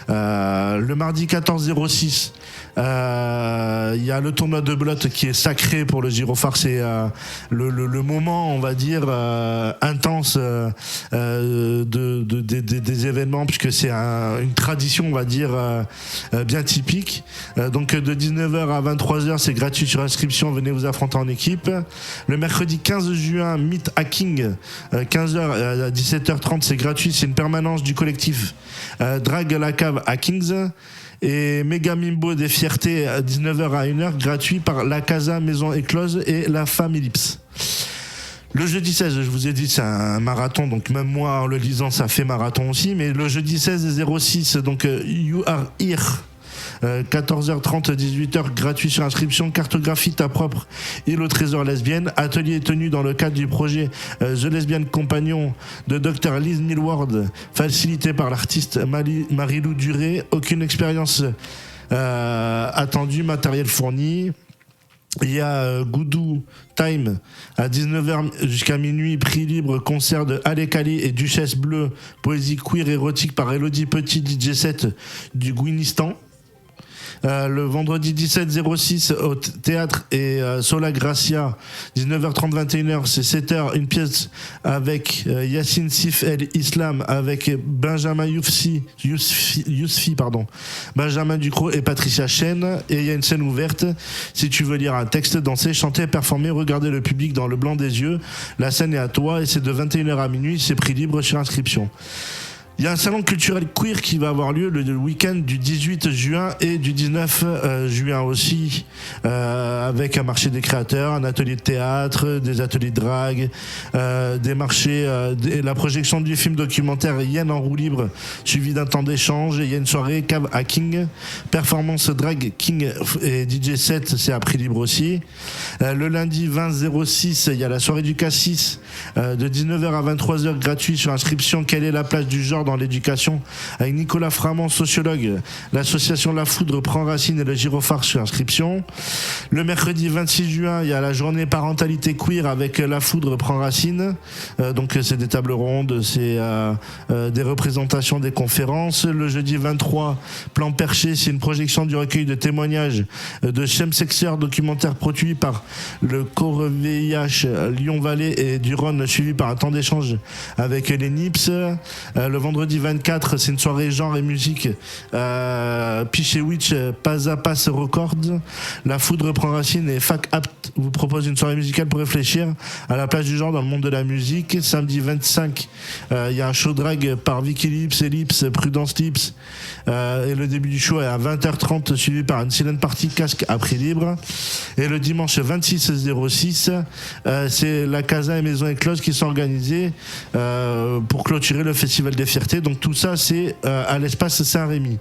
Le mardi 14-06, il y a le tournoi de Blotte qui est sacré pour le Gyrophare. C'est le moment, on va dire, intense des événements, puisque c'est une tradition, on va dire, bien typique. Donc de 19h à 23h, c'est gratuit sur inscription, venez vous affronter en équipe. Le mercredi 15 juin, Meet Hacking, 15h à 17h30, c'est gratuit, c'est une permanence du collectif Drag la Cave Hackings. Et Méga Mimbo des Fiertés à 19h à 1h, gratuit par La Casa Maison Éclose et La Femme Ellipse. Le jeudi 16, je vous ai dit, c'est un marathon, donc même moi en le lisant ça fait marathon aussi, mais le jeudi 16 06, donc You Are Here, 14h30, 18h, gratuit sur inscription, cartographie ta propre île au trésor lesbienne, atelier tenu dans le cadre du projet The Lesbian Companion de Dr Liz Millward, facilité par l'artiste Marie-Lou Duré, aucune expérience attendue, matériel fourni. Il y a Goudou Time à 19h jusqu'à minuit, prix libre, concert de Alekali et Duchesse Bleue, poésie queer érotique par Elodie Petit, DJ set du Guinistan. Le vendredi 17-06 au théâtre et Sola Gracia, 19h30 21h, c'est 7h, une pièce avec Yassine Sif El Islam, avec Benjamin Yousfi, Benjamin Ducrot et Patricia Chen. Et il y a une scène ouverte si tu veux lire un texte, danser, chanter, performer, regarder le public dans le blanc des yeux. La scène est à toi et c'est de 21h à minuit, c'est prix libre sur inscription. Il y a un salon culturel queer qui va avoir lieu le week-end du 18 juin et du 19 juin aussi, avec un marché des créateurs, un atelier de théâtre, des ateliers de drague, des marchés, la projection du film documentaire Yen en roue libre, suivi d'un temps d'échange. Et il y a une soirée Cave Hacking, performance drag king et DJ set, c'est à prix libre aussi. Le lundi 20-06, il y a la soirée du Cassis, de 19h à 23h, gratuit sur inscription. Quelle est la place du genre dans l'éducation, avec Nicolas Framand, sociologue. L'association La Foudre prend racine et le Gyrophare sur inscription. Le mercredi 26 juin, il y a la journée parentalité queer avec La Foudre prend racine. Donc c'est des tables rondes, c'est des représentations, des conférences. Le jeudi 23, Plan Perché, c'est une projection du recueil de témoignages de chemsexeurs, documentaire produit par le Corps-VIH Lyon-Vallée et du Rhône, suivi par un temps d'échange avec les NIPS. Le vendredi vendredi 24, c'est une soirée genre et musique. Piche et Witch, Pas à Pas Records. La Foudre prend racine et Fac Apt vous propose une soirée musicale pour réfléchir à la place du genre dans le monde de la musique. Samedi 25, il y a un show drag par Vicky Lips, Ellipse, Prudence Lips. Et le début du show est à 20h30, suivi par une silent party casque à prix libre. Et le dimanche 26/06, c'est la Casa et Maison Éclose qui sont organisées pour clôturer le Festival des Fiertés. Donc tout ça, c'est à l'espace Saint-Rémy.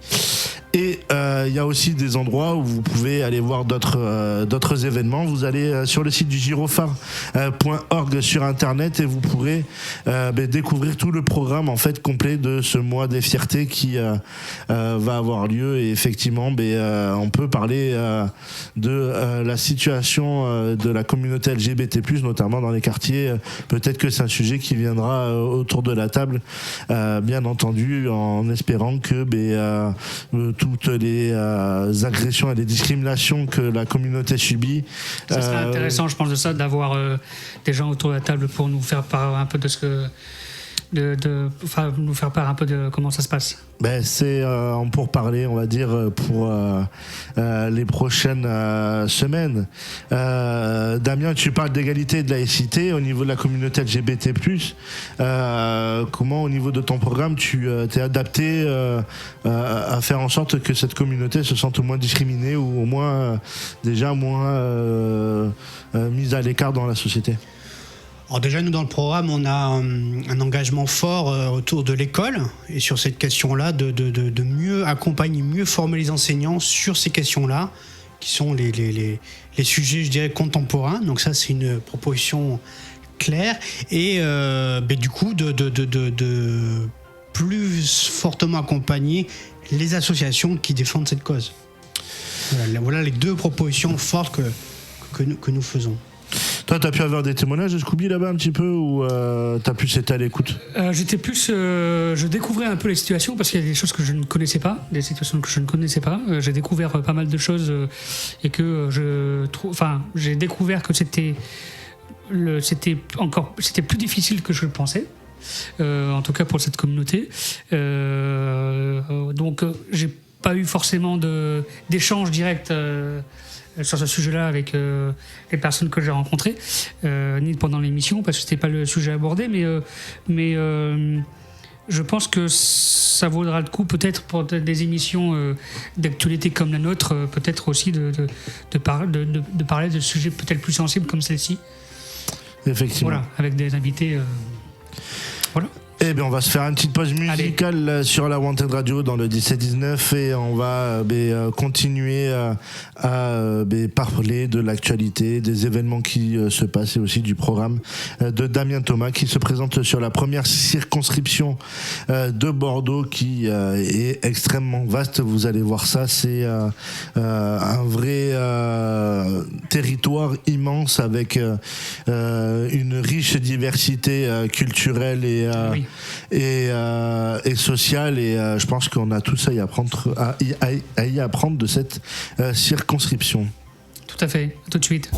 Et il y a aussi des endroits où vous pouvez aller voir d'autres événements. Vous allez sur le site du gyrophare.org sur internet et vous pourrez découvrir tout le programme en fait complet de ce mois des fiertés qui va avoir lieu. Et effectivement, on peut parler de la situation de la communauté LGBT+, notamment dans les quartiers. Peut-être que c'est un sujet qui viendra autour de la table, bien entendu, en espérant que toutes les agressions et les discriminations que la communauté subit. Ça serait intéressant, je pense, de ça, d'avoir des gens autour de la table pour nous faire part un peu de ce que. Nous faire part un peu de comment ça se passe. C'est pour parler, on va dire, pour les prochaines semaines. Damien, tu parles d'égalité et de laïcité au niveau de la communauté LGBT+. Comment, au niveau de ton programme, tu t'es adapté à faire en sorte que cette communauté se sente moins discriminée ou au moins déjà moins mise à l'écart dans la société? Alors déjà, nous, dans le programme, on a un engagement fort autour de l'école et sur cette question-là, de mieux accompagner, mieux former les enseignants sur ces questions-là, qui sont les sujets, je dirais, contemporains. Donc ça, c'est une proposition claire. Et du coup, de plus fortement accompagner les associations qui défendent cette cause. Voilà les deux propositions fortes que nous faisons. Toi, t'as pu avoir des témoignages de Scooby là-bas un petit peu ou t'as plus été à l'écoute? J'étais plus, je découvrais un peu les situations parce qu'il y a des choses que je ne connaissais pas, des situations que je ne connaissais pas. J'ai découvert pas mal de choses et que j'ai découvert que c'était plus difficile que je le pensais. En tout cas pour cette communauté. Donc, j'ai pas eu forcément d'échange direct. Sur ce sujet-là avec les personnes que j'ai rencontrées, ni pendant l'émission, parce que c'était pas le sujet abordé, mais je pense que ça vaudra le coup peut-être pour des émissions d'actualité comme la nôtre, peut-être aussi de parler de sujets peut-être plus sensibles comme celle-ci. Effectivement. Voilà, avec des invités. Voilà. Eh bien, on va se faire une petite pause musicale sur la Wanted Radio dans le 17-19 et on va continuer à parler de l'actualité, des événements qui se passent et aussi du programme de Damien Thomas qui se présente sur la première circonscription de Bordeaux qui est extrêmement vaste. Vous allez voir ça, c'est un vrai territoire immense avec une riche diversité culturelle et sociale et je pense qu'on a tout ça à y apprendre de cette circonscription. Tout à fait, tout de suite.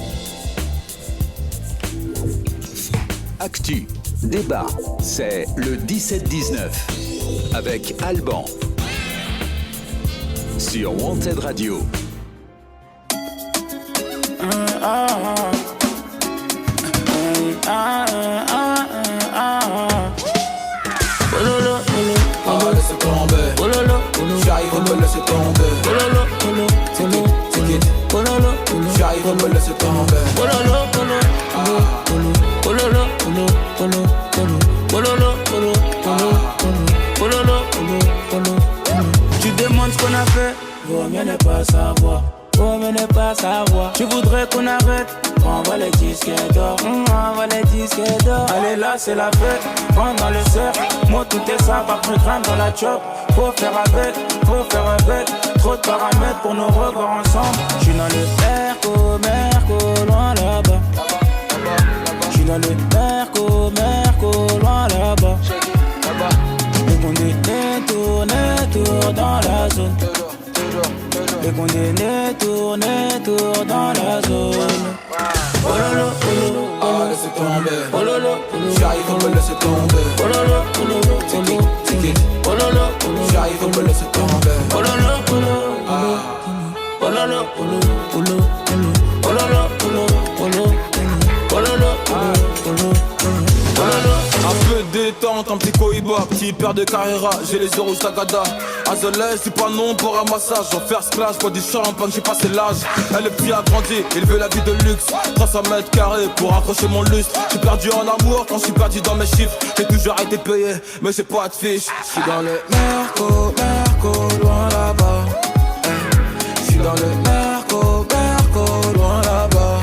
Actu, débat, c'est le 17-19 avec Alban sur Wanted Radio. Laisse tomber, j'arrive à me laisser tomber. J'arrive à me laisser tomber. Tu demandes ce qu'on a fait, vaut mieux ne pas savoir. Vaut mieux ne pas savoir. Tu voudrais qu'on arrête, envoie les disques d'or. Envoie les disques d'or. Allez là c'est la fête, prends dans le cercle. Moi tout est ça, pas plus grimpe dans la chop. Faut faire avec. Trop de paramètres pour nous revoir ensemble. J'suis dans le Merco, loin là-bas. J'suis dans le Merco, loin là-bas. Les condamnés tournent dans la zone. Les condamnés tournent dans la zone. Oh lolo, laisse tomber. Oh lolo, j'arrive à me laisser tomber. Oh lolo, vente, un petit Cohiba, petit père de Carrera, j'ai les euros Sagada. Azoulay, c'est pas non pour un massage. En first class, pas du champagne, j'ai passé l'âge. Elle le petit a grandi, il veut la vie de luxe. 300 mètres carrés pour accrocher mon lustre. J'ai perdu en amour quand je suis perdu dans mes chiffres. J'ai toujours été payé, mais j'ai pas de fiche. Je suis dans le Merco, loin là-bas. Je suis dans le Merco, loin là-bas.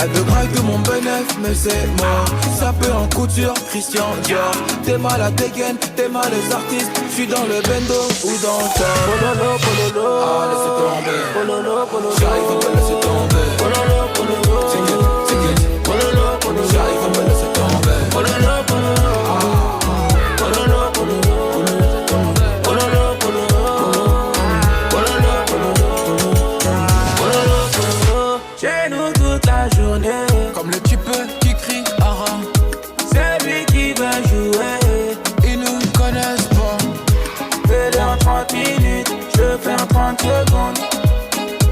Elle veut grailler de mon bénéf, mais c'est mort. Ça peut en couture, Christian Dior. T'es mal à dégaine, t'es mal les artistes. J'suis dans le bendo ou dans le temps. Pololo, pololo, ah laissez tomber. Pololo, pololo, j'arrive à me laisser tomber. Pololo, pololo, c'est pololo, pololo, j'arrive à me laisser tomber. Pololo, pololo, pololo, pololo, pololo, pololo, pololo, chez nous toute la journée. Comme le type qui crie Ara. C'est lui qui va jouer. Ils nous connaissent pas. Fais-le en 30 minutes, je fais en 30 secondes.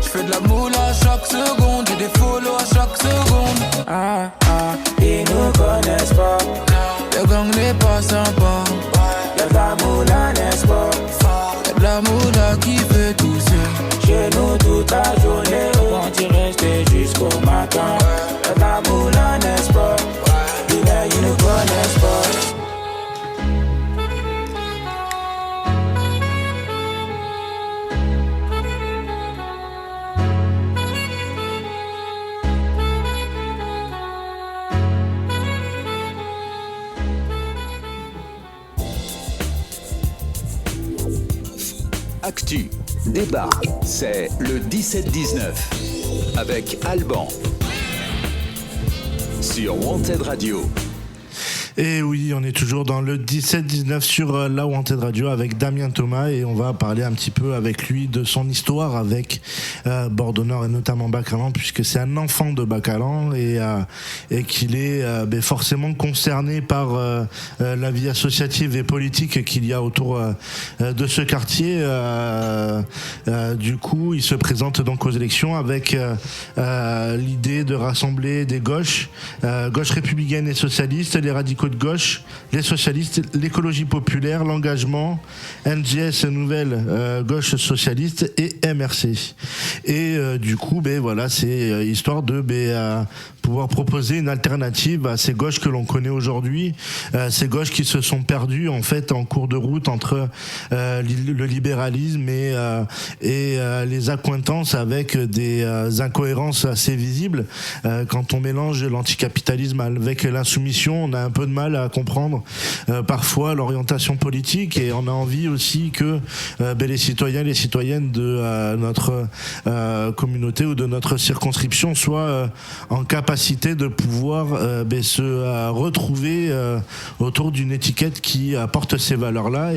Je fais de la moule à chaque seconde et des follow à chaque seconde. Ah ah, ils nous connaissent pas. Le gang n'est pas sympa. Y'a de la moula, n'est-ce pas? Y'a de la moula qui fait tout seul. Chez nous toute la journée, on y rester jusqu'au matin. Y'a de la moula, n'est-ce pas? Ils nous connaissent pas. Actu, débat, c'est le 17-19 avec Alban sur Wanted Radio. Et oui, on est toujours dans le 17-19 sur la Wanted Radio avec Damien Thomas et on va parler un petit peu avec lui de son histoire avec Bordeaux-Nord et notamment Bacalan, puisque c'est un enfant de Bacalan et qu'il est forcément concerné par la vie associative et politique qu'il y a autour de ce quartier. Du coup, il se présente donc aux élections avec l'idée de rassembler des gauches, gauche républicaine et socialiste, les radicaux de gauche, les socialistes, l'écologie populaire, l'engagement, NGS Nouvelle Gauche Socialiste et MRC. Et du coup, voilà, c'est histoire de pouvoir proposer une alternative à ces gauches que l'on connaît aujourd'hui, ces gauches qui se sont perdues en fait en cours de route entre le libéralisme et les accointances avec des incohérences assez visibles. Quand on mélange l'anticapitalisme avec l'insoumission, on a un peu de mal à comprendre parfois l'orientation politique et on a envie aussi que les citoyens et les citoyennes de notre communauté ou de notre circonscription soient en capacité de pouvoir se retrouver autour d'une étiquette qui apporte ces valeurs-là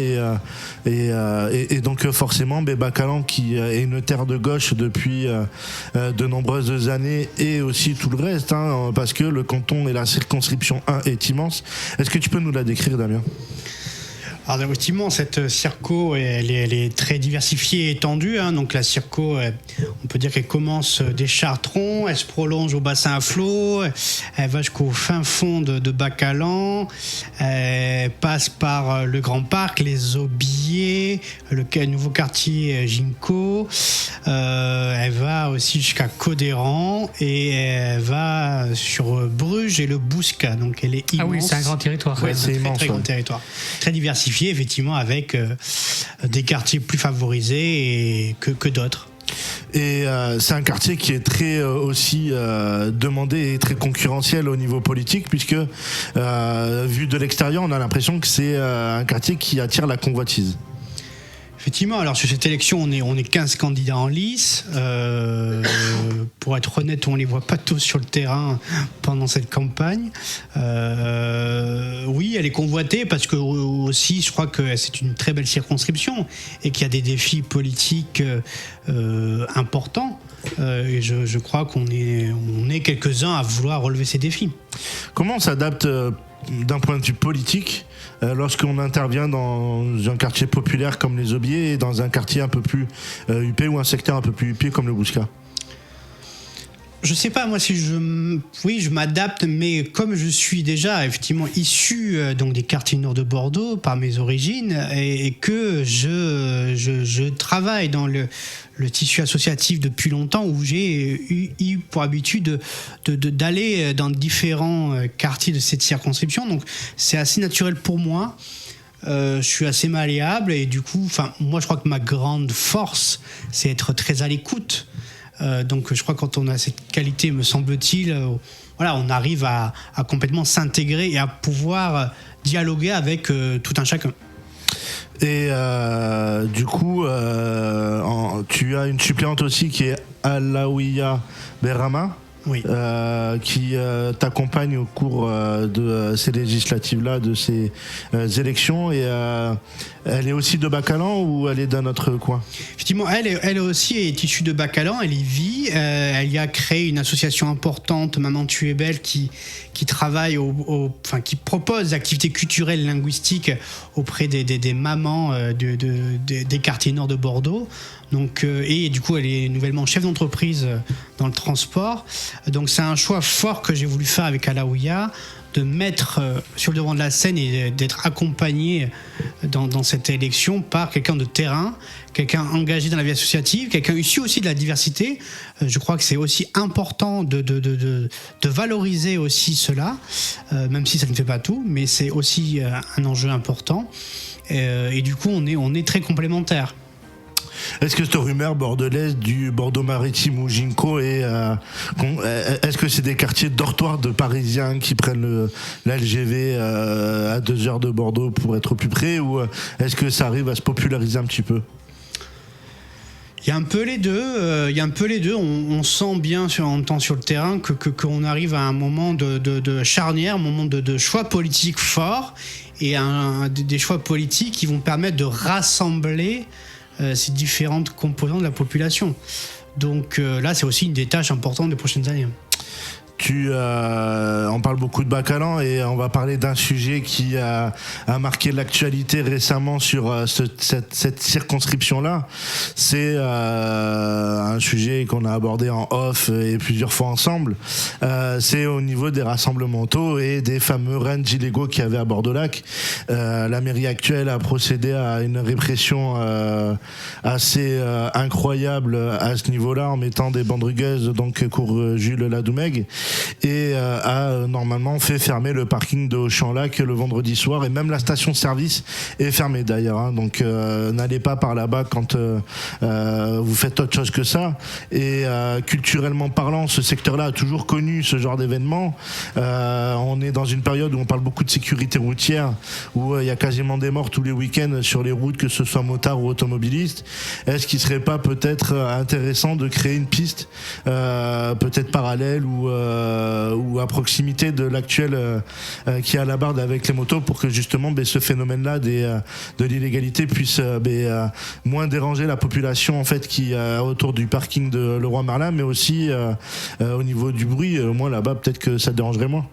et donc forcément Bacalan qui est une terre de gauche depuis de nombreuses années et aussi tout le reste parce que le canton et la circonscription 1 est immense. Est-ce que tu peux nous la décrire, Damien ? Alors effectivement, cette circo, elle est très diversifiée et étendue. Donc la circo, on peut dire qu'elle commence des Chartrons, elle se prolonge au bassin à flot, elle va jusqu'au fin fond de Bacalan, elle passe par le Grand Parc, les Aubiers, le nouveau quartier Ginko, elle va aussi jusqu'à Codéran et elle va sur Bruges et le Bouscat. Donc elle est immense. Ah oui, c'est un grand territoire. Ouais, c'est un très grand territoire. Très diversifié. Effectivement avec des quartiers plus favorisés que d'autres. Et c'est un quartier qui est très aussi demandé et très concurrentiel au niveau politique puisque vu de l'extérieur on a l'impression que c'est un quartier qui attire la convoitise. Effectivement, alors sur cette élection, on est 15 candidats en lice. Pour être honnête, on ne les voit pas tous sur le terrain pendant cette campagne. Oui, elle est convoitée parce que aussi, je crois que c'est une très belle circonscription et qu'il y a des défis politiques importants. Et je crois qu'on est quelques-uns à vouloir relever ces défis. Comment on s'adapte d'un point de vue politique lorsqu'on intervient dans un quartier populaire comme les Aubiers et dans un quartier un peu plus huppé ou un secteur un peu plus huppé comme le Bouscat? Je sais pas moi si je m'adapte, mais comme je suis déjà effectivement issu donc des quartiers nord de Bordeaux par mes origines et que je travaille dans le tissu associatif depuis longtemps, où j'ai eu pour habitude d'aller dans différents quartiers de cette circonscription, donc c'est assez naturel pour moi. Je suis assez malléable et du coup, moi je crois que ma grande force c'est être très à l'écoute. Donc je crois que quand on a cette qualité, me semble-t-il, on arrive à complètement s'intégrer et à pouvoir dialoguer avec tout un chacun. Et du coup, tu as une suppléante aussi qui est Alaouia Berama. Oui. Qui t'accompagne au cours de ces législatives-là, de ces élections. Et elle est aussi de Bacalan ou elle est d'un autre coin ? Effectivement, elle aussi est issue de Bacalan, elle y vit. Elle y a créé une association importante, Maman tu es belle, qui travaille, qui propose des activités culturelles et linguistiques auprès des mamans des quartiers nord de Bordeaux. Donc, et du coup, elle est nouvellement chef d'entreprise dans le transport. Donc, c'est un choix fort que j'ai voulu faire avec Alaouia, de mettre sur le devant de la scène et d'être accompagné dans cette élection par quelqu'un de terrain, quelqu'un engagé dans la vie associative, quelqu'un issu aussi de la diversité. Je crois que c'est aussi important de valoriser aussi cela, même si ça ne fait pas tout, mais c'est aussi un enjeu important. Et du coup, on est très complémentaires. Est-ce que cette rumeur bordelaise du Bordeaux-Maritime ou Ginko est-ce que c'est des quartiers dortoirs de Parisiens qui prennent l'LGV à 2 heures de Bordeaux pour être au plus près, ou est-ce que ça arrive à se populariser un petit peu ? Il y a un peu les deux. On sent bien en temps sur le terrain qu'on arrive à un moment de charnière, un moment de choix politiques forts et des choix politiques qui vont permettre de rassembler ces différentes composantes de la population. Donc là, c'est aussi une des tâches importantes des prochaines années. On parle beaucoup de Bacalan et on va parler d'un sujet qui a marqué l'actualité récemment sur cette circonscription-là. C'est un sujet qu'on a abordé en off et plusieurs fois ensemble. C'est au niveau des rassemblements tôt et des fameux ranges illégaux qu'il y avait à Bordeaux-Lac. La mairie actuelle a procédé à une répression assez incroyable à ce niveau-là, en mettant des bandes rugueuses donc cours Jules Ladoumègue, et a normalement fait fermer le parking de Auchan-Lac le vendredi soir, et même la station-service est fermée d'ailleurs, hein. Donc n'allez pas par là-bas quand vous faites autre chose que ça. Et culturellement parlant, ce secteur-là a toujours connu ce genre d'événement. On est dans une période où on parle beaucoup de sécurité routière, où il y a quasiment des morts tous les week-ends sur les routes, que ce soit motards ou automobilistes. Est-ce qu'il serait pas peut-être intéressant de créer une piste peut-être parallèle ou à proximité de l'actuel qui est à la barre avec les motos, pour que justement ce phénomène-là de l'illégalité puisse moins déranger la population en fait qui autour du parking de Leroy Merlin, mais aussi au niveau du bruit, au moins là-bas peut-être que ça dérangerait moins.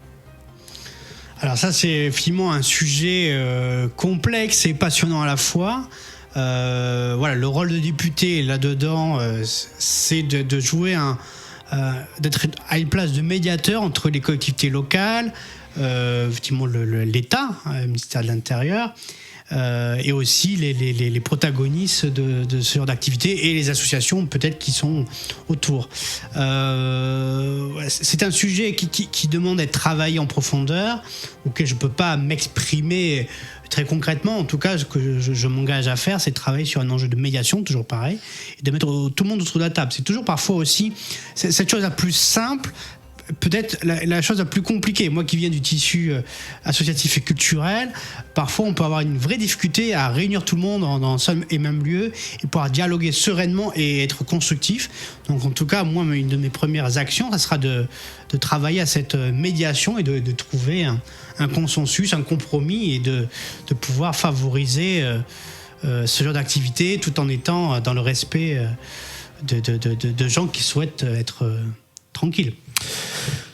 Alors ça, c'est effectivement un sujet complexe et passionnant à la fois. Le rôle de député là-dedans, c'est de jouer d'être à une place de médiateur entre les collectivités locales, effectivement l'État, le ministère de l'Intérieur, et aussi les protagonistes de ce genre d'activité et les associations peut-être qui sont autour. C'est un sujet qui demande d'être travaillé en profondeur, auquel je ne peux pas m'exprimer très concrètement. En tout cas, ce que je m'engage à faire, c'est de travailler sur un enjeu de médiation, toujours pareil, et de mettre tout le monde autour de la table. C'est toujours parfois aussi cette chose la plus simple, peut-être la chose la plus compliquée. Moi qui viens du tissu associatif et culturel, parfois on peut avoir une vraie difficulté à réunir tout le monde dans un seul et même lieu et pouvoir dialoguer sereinement et être constructif. Donc en tout cas, moi, une de mes premières actions, ça sera de travailler à cette médiation et de trouver un consensus, un compromis, et de pouvoir favoriser ce genre d'activité tout en étant dans le respect de gens qui souhaitent être tranquilles.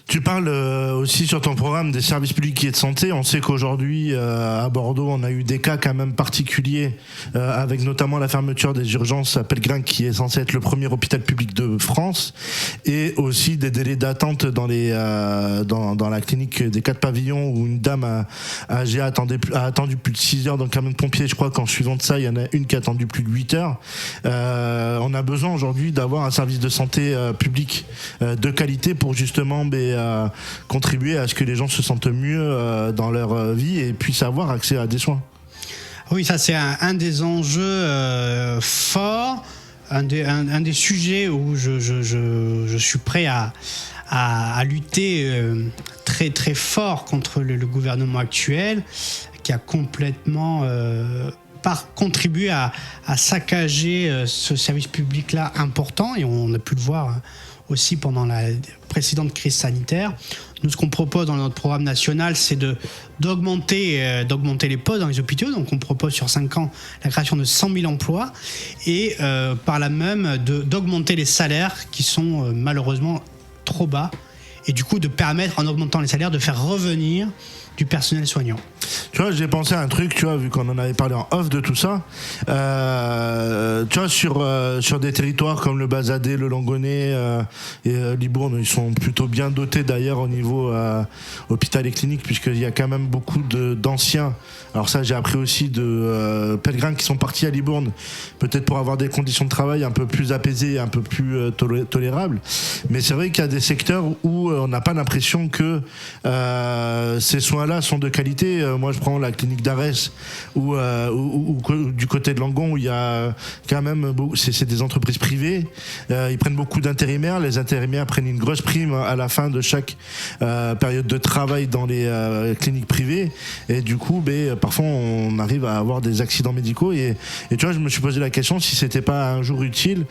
Tu parles aussi sur ton programme des services publics et de santé. On sait qu'aujourd'hui, à Bordeaux, on a eu des cas quand même particuliers, avec notamment la fermeture des urgences à Pellegrin, qui est censé être le premier hôpital public de France, et aussi des délais d'attente dans la clinique des 4 pavillons, où une dame âgée a attendu plus de 6 heures dans le camion de pompiers. Je crois qu'en suivant de ça, il y en a une qui a attendu plus de 8 heures. On a besoin aujourd'hui d'avoir un service de santé public de qualité pour justement contribuer à ce que les gens se sentent mieux dans leur vie et puissent avoir accès à des soins. Oui, ça c'est un des enjeux forts, un des sujets où je suis prêt à lutter très très fort contre le gouvernement actuel, qui a complètement contribué à saccager ce service public-là important, et on a pu le voir aussi pendant la précédente crise sanitaire. Nous, ce qu'on propose dans notre programme national, c'est d'augmenter les postes dans les hôpitaux. Donc, on propose sur 5 ans la création de 100 000 emplois et par là même d'augmenter les salaires qui sont malheureusement trop bas, et du coup de permettre, en augmentant les salaires, de faire revenir du personnel soignant. Tu vois, j'ai pensé à un truc, tu vois, vu qu'on en avait parlé en off de tout ça. Tu vois, sur des territoires comme le Bazadais, le Langonnet et Libourne, ils sont plutôt bien dotés d'ailleurs au niveau hôpital et clinique, puisqu'il y a quand même beaucoup d'anciens. Alors ça, j'ai appris aussi de Pellegrin qui sont partis à Libourne, peut-être pour avoir des conditions de travail un peu plus apaisées, un peu plus tolérables. Mais c'est vrai qu'il y a des secteurs où on n'a pas l'impression que ces soins-là sont de qualité. Moi, je prends la clinique d'Arès ou du côté de Langon, où il y a quand même c'est des entreprises privées. Ils prennent beaucoup d'intérimaires. Les intérimaires prennent une grosse prime à la fin de chaque période de travail dans les cliniques privées. Et du coup, parfois, on arrive à avoir des accidents médicaux. Et tu vois, je me suis posé la question si c'était pas un jour utile,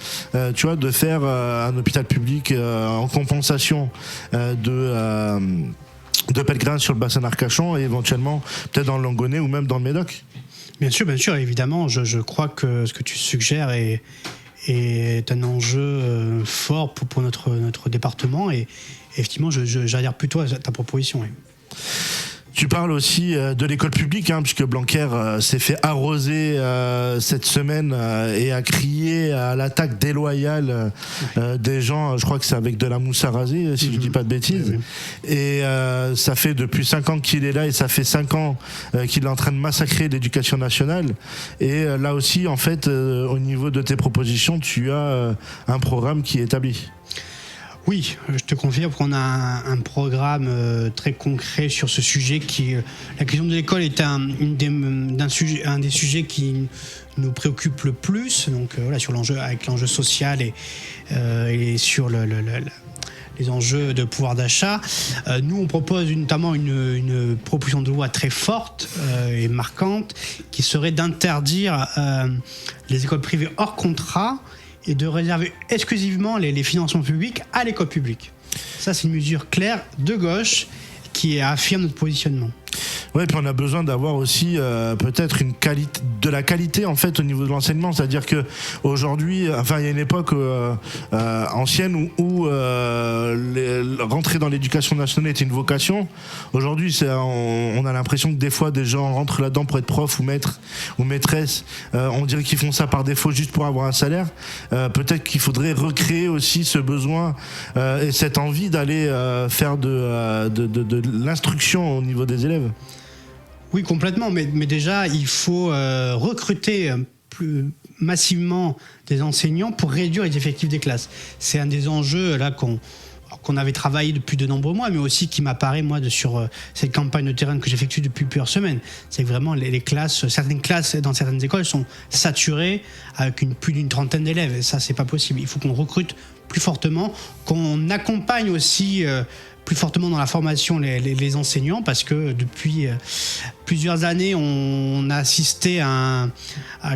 tu vois, de faire un hôpital public en compensation de Pellegrin sur le bassin d'Arcachon, et éventuellement peut-être dans le Langonnet ou même dans le Médoc. Bien sûr, évidemment. Je crois que ce que tu suggères est un enjeu fort pour notre département, et effectivement, j'adhère plutôt à ta proposition. Oui. Tu parles aussi de l'école publique, puisque Blanquer s'est fait arroser cette semaine et a crié à l'attaque déloyale des gens. Je crois que c'est avec de la mousse à raser, si je dis pas de bêtises. Oui. Et ça fait depuis 5 ans qu'il est là, et ça fait 5 ans qu'il est en train de massacrer l'éducation nationale. Et là aussi, en fait, au niveau de tes propositions, tu as un programme qui est établi. Oui, je te confirme qu'on a un programme très concret sur ce sujet. La question de l'école est un des sujets qui nous préoccupe le plus. Donc voilà, sur l'enjeu social et sur les enjeux de pouvoir d'achat. Nous, on propose notamment une proposition de loi très forte et marquante, qui serait d'interdire les écoles privées hors contrat et de réserver exclusivement les financements publics à l'école publique. Ça, c'est une mesure claire de gauche qui affirme notre positionnement. Ouais, puis on a besoin d'avoir aussi peut-être de la qualité en fait au niveau de l'enseignement, c'est-à-dire que aujourd'hui, enfin il y a une époque ancienne où rentrer dans l'éducation nationale était une vocation. Aujourd'hui, on a l'impression que des fois des gens rentrent là-dedans pour être prof ou maître ou maîtresse. On dirait qu'ils font ça par défaut juste pour avoir un salaire. Peut-être qu'il faudrait recréer aussi ce besoin et cette envie d'aller faire de l'instruction au niveau des élèves. Oui, complètement, mais déjà, il faut recruter plus massivement des enseignants pour réduire les effectifs des classes. C'est un des enjeux là qu'on avait travaillé depuis de nombreux mois, mais aussi qui m'apparaît, moi, sur cette campagne de terrain que j'effectue depuis plusieurs semaines. C'est que vraiment, certaines classes dans certaines écoles sont saturées avec plus d'une trentaine d'élèves. Et ça, c'est pas possible. Il faut qu'on recrute plus fortement, qu'on accompagne aussi plus fortement dans la formation les enseignants, parce que depuis plusieurs années, on a assisté à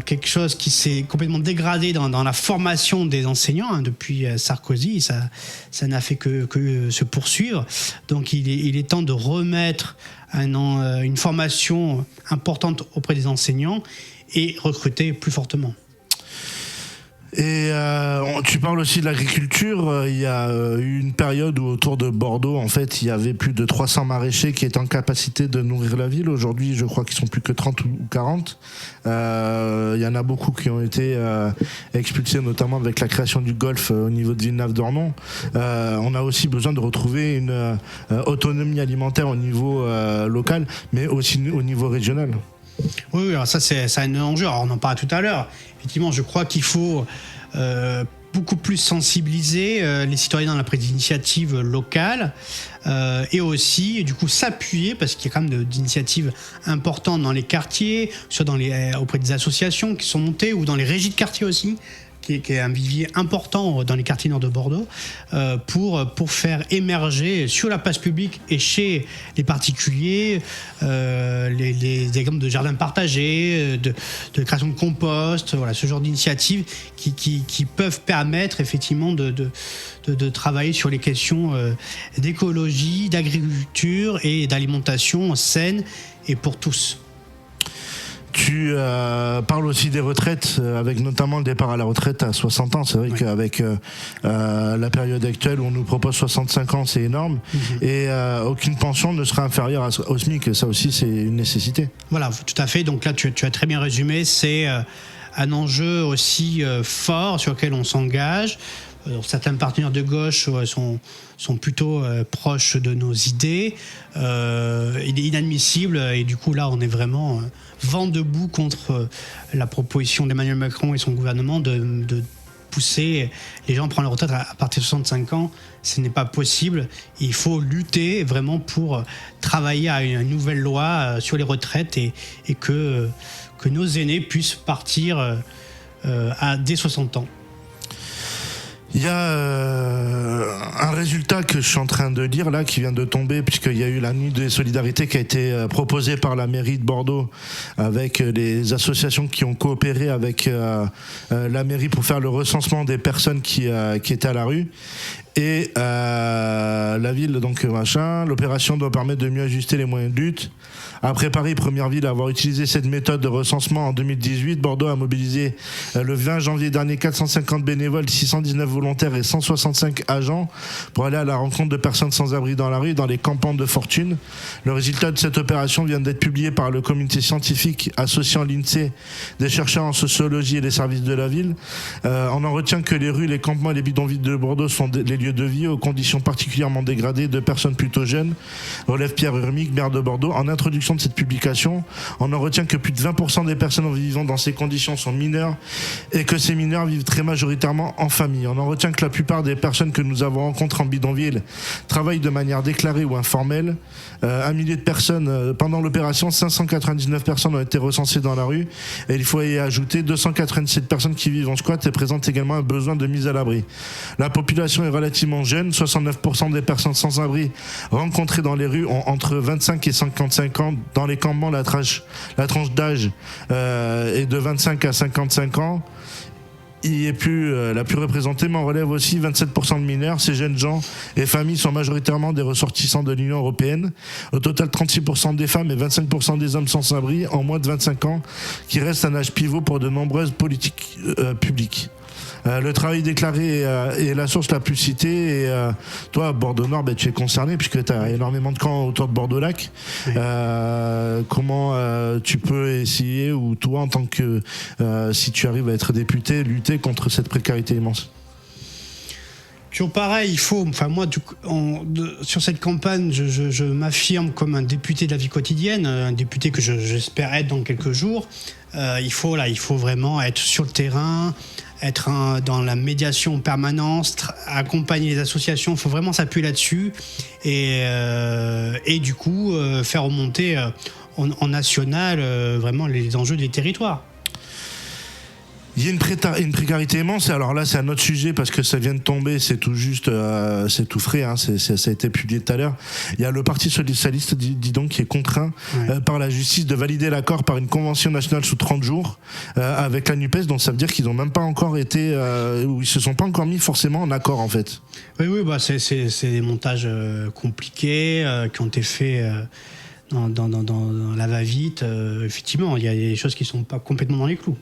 quelque chose qui s'est complètement dégradé dans la formation des enseignants depuis Sarkozy. Ça n'a fait que se poursuivre. Donc il est temps de remettre une formation importante auprès des enseignants et recruter plus fortement. Et tu parles aussi de l'agriculture. Il y a eu une période où autour de Bordeaux, en fait, il y avait plus de 300 maraîchers qui étaient en capacité de nourrir la ville. Aujourd'hui, je crois qu'ils sont plus que 30 ou 40. Il y en a beaucoup qui ont été expulsés, notamment avec la création du golf au niveau de Villeneuve-d'Ornon. On a aussi besoin de retrouver une autonomie alimentaire au niveau local, mais aussi au niveau régional. Oui, alors ça c'est un enjeu. Alors on en parlait tout à l'heure. Effectivement, je crois qu'il faut beaucoup plus sensibiliser les citoyens dans la prise d'initiatives locales et aussi du coup s'appuyer, parce qu'il y a quand même d'initiatives importantes dans les quartiers, soit auprès des associations qui sont montées, ou dans les régies de quartier aussi, qui est un vivier important dans les quartiers nord de Bordeaux, pour faire émerger sur la place publique et chez les particuliers les exemples de jardins partagés, de création de compost, voilà, ce genre d'initiatives qui peuvent permettre effectivement de travailler sur les questions d'écologie, d'agriculture et d'alimentation saine et pour tous. Tu parles aussi des retraites, avec notamment le départ à la retraite à 60 ans. C'est vrai qu'avec la période actuelle où on nous propose 65 ans, c'est énorme. Et aucune pension ne sera inférieure au SMIC. Ça aussi, c'est une nécessité. Voilà, tout à fait. Donc là, tu as très bien résumé. C'est un enjeu aussi fort sur lequel on s'engage. Certains partenaires de gauche sont plutôt proches de nos idées. Il est inadmissible, et du coup là on est vraiment vent debout contre la proposition d'Emmanuel Macron et son gouvernement de pousser les gens à prendre la retraite à partir de 65 ans. Ce n'est pas possible. Il faut lutter vraiment pour travailler à une nouvelle loi sur les retraites et que nos aînés puissent partir dès 60 ans. Il y a un résultat que je suis en train de lire là, qui vient de tomber, puisqu'il y a eu la nuit des solidarités qui a été proposée par la mairie de Bordeaux, avec les associations qui ont coopéré avec la mairie pour faire le recensement des personnes qui étaient à la rue. Et la ville, donc l'opération doit permettre de mieux ajuster les moyens de lutte. Après Paris, première ville à avoir utilisé cette méthode de recensement en 2018, Bordeaux a mobilisé le 20 janvier dernier 450 bénévoles, 619 volontaires et 165 agents pour aller à la rencontre de personnes sans abri dans la rue, dans les campagnes de fortune. Le résultat de cette opération vient d'être publié par le comité scientifique associant l'INSEE, des chercheurs en sociologie et les services de la ville. On en retient que les rues, les campements et les bidonvilles de Bordeaux sont les lieux de vie aux conditions particulièrement dégradées de personnes plutôt jeunes, relève Pierre Urmic, maire de Bordeaux. En introduction de cette publication, on en retient que plus de 20% des personnes vivant dans ces conditions sont mineurs et que ces mineurs vivent très majoritairement en famille. On en retient que la plupart des personnes que nous avons rencontrées en bidonville travaillent de manière déclarée ou informelle. 1 millier de personnes pendant l'opération, 599 personnes ont été recensées dans la rue, et il faut y ajouter 287 personnes qui vivent en squat et présentent également un besoin de mise à l'abri. La population est relativement jeune, 69% des personnes sans abri rencontrées dans les rues ont entre 25 et 55 ans. Dans les campements, la tranche d'âge est de 25 à 55 ans. Il est la plus représentée, mais on relève aussi 27% de mineurs. Ces jeunes gens et familles sont majoritairement des ressortissants de l'Union européenne. Au total, 36% des femmes et 25% des hommes sans abri en moins de 25 ans, qui reste un âge pivot pour de nombreuses politiques publiques. Le travail déclaré est la source la plus citée, et toi, Bordeaux-Nord, tu es concerné puisque tu as énormément de camps autour de Bordeaux-Lac. Oui. Comment tu peux essayer, ou toi en tant que si tu arrives à être député, lutter contre cette précarité immense? Toujours pareil, il faut. Enfin, moi, sur cette campagne, je m'affirme comme un député de la vie quotidienne, un député que j'espère être dans quelques jours. Il faut vraiment être sur le terrain, être dans la médiation en permanence, accompagner les associations. Il faut vraiment s'appuyer là-dessus et du coup faire remonter en national vraiment les enjeux des territoires. Il y a une précarité immense, et alors là c'est un autre sujet parce que ça vient de tomber, c'est tout juste, c'est tout frais, hein, ça a été publié tout à l'heure. Il y a le Parti socialiste, dis donc, qui est contraint par la justice de valider l'accord par une convention nationale sous 30 jours avec la NUPES, donc ça veut dire qu'ils n'ont même pas encore été, ou ils se sont pas encore mis forcément en accord en fait. Oui, c'est des montages compliqués qui ont été faits dans la va-vite. Effectivement, il y a des choses qui ne sont pas complètement dans les clous.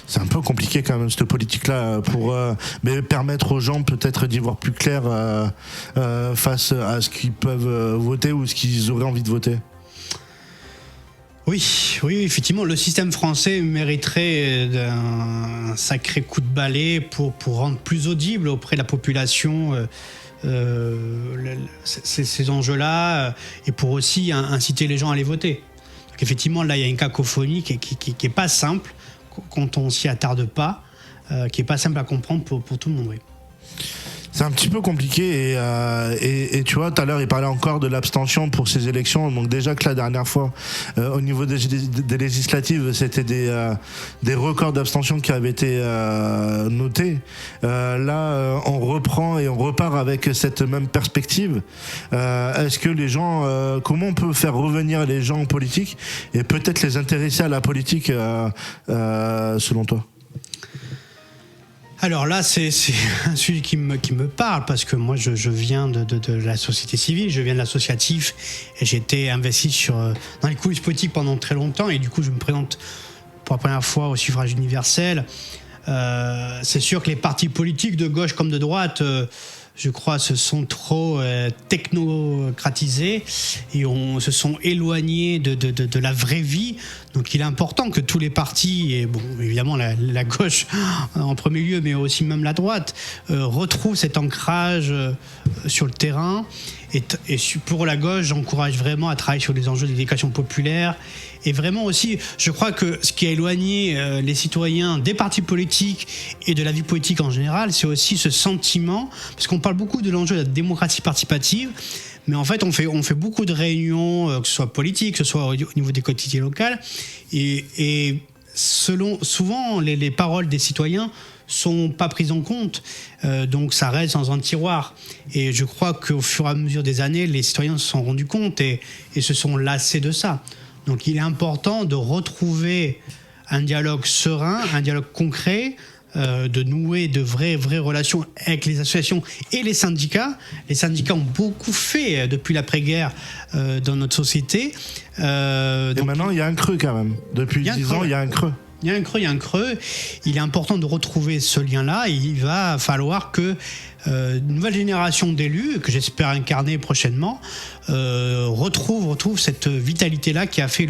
C'est un peu compliqué quand même cette politique-là pour mais permettre aux gens peut-être d'y voir plus clair face à ce qu'ils peuvent voter ou ce qu'ils auraient envie de voter. Oui, effectivement, le système français mériterait un sacré coup de balai pour rendre plus audible auprès de la population ces enjeux-là et pour aussi inciter les gens à les voter. Donc effectivement, là, il y a une cacophonie qui est pas simple quand on s'y attarde pas, qui est pas simple à comprendre pour tout le monde. Oui. C'est un petit peu compliqué et tu vois, tout à l'heure il parlait encore de l'abstention pour ces élections, donc déjà que la dernière fois au niveau des législatives c'était des records d'abstention qui avaient été notés, là on reprend et on repart avec cette même perspective. Est-ce que les gens, comment on peut faire revenir les gens en politique et peut-être les intéresser à la politique selon toi? Alors là, c'est un sujet qui me parle parce que moi, je viens de la société civile, je viens de l'associatif et j'étais investi dans les coulisses politiques pendant très longtemps et du coup, je me présente pour la première fois au suffrage universel. C'est sûr que les partis politiques de gauche comme de droite, je crois, se sont trop technocratisés et se sont éloignés de la vraie vie. Donc il est important que tous les partis, et bon, évidemment la gauche en premier lieu, mais aussi même la droite, retrouvent cet ancrage sur le terrain. Et pour la gauche, j'encourage vraiment à travailler sur les enjeux d'éducation populaire. Et vraiment aussi, je crois que ce qui a éloigné les citoyens des partis politiques et de la vie politique en général, c'est aussi ce sentiment, parce qu'on parle beaucoup de l'enjeu de la démocratie participative, mais en fait, on fait beaucoup de réunions, que ce soit politiques, que ce soit au niveau des collectivités locales, et souvent, les paroles des citoyens sont pas prises en compte, donc ça reste dans un tiroir. Et je crois qu'au fur et à mesure des années, les citoyens se sont rendus compte et se sont lassés de ça. Donc il est important de retrouver un dialogue serein, un dialogue concret, de nouer de vraies relations avec les associations et les syndicats. Les syndicats ont beaucoup fait depuis l'après-guerre dans notre société. Et maintenant, il y a un creux quand même. Depuis 10 ans, il y a un creux. Il y a un creux. Il est important de retrouver ce lien-là. Il va falloir que une nouvelle génération d'élus, que j'espère incarner prochainement, retrouve cette vitalité-là qui a fait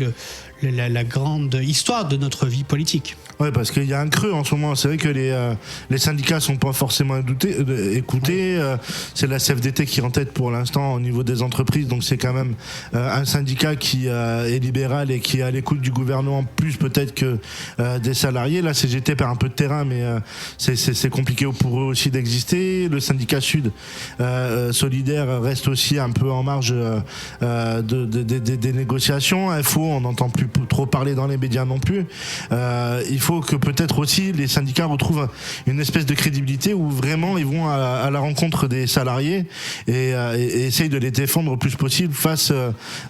la grande histoire de notre vie politique. Oui, parce qu'il y a un creux en ce moment. C'est vrai que les syndicats sont pas forcément écoutés. Ouais. C'est la CFDT qui est en tête pour l'instant au niveau des entreprises. Donc c'est quand même un syndicat qui est libéral et qui est à l'écoute du gouvernement, plus peut-être que des salariés. La CGT perd un peu de terrain, mais c'est compliqué pour eux aussi d'exister. Le syndicat Sud solidaire reste aussi un peu en marge des négociations. FO, on n'entend plus trop parler dans les médias non plus. Il faut que peut-être aussi les syndicats retrouvent une espèce de crédibilité où vraiment ils vont à la rencontre des salariés et essayent de les défendre le plus possible face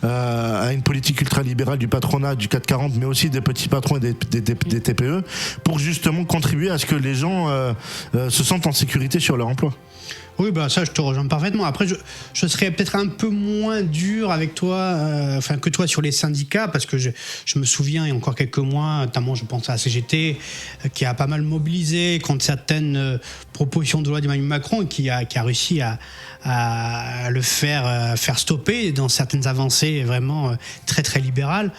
à une politique ultralibérale du patronat, du 440, mais aussi des petits patrons et des TPE, pour justement contribuer à ce que les gens se sentent en sécurité sur leur emploi. Oui, bah ça, je te rejoins parfaitement. Après, je serais peut-être un peu moins dur avec toi, que toi sur les syndicats, parce que je me souviens, il y a encore quelques mois, notamment je pense à la CGT, qui a pas mal mobilisé contre certaines propositions de loi d'Emmanuel Macron, et qui a réussi à le faire stopper dans certaines avancées vraiment très très libérales.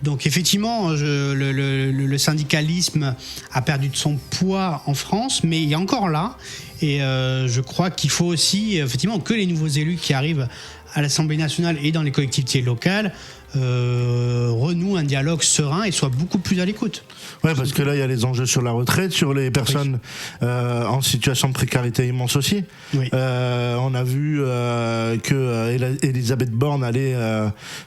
Donc effectivement, le syndicalisme a perdu de son poids en France, mais il est encore là. Et je crois qu'il faut aussi effectivement que les nouveaux élus qui arrivent à l'Assemblée nationale et dans les collectivités locales renouent un dialogue serein et soient beaucoup plus à l'écoute. Ouais, parce que là, il y a les enjeux sur la retraite, sur les personnes en situation de précarité immense aussi. Oui. On a vu que Elisabeth Borne allait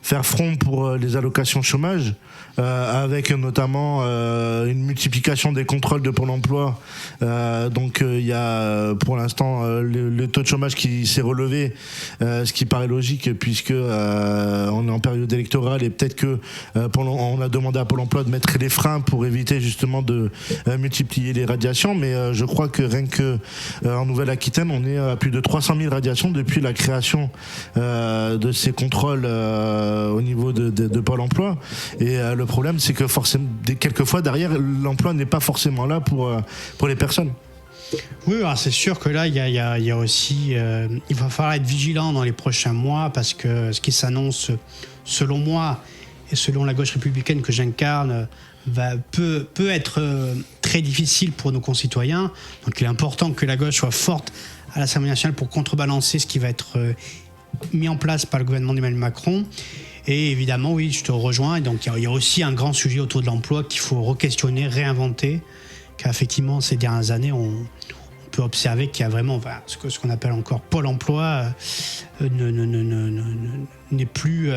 faire front pour les allocations chômage, avec notamment une multiplication des contrôles de Pôle emploi. Donc il y a pour l'instant le taux de chômage qui s'est relevé, ce qui paraît logique puisque on est en période électorale électorale et peut-être que on a demandé à Pôle emploi de mettre les freins pour éviter justement de multiplier les radiations, mais je crois que rien que en Nouvelle-Aquitaine, on est à plus de 300 000 radiations depuis la création de ces contrôles au niveau de Pôle emploi. Et le problème, c'est que forcément, quelquefois derrière, l'emploi n'est pas forcément là pour les personnes. Oui, alors c'est sûr que là, il y a aussi, il va falloir être vigilant dans les prochains mois parce que ce qui s'annonce, selon moi et selon la gauche républicaine que j'incarne, peut être très difficile pour nos concitoyens. Donc il est important que la gauche soit forte à l'Assemblée nationale pour contrebalancer ce qui va être mis en place par le gouvernement d'Emmanuel Macron. Et évidemment, oui, je te rejoins. Et donc il y a aussi un grand sujet autour de l'emploi qu'il faut re-questionner, réinventer. Car effectivement, ces dernières années, on peut observer qu'il y a vraiment ce qu'on appelle encore Pôle emploi n'est plus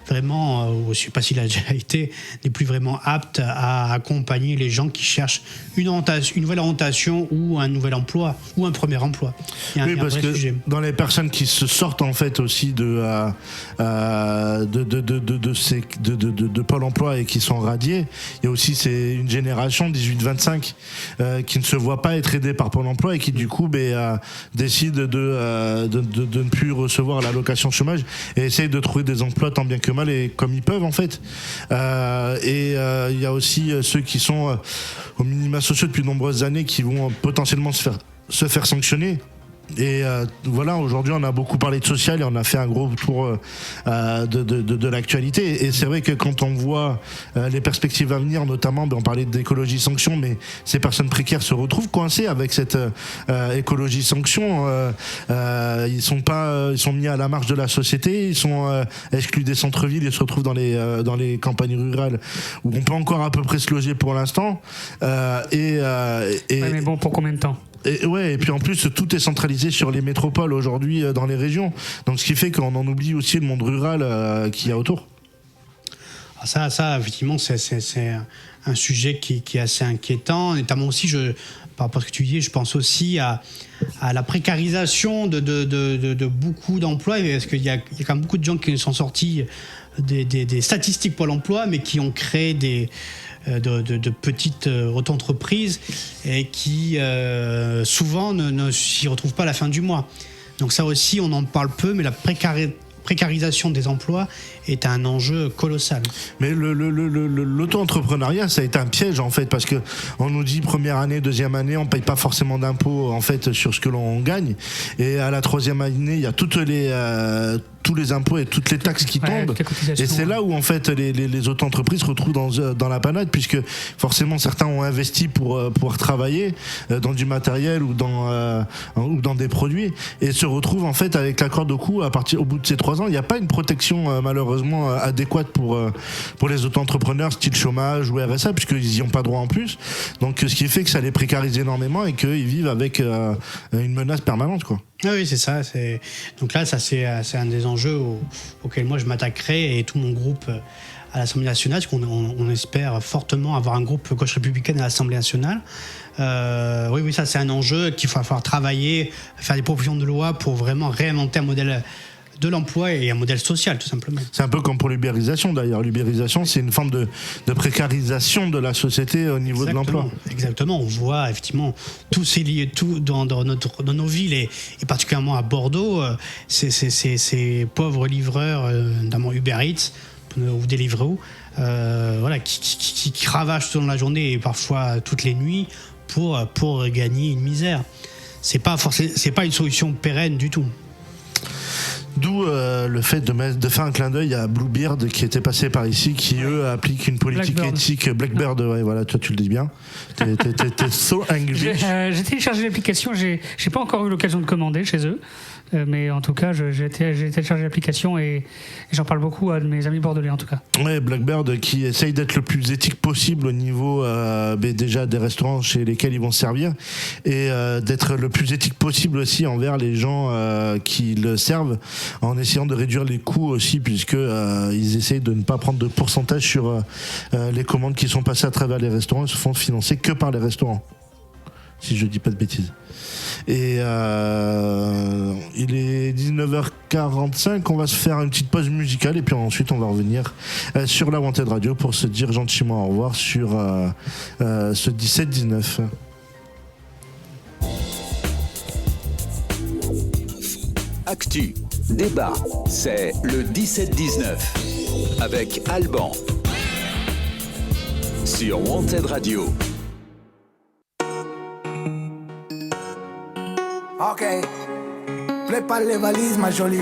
vraiment, je ne sais pas s'il a déjà été, n'est plus vraiment apte à accompagner les gens qui cherchent une nouvelle orientation ou un nouvel emploi ou un premier emploi. Oui, parce que dans les personnes qui se sortent en fait aussi de Pôle emploi et qui sont radiées, il y a aussi une génération 18-25 qui ne se voit pas être aidée par Pôle emploi et qui du coup décide de ne plus recevoir l'allocation chômage et essaye de trouver des emplois tant bien que mal et comme ils peuvent en fait. Il y a aussi ceux qui sont aux minima sociaux depuis de nombreuses années qui vont potentiellement se faire sanctionner. Et voilà, aujourd'hui on a beaucoup parlé de social et on a fait un gros tour de l'actualité, et c'est vrai que quand on voit les perspectives à venir, notamment on parlait d'écologie sanction, mais ces personnes précaires se retrouvent coincées avec cette écologie sanction. Ils sont mis à la marge de la société, ils sont exclus des centres-villes, ils se retrouvent dans les campagnes rurales où on peut encore à peu près se loger pour l'instant. Ouais, mais bon, pour combien de temps ? Et puis en plus tout est centralisé sur les métropoles aujourd'hui dans les régions, donc ce qui fait qu'on en oublie aussi le monde rural qu'il y a autour. Ça effectivement c'est un sujet qui est assez inquiétant, notamment aussi par rapport à ce que tu dis, je pense aussi à la précarisation de beaucoup d'emplois, parce qu'il y a quand même beaucoup de gens qui sont sortis des statistiques Pôle emploi mais qui ont créé de petites auto-entreprises et qui souvent ne s'y retrouvent pas à la fin du mois. Donc ça aussi, on en parle peu, mais la précarisation des emplois est un enjeu colossal. Mais l'auto-entrepreneuriat, ça a été un piège en fait, parce que on nous dit première année, deuxième année, on paye pas forcément d'impôts en fait sur ce que l'on gagne, et à la troisième année, il y a tous les impôts et toutes les taxes qui tombent, et c'est là où en fait les auto-entreprises se retrouvent dans la panade, puisque forcément certains ont investi pour pouvoir travailler dans du matériel ou dans des produits, et se retrouvent en fait avec la corde au cou au bout de ces 3 ans. Il n'y a pas une protection malheureusement adéquate pour les auto-entrepreneurs style chômage ou RSA, puisqu'ils n'y ont pas droit en plus, donc ce qui fait que ça les précarise énormément et qu'ils vivent avec une menace permanente, quoi. Ah oui, c'est ça. Donc là, ça c'est un des enjeux auxquels moi je m'attaquerai, et tout mon groupe à l'Assemblée nationale, parce qu'on espère fortement avoir un groupe gauche républicaine à l'Assemblée nationale. Oui, ça c'est un enjeu qu'il va falloir travailler, faire des propositions de loi pour vraiment réinventer un modèle de l'emploi et un modèle social, tout simplement. C'est un peu comme pour l'ubérisation d'ailleurs. L'ubérisation, c'est une forme de précarisation de la société au niveau de l'emploi. Exactement. On voit effectivement tout dans nos villes et particulièrement à Bordeaux, ces pauvres livreurs, notamment Uber Eats ou Deliveroo, qui ravagent toute la journée et parfois toutes les nuits pour gagner une misère. C'est pas une solution pérenne du tout. D'où le fait de faire un clin d'œil à Bluebeard qui était passé par ici, qui eux appliquent une politique éthique. Blackbird, ouais, voilà, toi tu le dis bien. T'es so angry. J'ai téléchargé l'application, j'ai pas encore eu l'occasion de commander chez eux. Mais en tout cas, j'ai téléchargé l'application et j'en parle beaucoup à mes amis bordelais en tout cas. Ouais, Blackbird qui essaye d'être le plus éthique possible au niveau déjà des restaurants chez lesquels ils vont servir, et d'être le plus éthique possible aussi envers les gens qui le servent, en essayant de réduire les coûts aussi, puisque ils essayent de ne pas prendre de pourcentage sur les commandes qui sont passées à travers les restaurants. Ils se font financer que par les restaurants. si je dis pas de bêtises. Et il est 19h45, on va se faire une petite pause musicale et puis ensuite on va revenir sur la Wanted Radio pour se dire gentiment au revoir sur ce 17-19. Actu, débat, c'est le 17-19 avec Alban sur Wanted Radio. Ok, prépare les valises ma jolie.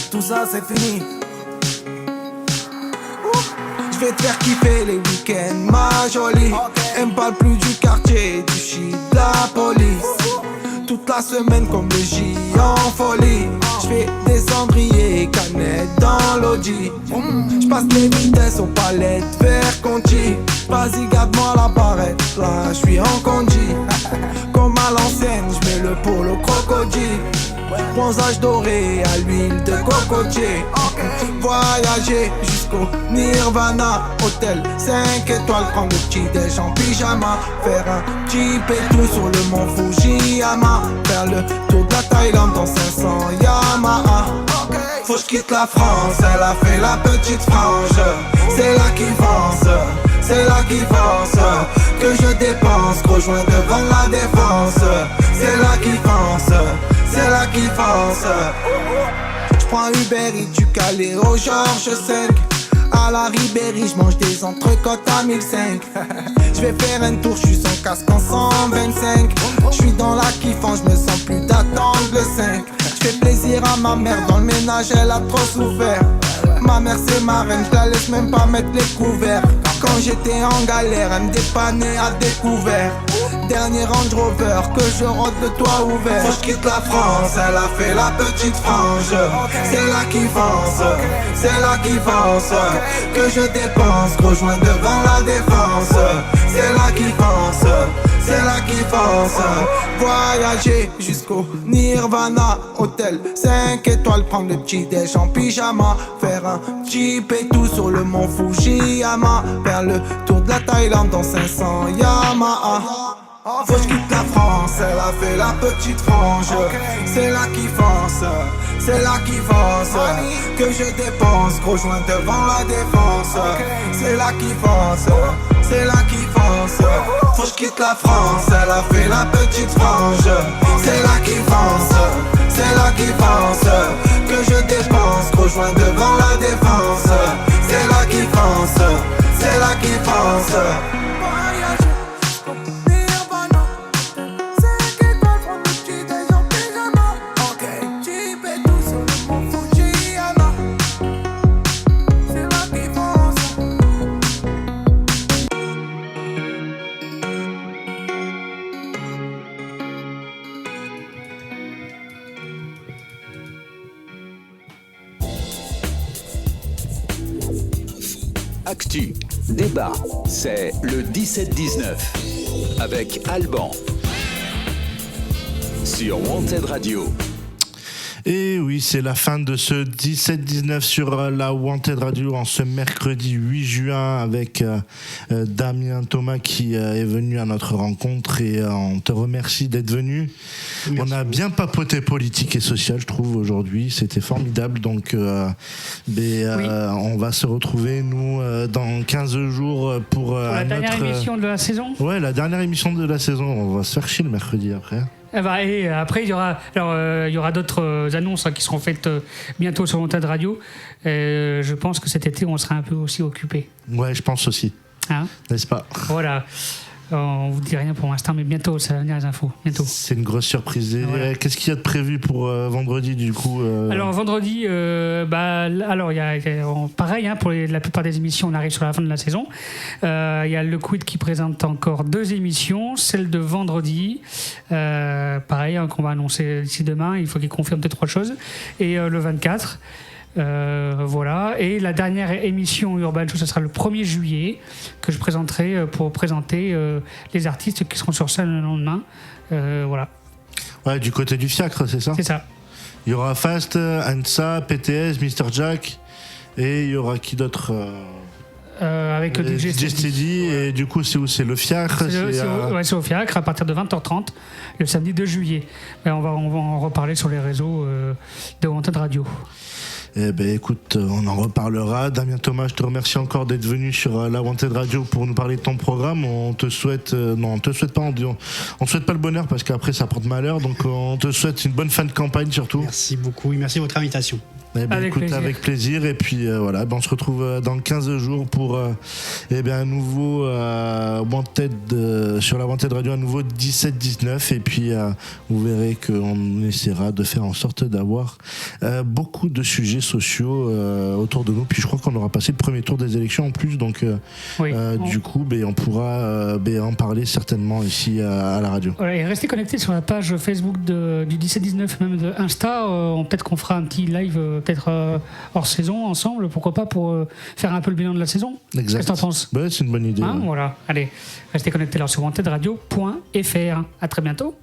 Tout ça c'est fini. Je vais te faire kiffer les week-ends ma jolie. Elle me parle plus du quartier, du shit, de la police. Toute la semaine comme le J en folie. J'fais des cendriers, canettes dans l'audi. J'passe les vitesses aux palettes vers Conti. Vas-y garde-moi la barrette, là j'suis en condi. Comme à l'ancienne, j'mets le polo crocodile. Bronzage doré à l'huile de cocotier. Voyager jusqu'au Nirvana. Hôtel 5 étoiles, prendre le petit déj en pyjama. Faire un petit pétou sur le mont Fujiyama. Faire le tour de la Thaïlande dans 500 Yamaha. Faut que je quitte la France, elle a fait la petite frange. C'est là qui fonce, c'est là qui fonce. Que je dépense, gros joint devant la défense. C'est là qui fonce, c'est là qui fonce. J'prends Uber Eats du Calais au Georges 5. À la Ribéry, j'mange des entrecôtes à 1005. J'vais faire un tour, j'suis sans casque en 125. J'suis dans la kiffant, j'me sens plus d'attendre le 5. J'fais plaisir à ma mère, dans le ménage elle a trop souffert. Ma mère c'est ma reine, j'la laisse même pas mettre les couverts. Quand j'étais en galère, elle me dépannait à découvert. Dernier Range Rover, que je rentre le toit ouvert. Faut que je quitte la France, elle a fait la petite frange. C'est là qui fonce, c'est là qui fonce. Que je dépense, gros joint devant la défense. C'est là qui fonce, c'est là qui fonce. Voyager jusqu'au Nirvana. Hôtel 5 étoiles, prendre le petit déj en pyjama. Faire un petit pétou sur le mont Fujiyama. Faire le tour de la Thaïlande dans 500 Yamaha. Faut que je quitte la France, elle a fait la petite frange. C'est là qui fonce, c'est là qui fonce. Que je dépense, gros joint devant la défense. C'est là qui fonce, c'est là qui fonce. Faut que je quitte la France, elle a fait la petite frange. C'est là qui fonce, c'est là qui fonce. Que je dépense, gros joint devant la défense. C'est là qui fonce, c'est là qui fonce. Actu, débat, c'est le 17-19 avec Alban sur Wanted Radio. Et oui, c'est la fin de ce 17-19 sur la Wanted Radio en ce mercredi 8 juin avec Damien Thomas qui est venu à notre rencontre et on te remercie d'être venu. Merci. On a bien papoté politique et social, je trouve, aujourd'hui. C'était formidable. Donc, oui. On va se retrouver, nous, dans 15 jours pour la dernière émission de la saison. Ouais, la dernière émission de la saison. On va se faire chier le mercredi après. Et après, il y aura d'autres annonces qui seront faites bientôt sur Wanted Radio. Je pense que cet été, on sera un peu aussi occupé. Ouais, je pense aussi. Hein ? N'est-ce pas ? Voilà. On vous dit rien pour l'instant, mais bientôt, ça va venir les infos. Bientôt. C'est une grosse surprise. Voilà. Qu'est-ce qu'il y a de prévu pour vendredi, du coup Alors, vendredi, il y a pareil, pour la plupart des émissions, on arrive sur la fin de la saison. Il y a le Quid qui présente encore 2 émissions. Celle de vendredi, pareil, qu'on va annoncer d'ici demain. Il faut qu'il confirme 2-3 choses. Et le 24. Voilà, et la dernière émission Urban Show, ce sera le 1er juillet que je présenterai pour présenter les artistes qui seront sur scène le lendemain. Voilà. Ouais, du côté du fiacre, c'est ça ? C'est ça. Il y aura Fast, Ansa, PTS, Mr. Jack, et il y aura qui d'autre avec DJ Steady. Et du coup, c'est où? C'est le Fiacre? C'est au Fiacre à partir de 20h30 le samedi 2 juillet. Et on va en reparler sur les réseaux de Wanted Radio. Eh ben écoute, on en reparlera. Damien Thomas, je te remercie encore d'être venu sur la Wanted Radio pour nous parler de ton programme. On te souhaite, on souhaite pas le bonheur parce qu'après ça porte malheur. Donc on te souhaite une bonne fin de campagne surtout. Merci beaucoup, merci de votre invitation. Eh ben, avec plaisir. Et puis voilà, on se retrouve dans 15 jours pour un nouveau Wanted sur la Wanted Radio, un nouveau 17-19. Et puis vous verrez qu'on essaiera de faire en sorte d'avoir beaucoup de sujets sociaux autour de nous. Puis je crois qu'on aura passé le premier tour des élections en plus. Donc du coup, on pourra en parler certainement ici à la radio. Voilà, et restez connectés sur la page Facebook du 17-19, même de Insta. Peut-être qu'on fera un petit live peut-être hors saison ensemble, pourquoi pas, pour faire un peu le bilan de la saison. Exact. Qu'est-ce que t'en penses? C'est une bonne idée. Voilà, allez, restez connectés là sur wantedradio.fr. À très bientôt.